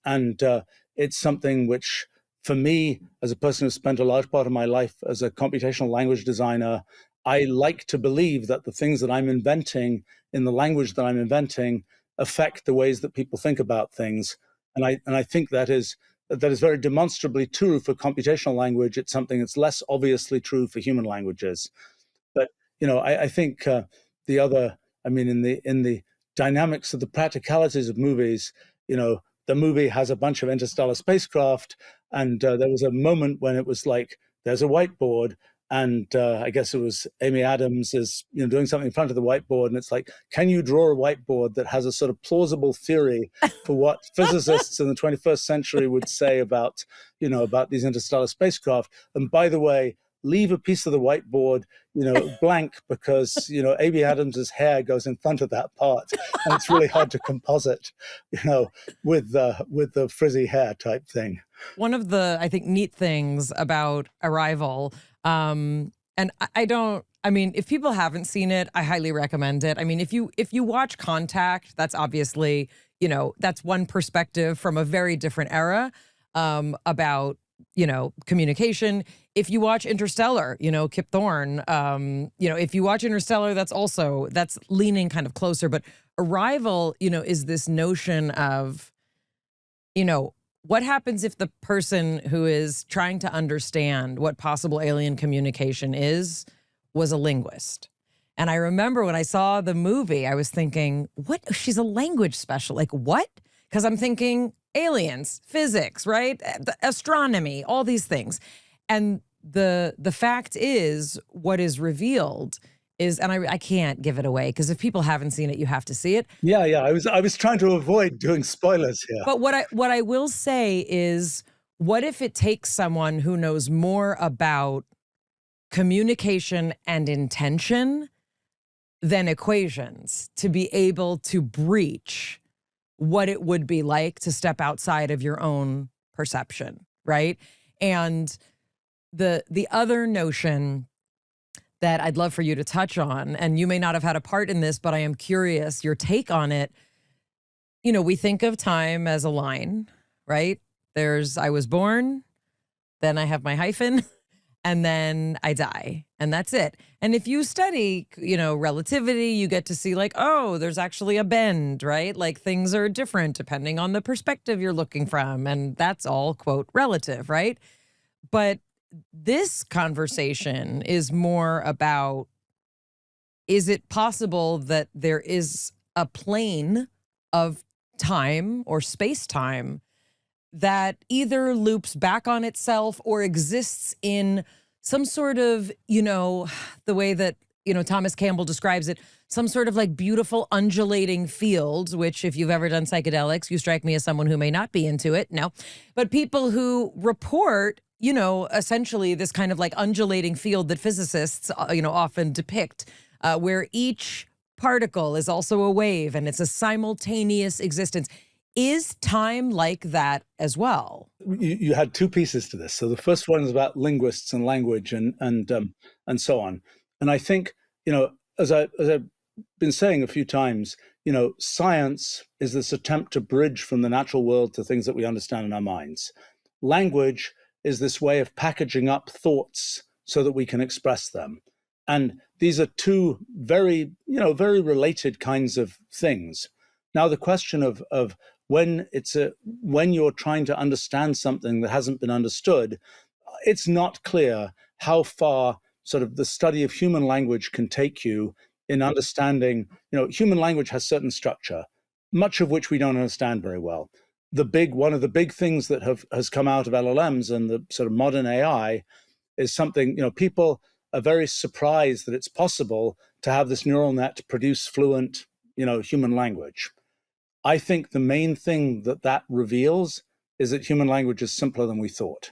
it's something which, for me, as a person who spent a large part of my life as a computational language designer, I like to believe that the things that I'm inventing in the language that I'm inventing affect the ways that people think about things. And I think that is very demonstrably true for computational language. It's something that's less obviously true for human languages. But I think the other, in the dynamics of the practicalities of movies, the movie has a bunch of interstellar spacecraft, and there was a moment when it was like, there's a whiteboard, and I guess it was Amy Adams is doing something in front of the whiteboard, and it's like, can you draw a whiteboard that has a sort of plausible theory for what physicists in the 21st century would say about these interstellar spacecraft? And by the way, leave a piece of the whiteboard blank, because Amy Adams's hair goes in front of that part, and it's really hard to composite with the frizzy hair type thing. One of the, I think, neat things about Arrival, and if people haven't seen it, I highly recommend it. If you watch Contact, that's obviously, that's one perspective from a very different era about communication. If you watch Interstellar, Kip Thorne, if you watch Interstellar, that's leaning kind of closer. But Arrival, is this notion of, what happens if the person who is trying to understand what possible alien communication is was a linguist? And I remember when I saw the movie, I was thinking, what? She's a language specialist. Like, what? Because I'm thinking aliens, physics, right? Astronomy, all these things. And the fact is, what is revealed is, and I can't give it away, because if people haven't seen it, you have to see it. Yeah. I was trying to avoid doing spoilers here. But what I will say is, what if it takes someone who knows more about communication and intention than equations to be able to breach what it would be like to step outside of your own perception, right? And the other notion that I'd love for you to touch on, and you may not have had a part in this, but I am curious your take on it. We think of time as a line, right? There's, I was born, then I have my hyphen, and then I die, and that's it. And if you study, relativity, you get to see like, oh, there's actually a bend, right? Like things are different depending on the perspective you're looking from, and that's all, quote, relative, right? But this conversation is more about, is it possible that there is a plane of time or space-time that either loops back on itself or exists in some sort of, the way that, Thomas Campbell describes it, some sort of like beautiful undulating field, which if you've ever done psychedelics, you strike me as someone who may not be into it. No, but people who report, essentially this kind of like undulating field that physicists, often depict, where each particle is also a wave and it's a simultaneous existence. Is time like that as well? You had two pieces to this. So the first one is about linguists and language and so on. And I think, as I've been saying a few times, science is this attempt to bridge from the natural world to things that we understand in our minds. Language is this way of packaging up thoughts so that we can express them. And these are two very related kinds of things. Now, the question of when you're trying to understand something that hasn't been understood, it's not clear how far sort of the study of human language can take you in understanding. Human language has certain structure, much of which we don't understand very well. One of the big things that has come out of LLMs and the sort of modern AI is something, people are very surprised that it's possible to have this neural net produce fluent, human language. I think the main thing that reveals is that human language is simpler than we thought.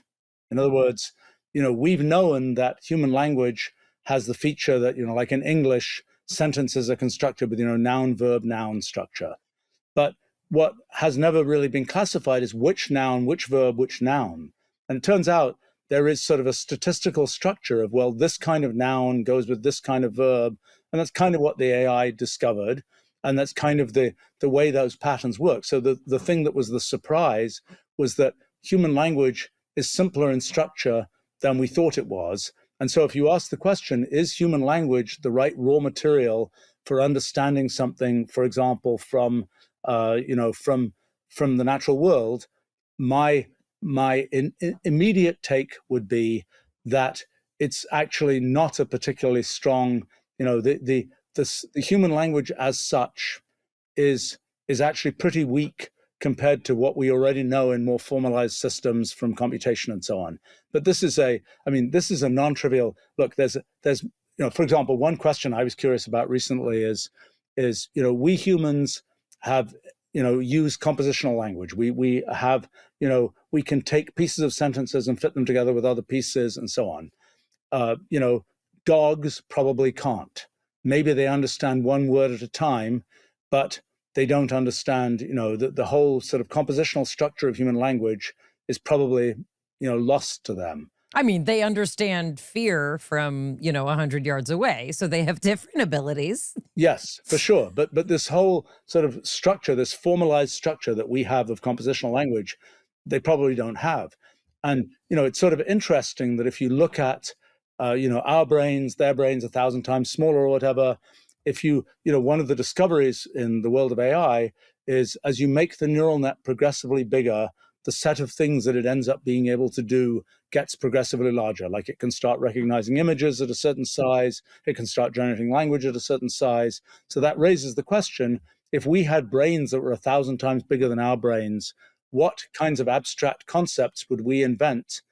In other words, we've known that human language has the feature that, like in English, sentences are constructed with, noun, verb, noun structure. But what has never really been classified is which noun, which verb, which noun. And it turns out there is sort of a statistical structure of, well, this kind of noun goes with this kind of verb. And that's kind of what the AI discovered. And that's kind of the way those patterns work. So the thing that was the surprise was that human language is simpler in structure than we thought it was. And so if you ask the question, is human language the right raw material for understanding something, for example, from the natural world, my immediate take would be that it's actually not a particularly strong, the human language as such is actually pretty weak compared to what we already know in more formalized systems from computation and so on. But this is a non-trivial look. There's for example, one question I was curious about recently is we humans have used compositional language. We have we can take pieces of sentences and fit them together with other pieces and so on. Dogs probably can't. Maybe they understand one word at a time, but they don't understand, the whole sort of compositional structure of human language is probably, lost to them. I mean, they understand fear from, 100 yards away, so they have different abilities. Yes, for sure. But this whole sort of structure, this formalized structure that we have of compositional language, they probably don't have. And, it's sort of interesting that if you look at, our brains, their brains 1,000 times smaller or whatever, if one of the discoveries in the world of AI is as you make the neural net progressively bigger, the set of things that it ends up being able to do gets progressively larger. Like it can start recognizing images at a certain size, it can start generating language at a certain size. So that raises the question, if we had brains that were 1,000 times bigger than our brains, what kinds of abstract concepts would we invent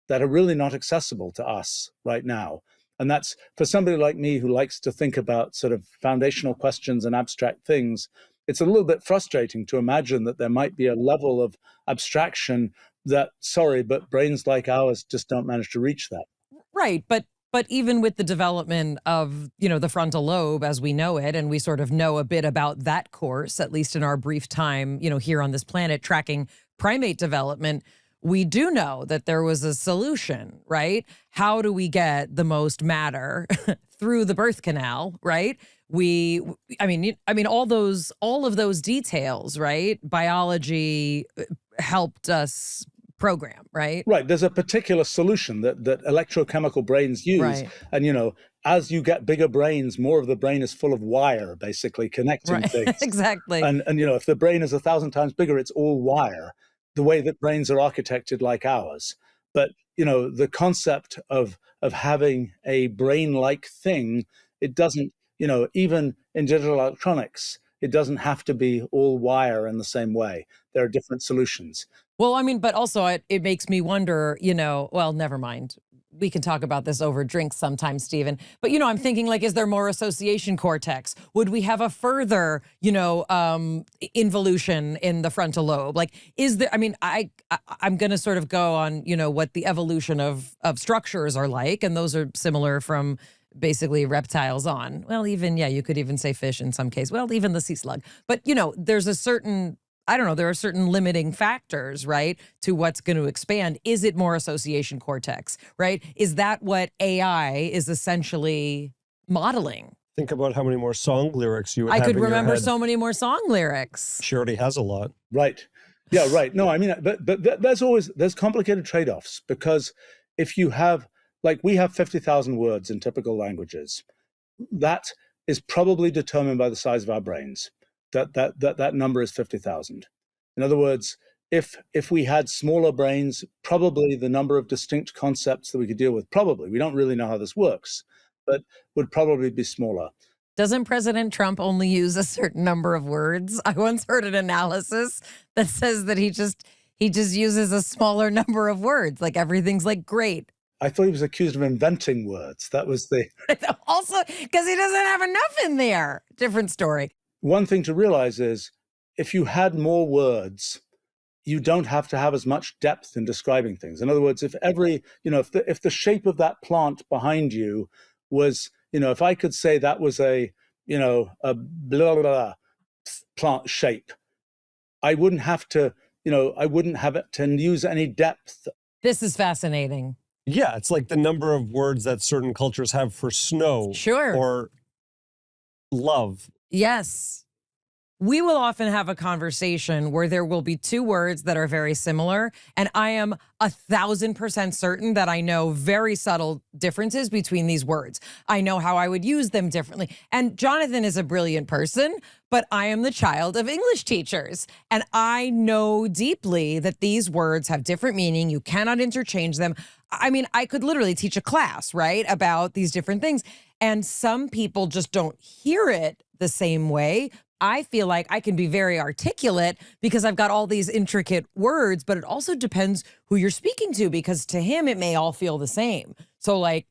that are really not accessible to us right now? And that's, for somebody like me who likes to think about sort of foundational questions and abstract things, it's a little bit frustrating to imagine that there might be a level of abstraction that, but brains like ours just don't manage to reach that. Right. But even with the development of, the frontal lobe as we know it, and we sort of know a bit about that course, at least in our brief time, here on this planet, tracking primate development, we do know that there was a solution, right? How do we get the most matter through the birth canal, right? I mean, all of those details, right? Biology helped us program, right? Right. There's a particular solution that electrochemical brains use. Right. And, as you get bigger brains, more of the brain is full of wire, basically connecting things. Exactly. And, if the brain is 1,000 times bigger, it's all wire, the way that brains are architected like ours. But, the concept of having a brain-like thing, it doesn't, even in digital electronics, it doesn't have to be all wire in the same way. There are different solutions. Well, I mean, but also it makes me wonder, well, never mind. We can talk about this over drinks sometime, Stephen. But, I'm thinking, like, is there more association cortex? Would we have a further, involution in the frontal lobe? Like, is there, I mean, I'm going to sort of go on, what the evolution of structures are like. And those are similar from basically reptiles on. Well, even, you could even say fish in some case. Well, even the sea slug. But, there's a certain, I don't know, there are certain limiting factors, right, to what's going to expand. Is it more association cortex, right? Is that what AI is essentially modeling? Think about how many more song lyrics you would I have could in your remember head. so many more song lyrics. She already has a lot. Right. Yeah, right. No, I mean, but there's complicated trade-offs, because if you have, like, we have 50,000 words in typical languages. That is probably determined by the size of our brains. That number is 50,000. In other words, if we had smaller brains, probably the number of distinct concepts that we could deal with, we don't really know how this works, but would probably be smaller. Doesn't President Trump only use a certain number of words? I once heard an analysis that says that he just uses a smaller number of words. Like everything's like great. I thought he was accused of inventing words. That was the... Also, because he doesn't have enough in there. Different story. One thing to realize is if you had more words, you don't have to have as much depth in describing things. In other words, if if the shape of that plant behind you was, if I could say that was a blah, blah, blah plant shape, I wouldn't have to, I wouldn't have to use any depth. This is fascinating. Yeah, it's like the number of words that certain cultures have for snow. Sure. Or love. Yes. We will often have a conversation where there will be two words that are very similar, and I am 1,000% certain that I know very subtle differences between these words. I know how I would use them differently. And Jonathan is a brilliant person, but I am the child of English teachers, and I know deeply that these words have different meaning. You cannot interchange them. I mean, I could literally teach a class, right, about these different things, and some people just don't hear it the same way. I feel like I can be very articulate because I've got all these intricate words, but it also depends who you're speaking to, because to him, it may all feel the same. So like,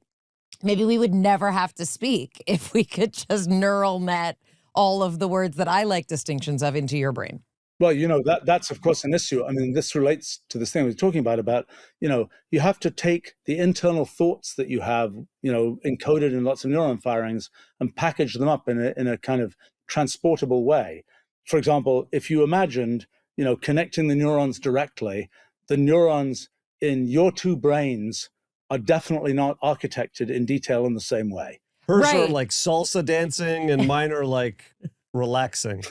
maybe we would never have to speak if we could just neural net all of the words that I like distinctions of into your brain. Well, that's of course an issue. I mean, this relates to this thing we were talking about, you have to take the internal thoughts that you have, encoded in lots of neuron firings and package them up in a kind of transportable way. For example, if you imagined, connecting the neurons directly, the neurons in your two brains are definitely not architected in detail in the same way. Hers Right. are like salsa dancing and mine are like relaxing.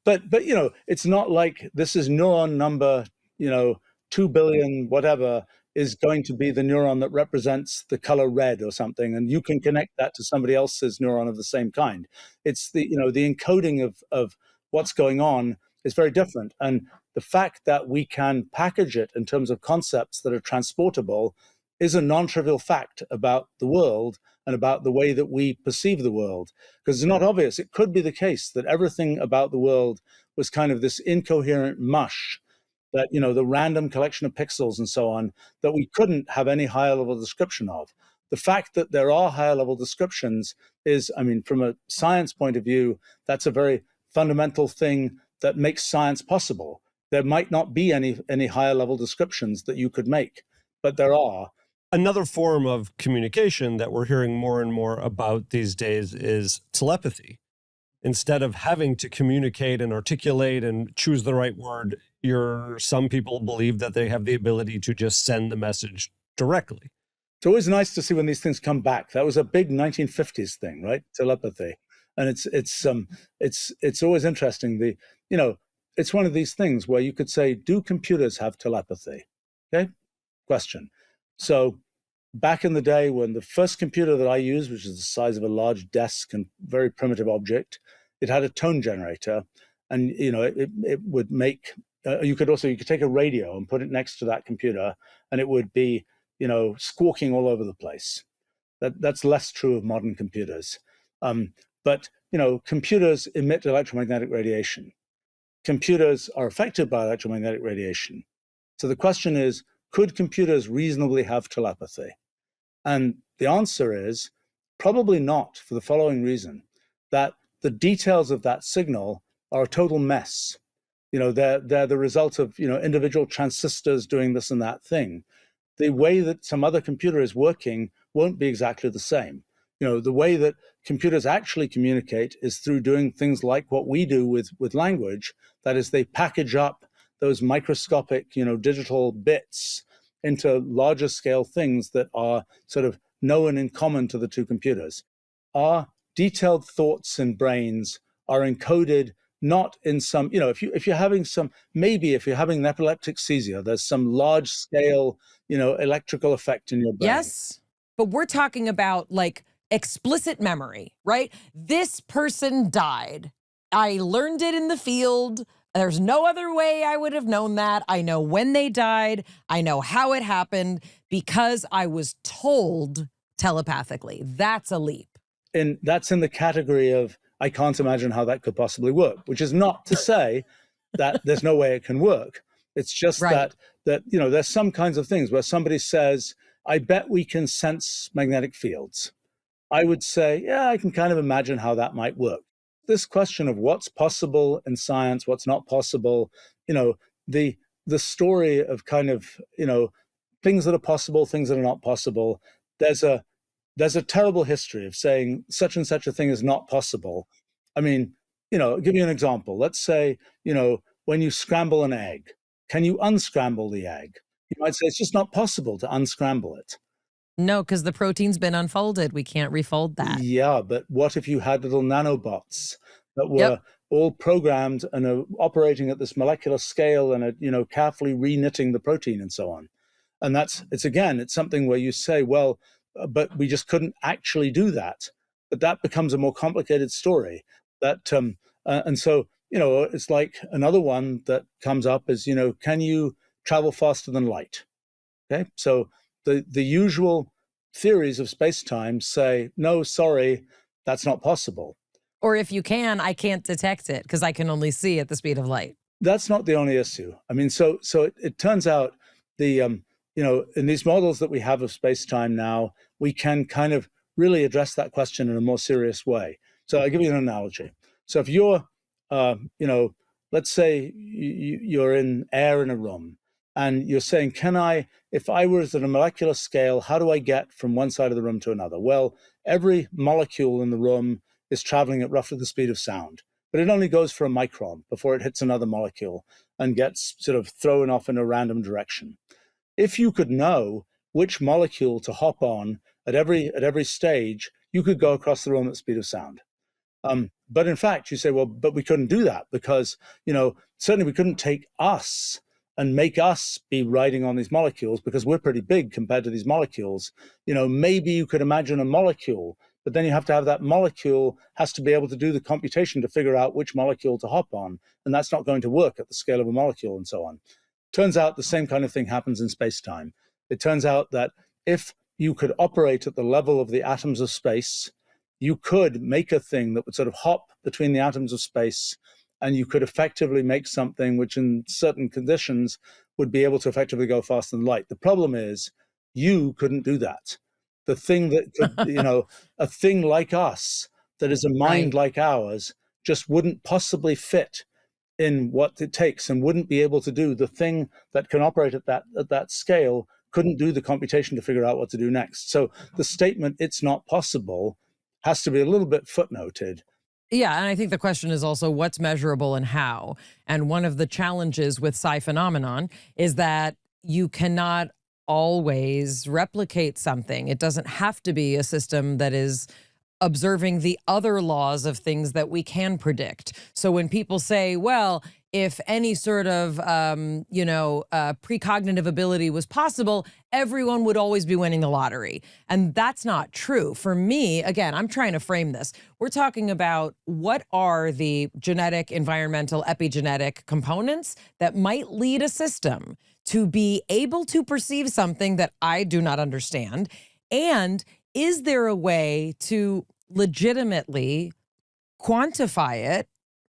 But it's not like this is neuron number, 2 billion, whatever, is going to be the neuron that represents the color red or something, and you can connect that to somebody else's neuron of the same kind. It's the encoding of what's going on is very different. And the fact that we can package it in terms of concepts that are transportable is a non-trivial fact about the world and about the way that we perceive the world. Because it's not obvious. It could be the case that everything about the world was kind of this incoherent mush, that, the random collection of pixels and so on, that we couldn't have any higher level description of. The fact that there are higher level descriptions is, I mean, from a science point of view, that's a very fundamental thing that makes science possible. There might not be any higher level descriptions that you could make, but there are. Another form of communication that we're hearing more and more about these days is telepathy. Instead of having to communicate and articulate and choose the right word, some people believe that they have the ability to just send the message directly. It's always nice to see when these things come back. That was a big 1950s thing, right? Telepathy. And it's always interesting. It's one of these things where you could say, do computers have telepathy? Okay, question. So back in the day when the first computer that I used, which is the size of a large desk and very primitive object, it had a tone generator, and it would make. You could take a radio and put it next to that computer, and it would be squawking all over the place. That's less true of modern computers. But computers emit electromagnetic radiation. Computers are affected by electromagnetic radiation. So the question is, could computers reasonably have telepathy? And the answer is probably not, for the following reason, that the details of that signal are a total mess. They're the result of individual transistors doing this and that thing. The way that some other computer is working won't be exactly the same. The way that computers actually communicate is through doing things like what we do with language. That is, they package up those microscopic, digital bits into larger scale things that are sort of known in common to the two computers. Our detailed thoughts and brains are encoded not in some, if you're having an epileptic seizure, there's some large scale, electrical effect in your brain. Yes, but we're talking about like explicit memory, right? This person died. I learned it in the field. There's no other way I would have known that. I know when they died. I know how it happened because I was told telepathically. That's a leap. And that's in the category of, I can't imagine how that could possibly work, which is not to say that there's no way it can work. It's just Right. that there's some kinds of things where somebody says, I bet we can sense magnetic fields. I would say, yeah, I can kind of imagine how that might work. This question of what's possible in science, what's not possible, the story of kind of, things that are possible, things that are not possible. There's a terrible history of saying such and such a thing is not possible. I mean, I'll give you an example. Let's say, when you scramble an egg, can you unscramble the egg? You might say it's just not possible to unscramble it. No, because the protein's been unfolded. We can't refold that. Yeah, but what if you had little nanobots that were Yep. all programmed and are operating at this molecular scale and are, carefully reknitting the protein and so on? And it's something where you say, well, but we just couldn't actually do that. But that becomes a more complicated story. And so, it's like another one that comes up is, can you travel faster than light? Okay, so the usual theories of space-time say, no, sorry, that's not possible. Or if you can, I can't detect it because I can only see at the speed of light. That's not the only issue. I mean, so it turns out in these models that we have of space-time now, we can kind of really address that question in a more serious way. So I'll give you an analogy. So if you're, let's say you're in air in a room, and you're saying, if I was at a molecular scale, how do I get from one side of the room to another? Well, every molecule in the room is traveling at roughly the speed of sound, but it only goes for a micron before it hits another molecule and gets sort of thrown off in a random direction. If you could know which molecule to hop on at every stage, you could go across the room at the speed of sound. But in fact, you say, well, but we couldn't do that because, certainly we couldn't take us and make us be riding on these molecules because we're pretty big compared to these molecules. Maybe you could imagine a molecule, but then you have to have that molecule has to be able to do the computation to figure out which molecule to hop on. And that's not going to work at the scale of a molecule and so on. Turns out the same kind of thing happens in space-time. It turns out that if you could operate at the level of the atoms of space, you could make a thing that would sort of hop between the atoms of space, and you could effectively make something which in certain conditions would be able to effectively go faster than light. The problem is you couldn't do that. The thing that could, a thing like us that is a mind like ours just wouldn't possibly fit in what it takes and wouldn't be able to do the thing that can operate at that scale, couldn't do the computation to figure out what to do next. So the statement, it's not possible, has to be a little bit footnoted. Yeah, and I think the question is also what's measurable and how. And one of the challenges with psi phenomenon is that you cannot always replicate something. It doesn't have to be a system that is observing the other laws of things that we can predict. So when people say, well, if any sort of, precognitive ability was possible, everyone would always be winning the lottery. And that's not true. For me, again, I'm trying to frame this. We're talking about what are the genetic, environmental, epigenetic components that might lead a system to be able to perceive something that I do not understand. And is there a way to legitimately quantify it,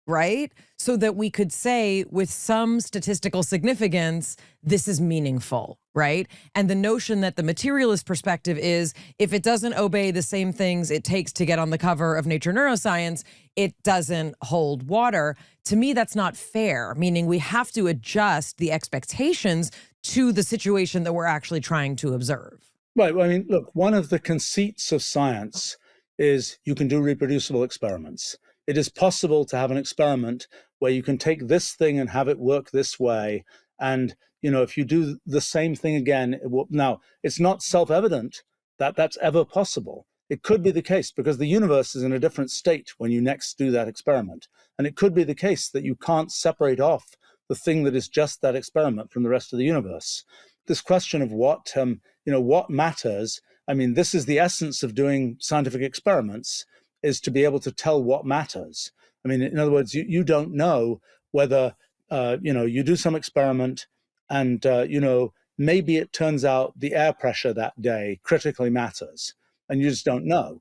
right? So that we could say with some statistical significance, this is meaningful, right? And the notion that the materialist perspective is if it doesn't obey the same things it takes to get on the cover of Nature Neuroscience, it doesn't hold water. To me, that's not fair, meaning we have to adjust the expectations to the situation that we're actually trying to observe. Right. Well, I mean, look, one of the conceits of science is you can do reproducible experiments. It is possible to have an experiment where you can take this thing and have it work this way. And, if you do the same thing again, it will. Now, it's not self-evident that that's ever possible. It could be the case because the universe is in a different state when you next do that experiment. And it could be the case that you can't separate off the thing that is just that experiment from the rest of the universe. This question of what matters, I mean, this is the essence of doing scientific experiments, is to be able to tell what matters. I mean, in other words, you don't know whether, you do some experiment and, maybe it turns out the air pressure that day critically matters, and you just don't know.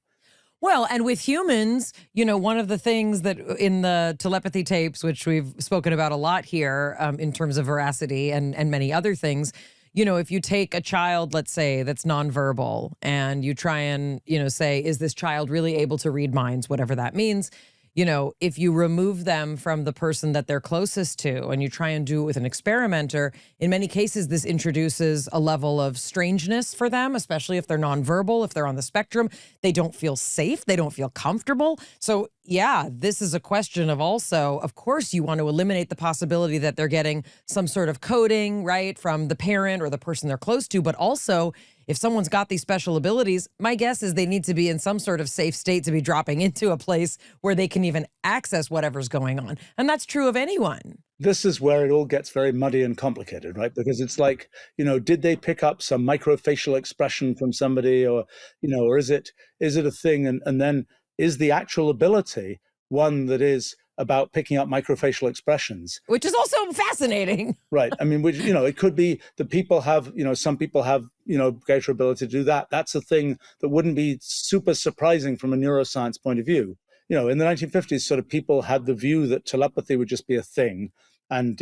Well, and with humans, one of the things that in the telepathy tapes, which we've spoken about a lot here in terms of veracity and many other things, if you take a child, let's say, that's nonverbal and you try and, say, is this child really able to read minds, whatever that means, if you remove them from the person that they're closest to and you try and do it with an experimenter, in many cases, this introduces a level of strangeness for them, especially if they're nonverbal, if they're on the spectrum. They don't feel safe. They don't feel comfortable. So yeah, this is a question of also, of course, you want to eliminate the possibility that they're getting some sort of coding, right, from the parent or the person they're close to. But also, if someone's got these special abilities, my guess is they need to be in some sort of safe state to be dropping into a place where they can even access whatever's going on. And that's true of anyone. This is where it all gets very muddy and complicated, right? Because it's like, did they pick up some microfacial expression from somebody, or is it a thing? And then is the actual ability one that is about picking up microfacial expressions? Which is also fascinating. Right. I mean, it could be that people have, some people have, greater ability to do that. That's a thing that wouldn't be super surprising from a neuroscience point of view. In the 1950s, sort of people had the view that telepathy would just be a thing. And,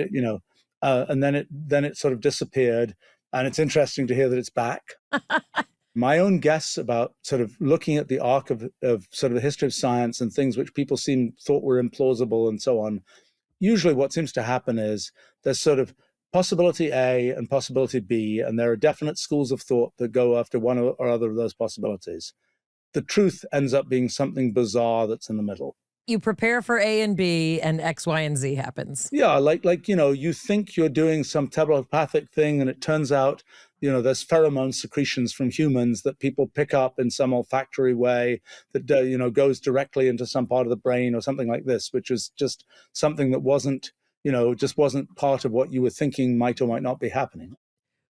and then it sort of disappeared. And it's interesting to hear that it's back. My own guess about sort of looking at the arc of sort of the history of science and things which people thought were implausible and so on, usually what seems to happen is there's sort of possibility A and possibility B, and there are definite schools of thought that go after one or other of those possibilities. The truth ends up being something bizarre that's in the middle. You prepare for A and B, and X, Y, and Z happens. Yeah, like you think you're doing some telepathic thing, and it turns out, there's pheromone secretions from humans that people pick up in some olfactory way that, goes directly into some part of the brain or something like this, which is just something that wasn't part of what you were thinking might or might not be happening.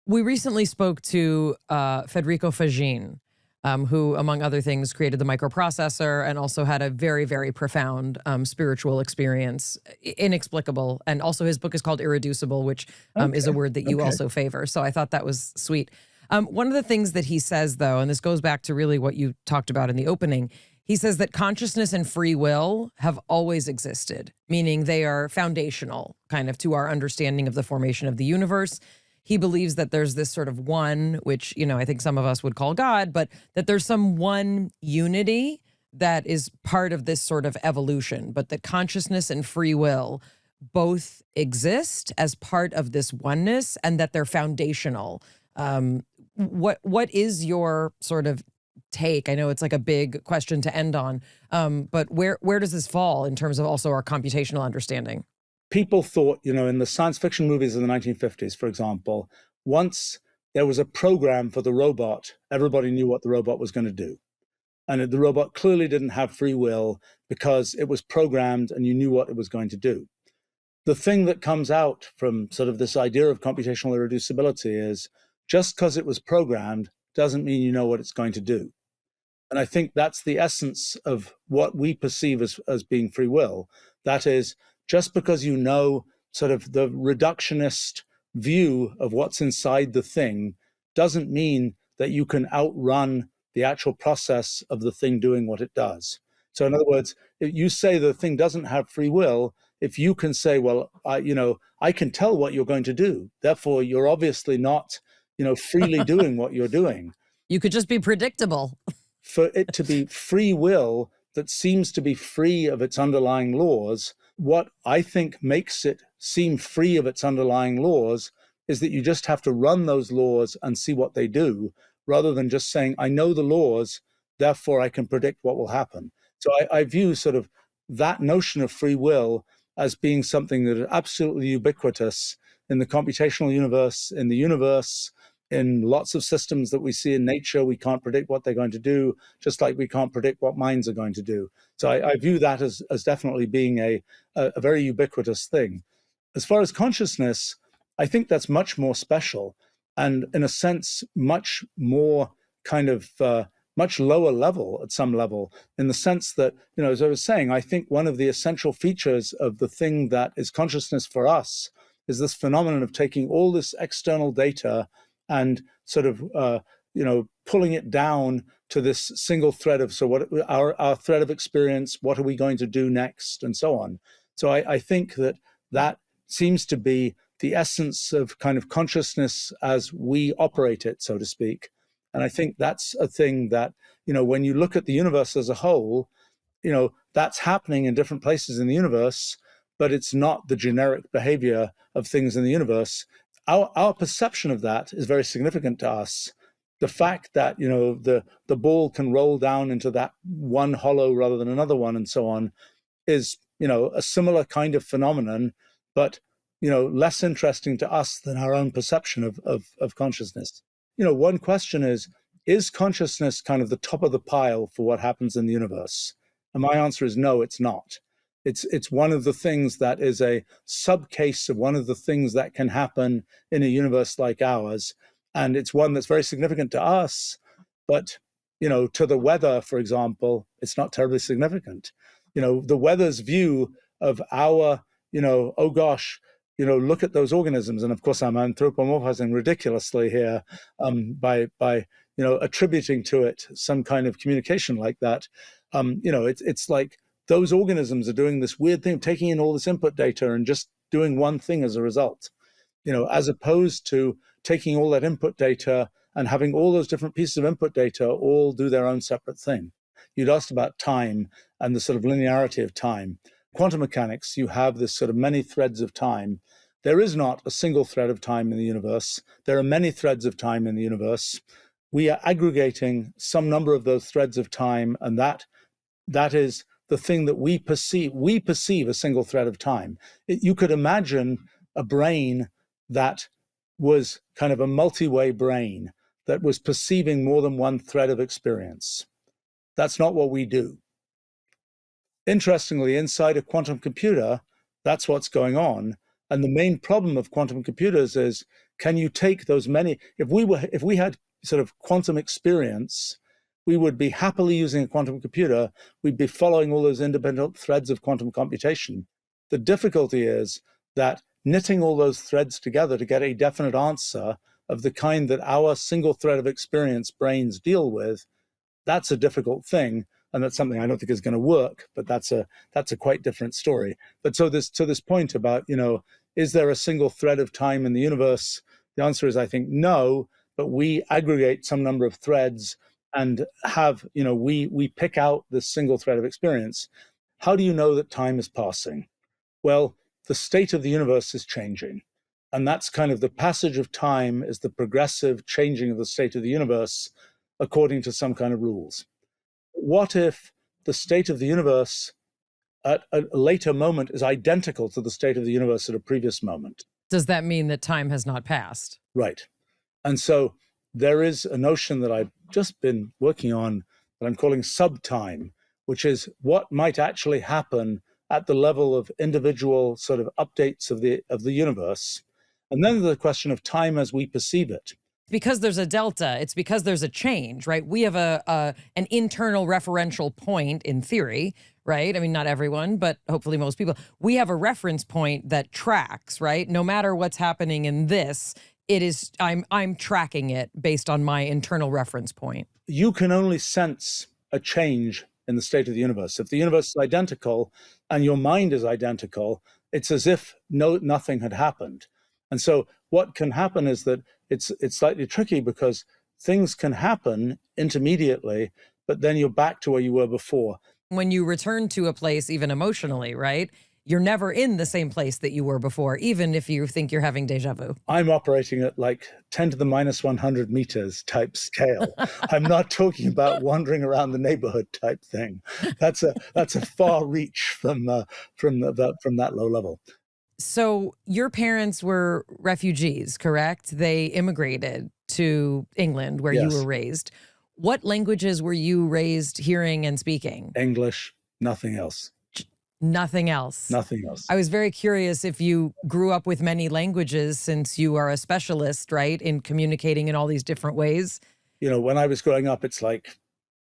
We recently spoke to Federico Fagin, who, among other things, created the microprocessor and also had a very, very profound spiritual experience, inexplicable. And also his book is called Irreducible, which is a word that you also favor. So I thought that was sweet. One of the things that he says, though, and this goes back to really what you talked about in the opening, he says that consciousness and free will have always existed, meaning they are foundational kind of to our understanding of the formation of the universe. He believes that there's this sort of one, which, I think some of us would call God, but that there's some one unity that is part of this sort of evolution, but that consciousness and free will both exist as part of this oneness and that they're foundational. What is your sort of take? I know it's like a big question to end on, but where does this fall in terms of also our computational understanding? People thought, in the science fiction movies of the 1950s, for example, once there was a program for the robot, everybody knew what the robot was going to do. And the robot clearly didn't have free will because it was programmed and you knew what it was going to do. The thing that comes out from sort of this idea of computational irreducibility is just because it was programmed doesn't mean you know what it's going to do. And I think that's the essence of what we perceive as being free will. That is, just because you know sort of the reductionist view of what's inside the thing doesn't mean that you can outrun the actual process of the thing doing what it does. So in other words, if you say the thing doesn't have free will, if you can say, well, I can tell what you're going to do, therefore you're obviously not, freely doing what you're doing. You could just be predictable. For it to be free will that seems to be free of its underlying laws, what I think makes it seem free of its underlying laws is that you just have to run those laws and see what they do, rather than just saying, I know the laws, therefore I can predict what will happen. So I view sort of that notion of free will as being something that is absolutely ubiquitous in the computational universe, in lots of systems that we see in nature. We can't predict what they're going to do, just like we can't predict what minds are going to do. So I view that as definitely being a very ubiquitous thing. As far as consciousness, I think that's much more special and, in a sense, much more kind of much lower level at some level, in the sense that, as I was saying, I think one of the essential features of the thing that is consciousness for us is this phenomenon of taking all this external data and sort of, pulling it down to this single thread of, so what our thread of experience, what are we going to do next, and so on. So I think that seems to be the essence of kind of consciousness as we operate it, so to speak. And I think that's a thing that, when you look at the universe as a whole, that's happening in different places in the universe, but it's not the generic behavior of things in the universe. Our perception of that is very significant to us. The fact that, the ball can roll down into that one hollow rather than another one and so on is, a similar kind of phenomenon, but, less interesting to us than our own perception of consciousness. One question is consciousness kind of the top of the pile for what happens in the universe? And my answer is no, it's not. It's one of the things that is a subcase of one of the things that can happen in a universe like ours. And it's one that's very significant to us, but, to the weather, for example, it's not terribly significant. The weather's view of our, oh gosh, look at those organisms. And of course, I'm anthropomorphizing ridiculously here by attributing to it some kind of communication like that. It's like those organisms are doing this weird thing, taking in all this input data and just doing one thing as a result, as opposed to taking all that input data and having all those different pieces of input data all do their own separate thing. You'd asked about time and the sort of linearity of time. Quantum mechanics, you have this sort of many threads of time. There is not a single thread of time in the universe. There are many threads of time in the universe. We are aggregating some number of those threads of time, and that is the thing that we perceive. We perceive a single thread of time. You could imagine a brain that was kind of a multi-way brain that was perceiving more than one thread of experience. That's not what we do. Interestingly, inside a quantum computer, that's what's going on. And the main problem of quantum computers is, can you take those many, if we had sort of quantum experience, we would be happily using a quantum computer. We'd be following all those independent threads of quantum computation. The difficulty is that knitting all those threads together to get a definite answer of the kind that our single thread of experience brains deal with, that's a difficult thing. And that's something I don't think is going to work, but that's a quite different story. But to this point about, is there a single thread of time in the universe? The answer is, I think, no, but we aggregate some number of threads and have, we pick out this single thread of experience. How do you know that time is passing? Well, the state of the universe is changing. And that's kind of the passage of time is the progressive changing of the state of the universe according to some kind of rules. What if the state of the universe at a later moment is identical to the state of the universe at a previous moment? Does that mean that time has not passed? Right. And so there is a notion that I've just been working on that I'm calling subtime, which is what might actually happen at the level of individual sort of updates of the universe. And then the question of time as we perceive it. Because there's a delta, it's because there's a change, right? We have an internal referential point in theory, right? I mean, not everyone, but hopefully most people. We have a reference point that tracks, right? No matter what's happening in this, it is, I'm tracking it based on my internal reference point. You can only sense a change in the state of the universe. If the universe is identical and your mind is identical, it's as if nothing had happened. And so what can happen is that it's slightly tricky because things can happen intermediately, but then you're back to where you were before. When you return to a place, even emotionally, right? You're never in the same place that you were before, even if you think you're having deja vu. I'm operating at like 10 to the minus 100 meters type scale. I'm not talking about wandering around the neighborhood type thing. That's a far reach from that low level. So your parents were refugees, correct? They immigrated to England where Yes. you were raised. What languages were you raised hearing and speaking? English, nothing else. Nothing else. Nothing else. I was very curious if you grew up with many languages since you are a specialist, right, in communicating in all these different ways. When I was growing up, it's like,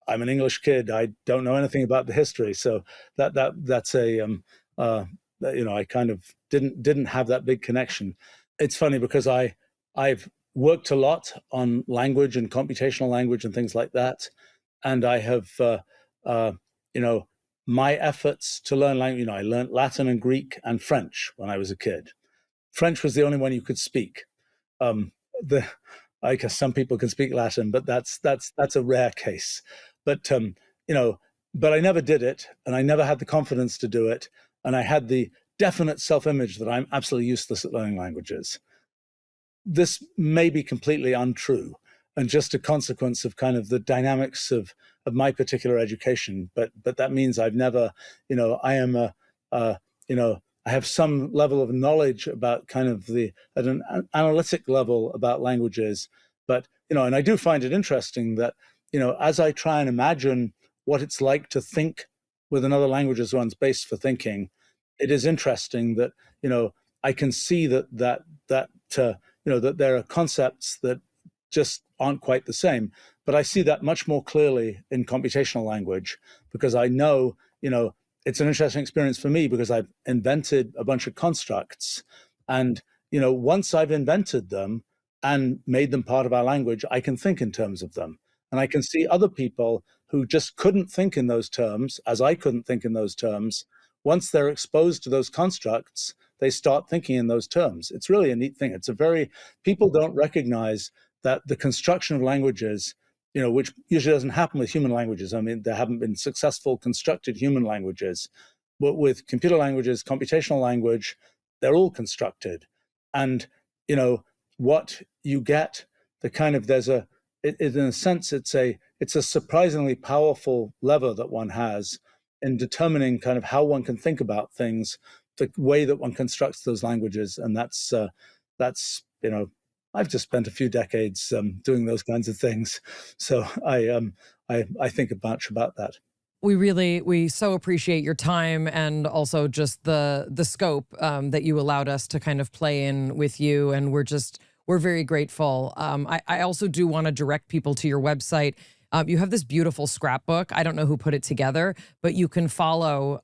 I'm an English kid. I don't know anything about the history. So that's a, I kind of didn't have that big connection. It's funny because I've worked a lot on language and computational language and things like that. And I have, my efforts to learn language, I learned Latin and Greek and French when I was a kid. French was the only one you could speak. I guess some people can speak Latin, but that's a rare case. But, But I never did it, and I never had the confidence to do it. And I had the definite self-image that I'm absolutely useless at learning languages. This may be completely untrue and just a consequence of kind of the dynamics of my particular education. But that means I've never, I am I have some level of knowledge about kind of at an analytic level about languages. But, and I do find it interesting that, as I try and imagine what it's like to think with another language as one's base for thinking, it is interesting that, I can see that there are concepts that just aren't quite the same. But I see that much more clearly in computational language, because I know, it's an interesting experience for me because I've invented a bunch of constructs. And, once I've invented them and made them part of our language, I can think in terms of them. And I can see other people who just couldn't think in those terms, as I couldn't think in those terms. Once they're exposed to those constructs, they start thinking in those terms. It's really a neat thing. People don't recognize that the construction of languages, which usually doesn't happen with human languages. I mean, there haven't been successful constructed human languages. But with computer languages, computational language, they're all constructed. And, what you get, in a sense, it's a surprisingly powerful lever that one has in determining kind of how one can think about things, the way that one constructs those languages. And that's I've just spent a few decades doing those kinds of things. So I think much about that. We so appreciate your time and also just the scope that you allowed us to kind of play in with you. And we're very grateful. I also do want to direct people to your website. You have this beautiful scrapbook. I don't know who put it together, but you can follow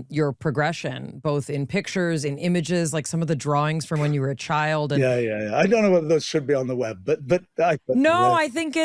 your progression, both in pictures, in images, like some of the drawings from when you were a child. And yeah. I don't know whether those should be on the web, but I think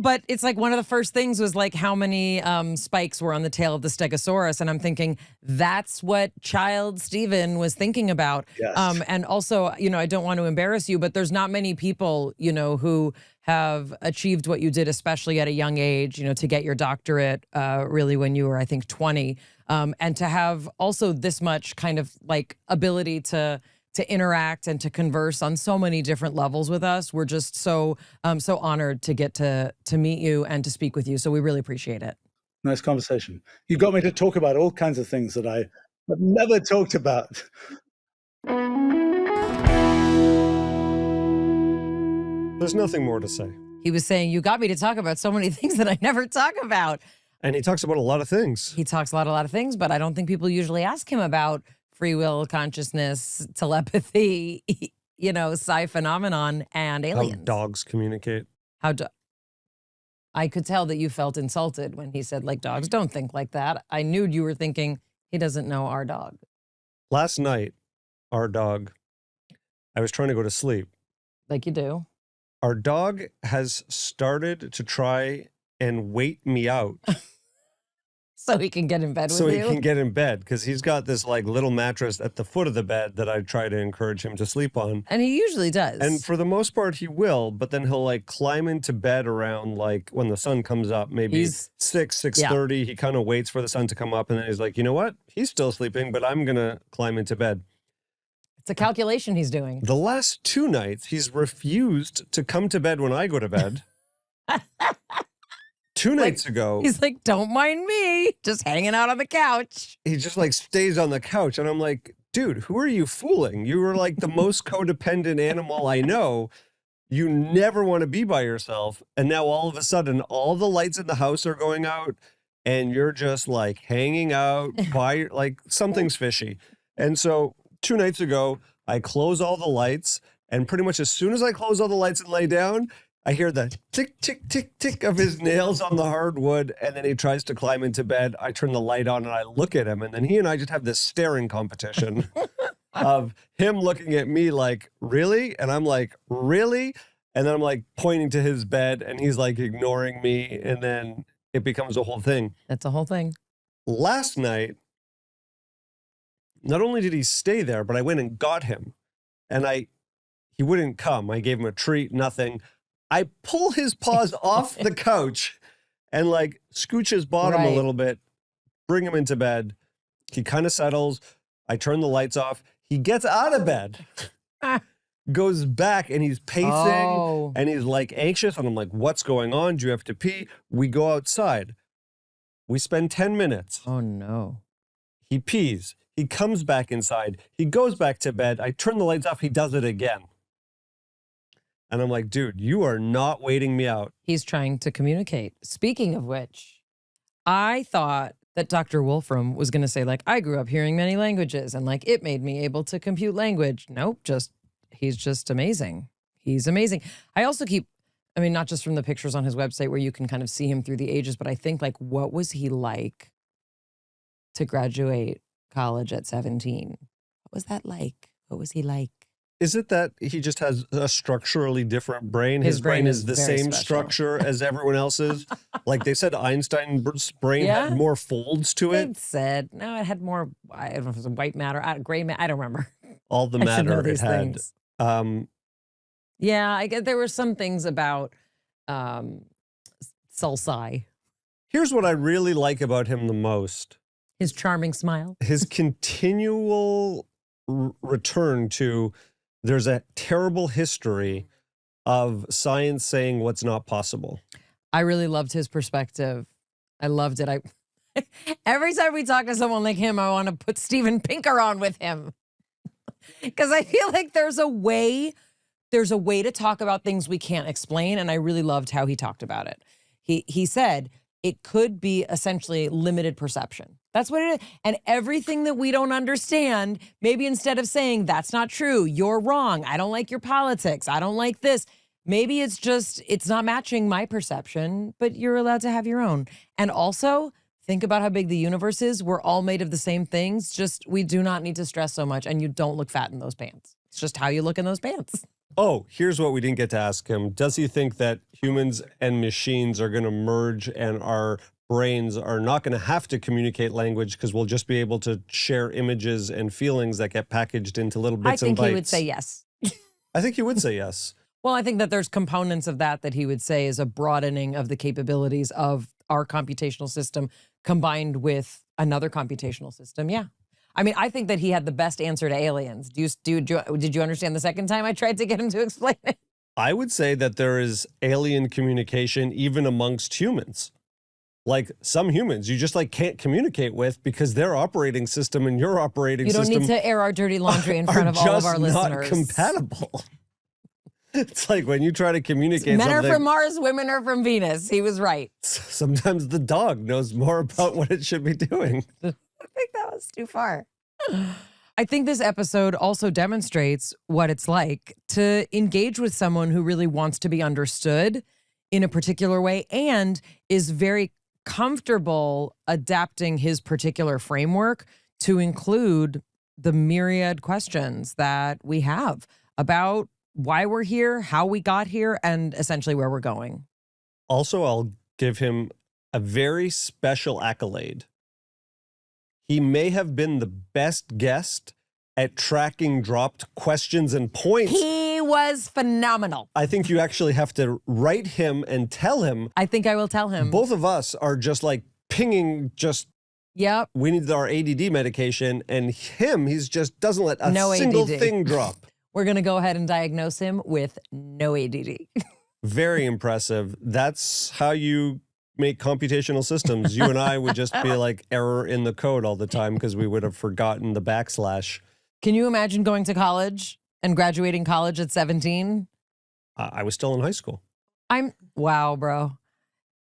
but it's like one of the first things was like how many spikes were on the tail of the Stegosaurus. And I'm thinking that's what child Stephen was thinking about. Yes. And also, I don't want to embarrass you, but there's not many people, who have achieved what you did, especially at a young age, to get your doctorate really when you were, I think, 20, and to have also this much kind of like ability to interact and to converse on so many different levels with us. We're just so honored to get to meet you and to speak with you. So we really appreciate it. Nice conversation. You got me to talk about all kinds of things that I have never talked about. There's nothing more to say. He was saying, you got me to talk about so many things that I never talk about. And he talks about a lot of things. He talks about a lot of things, but I don't think people usually ask him about free will, consciousness, telepathy, psi phenomenon, and aliens. How dogs communicate. I could tell that you felt insulted when he said, like, dogs don't think like that. I knew you were thinking, he doesn't know our dog. Last night, our dog, I was trying to go to sleep. Like you do. Our dog has started to try and wait me out. So he can get in bed with you? So he can get in bed, because he's got this like little mattress at the foot of the bed that I try to encourage him to sleep on. And he usually does. And for the most part, he will, but then he'll like climb into bed around like when the sun comes up, maybe 6:30. Yeah. He kind of waits for the sun to come up, and then he's like, you know what? He's still sleeping, but I'm going to climb into bed. It's a calculation he's doing. The last 2 nights, he's refused to come to bed when I go to bed. 2 nights ago. He's like, don't mind me, just hanging out on the couch. He just like stays on the couch. And I'm like, dude, who are you fooling? You were like the most codependent animal I know. You never want to be by yourself. And now all of a sudden, all the lights in the house are going out and you're just like hanging out by like something's fishy. And so 2 nights ago, I close all the lights, and pretty much as soon as I close all the lights and lay down, I hear the tick, tick, tick, tick of his nails on the hardwood, and then he tries to climb into bed. I turn the light on and I look at him, and then he and I just have this staring competition of him looking at me like, really? And I'm like, really? And then I'm like pointing to his bed, and he's like ignoring me, and then it becomes a whole thing. That's a whole thing. Last night, not only did he stay there, but I went and got him, and he wouldn't come. I gave him a treat, nothing. I pull his paws off the couch and like scooch his bottom a little bit, bring him into bed. He kind of settles. I turn the lights off. He gets out of bed, goes back, and he's pacing, and he's like anxious. And I'm like, what's going on? Do you have to pee? We go outside. We spend 10 minutes. Oh, no. He pees. He comes back inside. He goes back to bed. I turn the lights off. He does it again. And I'm like, dude, you are not waiting me out. He's trying to communicate. Speaking of which, I thought that Dr. Wolfram was going to say, like, I grew up hearing many languages and, like, it made me able to compute language. Nope, he's just amazing. He's amazing. I also not just from the pictures on his website where you can kind of see him through the ages, but I think, like, what was he like to graduate college at 17? What was that like? What was he like? Is it that he just has a structurally different brain? His brain is the very same special. structure as everyone else's. Like they said, Einstein's brain had more folds to it. They said, no, it had more, I don't know if it was white matter, gray matter, I don't remember. All the I should know matter it these had. things. Yeah, I guess there were some things about Sulci. Here's what I really like about him the most. His charming smile. His continual return to there's a terrible history of science saying what's not possible. I really loved his perspective. I loved it. Every time we talk to someone like him, I want to put Steven Pinker on with him. Because I feel like there's a way to talk about things we can't explain, and I really loved how he talked about it. He said it could be essentially limited perception. That's what it is. And everything that we don't understand, maybe instead of saying, that's not true, you're wrong, I don't like your politics, I don't like this, maybe it's not matching my perception, but you're allowed to have your own. And also, think about how big the universe is. We're all made of the same things, just we do not need to stress so much, and you don't look fat in those pants. It's just how you look in those pants. Oh, here's what we didn't get to ask him. Does he think that humans and machines are going to merge and our brains are not going to have to communicate language because we'll just be able to share images and feelings that get packaged into little bits and bytes? I think he would say yes. I think he would say yes. Well, I think that there's components of that he would say is a broadening of the capabilities of our computational system combined with another computational system. Yeah. I mean, I think that he had the best answer to aliens. Did you understand the second time I tried to get him to explain it? I would say that there is alien communication even amongst humans. Like some humans you just like can't communicate with because their operating system and your operating system. You don't need to air our dirty laundry in front of all of our listeners. Not compatible. It's like when you try to communicate Men something. are from Mars, women are from Venus. He was right. Sometimes the dog knows more about what it should be doing. I think that was too far. I think this episode also demonstrates what it's like to engage with someone who really wants to be understood in a particular way and is very comfortable adapting his particular framework to include the myriad questions that we have about why we're here, how we got here, and essentially where we're going. Also, I'll give him a very special accolade. He may have been the best guest at tracking dropped questions and points. He was phenomenal. I think you actually have to write him and tell him. I think I will tell him. Both of us are just like pinging, Yep. We need our ADD medication, and he's just doesn't let a single thing drop. We're going to go ahead and diagnose him with no ADD. Very impressive. That's how you make computational systems. You and I would just be like error in the code all the time because we would have forgotten the backslash. Can you imagine going to college and graduating college at 17? I was still in high school. Wow, bro.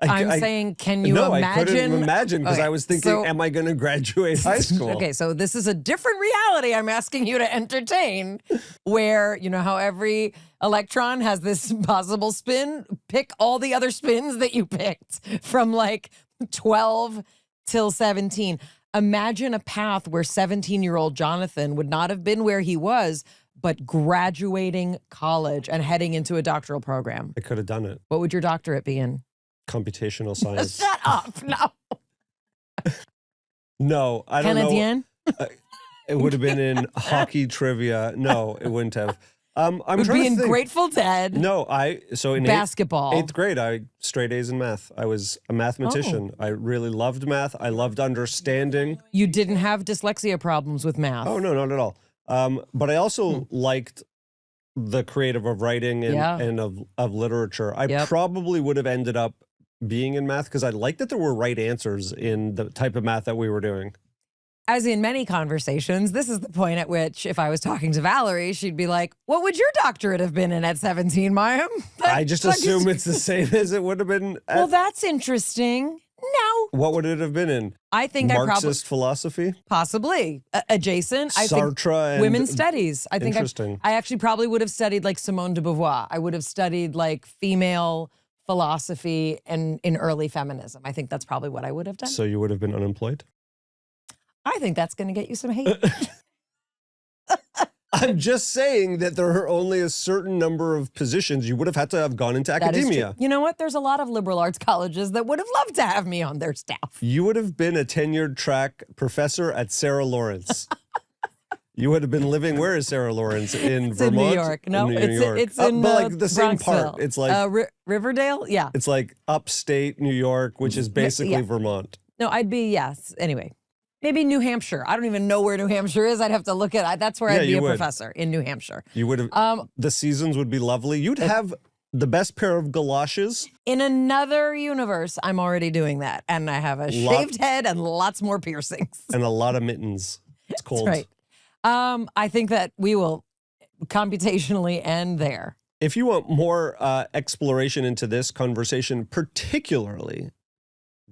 I'm saying, can you imagine? I couldn't imagine because Okay, I was thinking, am I going to graduate high school? Okay, so this is a different reality I'm asking you to entertain where, you know how every electron has this possible spin? Pick all the other spins that you picked from like 12 till 17. Imagine a path where 17-year-old Jonathan would not have been where he was, but graduating college and heading into a doctoral program. I could have done it. What would your doctorate be in? Computational science. Shut up. No. No, I don't know. Canadian? It would have been in hockey trivia. No, it wouldn't have. I'm Would trying be to in think. Grateful Dead. No, so in Basketball. eighth grade, I straight A's in math. I was a mathematician. I really loved math. I loved understanding. You didn't have dyslexia problems with math. Oh no, not at all. But I also liked the creative of writing and of literature. I probably would have ended up being in math because I liked that there were right answers in the type of math that we were doing. As in many conversations, this is the point at which if I was talking to Valerie, she'd be like, what would your doctorate have been in at 17, Mayim? I just assume it's the same as it would have been. Well, that's interesting. No. What would it have been in? I think Marxist philosophy? Possibly. Adjacent. I Sartre think and women's studies. I think interesting. I actually probably would have studied like Simone de Beauvoir. I would have studied like female philosophy and in early feminism. I think that's probably what I would have done. So you would have been unemployed? I think that's going to get you some hate. I'm just saying that there are only a certain number of positions. You would have had to have gone into That is academia. true. You know what? There's a lot of liberal arts colleges that would have loved to have me on their staff. You would have been a tenured track professor at Sarah Lawrence. You would have been living, where is Sarah Lawrence? In It's Vermont? in New York. No, New it's York. it's in but like the same Bronxville. part. It's like Riverdale. Yeah. it's like upstate New York, which is basically Yeah. Vermont. No, I'd be yes. Anyway, maybe New Hampshire. I don't even know where New Hampshire is. I'd have to look at. That's where Yeah, I'd be you a would. professor in New Hampshire. You would have. The seasons would be lovely. You'd have the best pair of galoshes. In another universe, I'm already doing that, and I have a shaved head and lots more piercings. And a lot of mittens. It's cold. That's right. I think that we will computationally end there. If you want more exploration into this conversation, particularly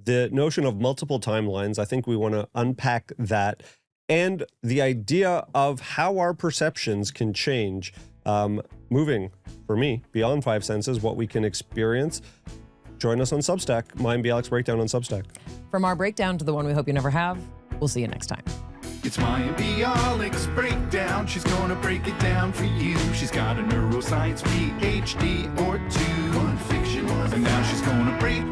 the notion of multiple timelines, I think we want to unpack that and the idea of how our perceptions can change, moving, for me, beyond five senses, what we can experience. Join us on Substack, Mayim Bialik's Breakdown on Substack. From our breakdown to the one we hope you never have, we'll see you next time. It's Mayim Bialik's Breakdown. She's gonna break it down for you. She's got a neuroscience PhD or two. One fiction, one and now she's gonna break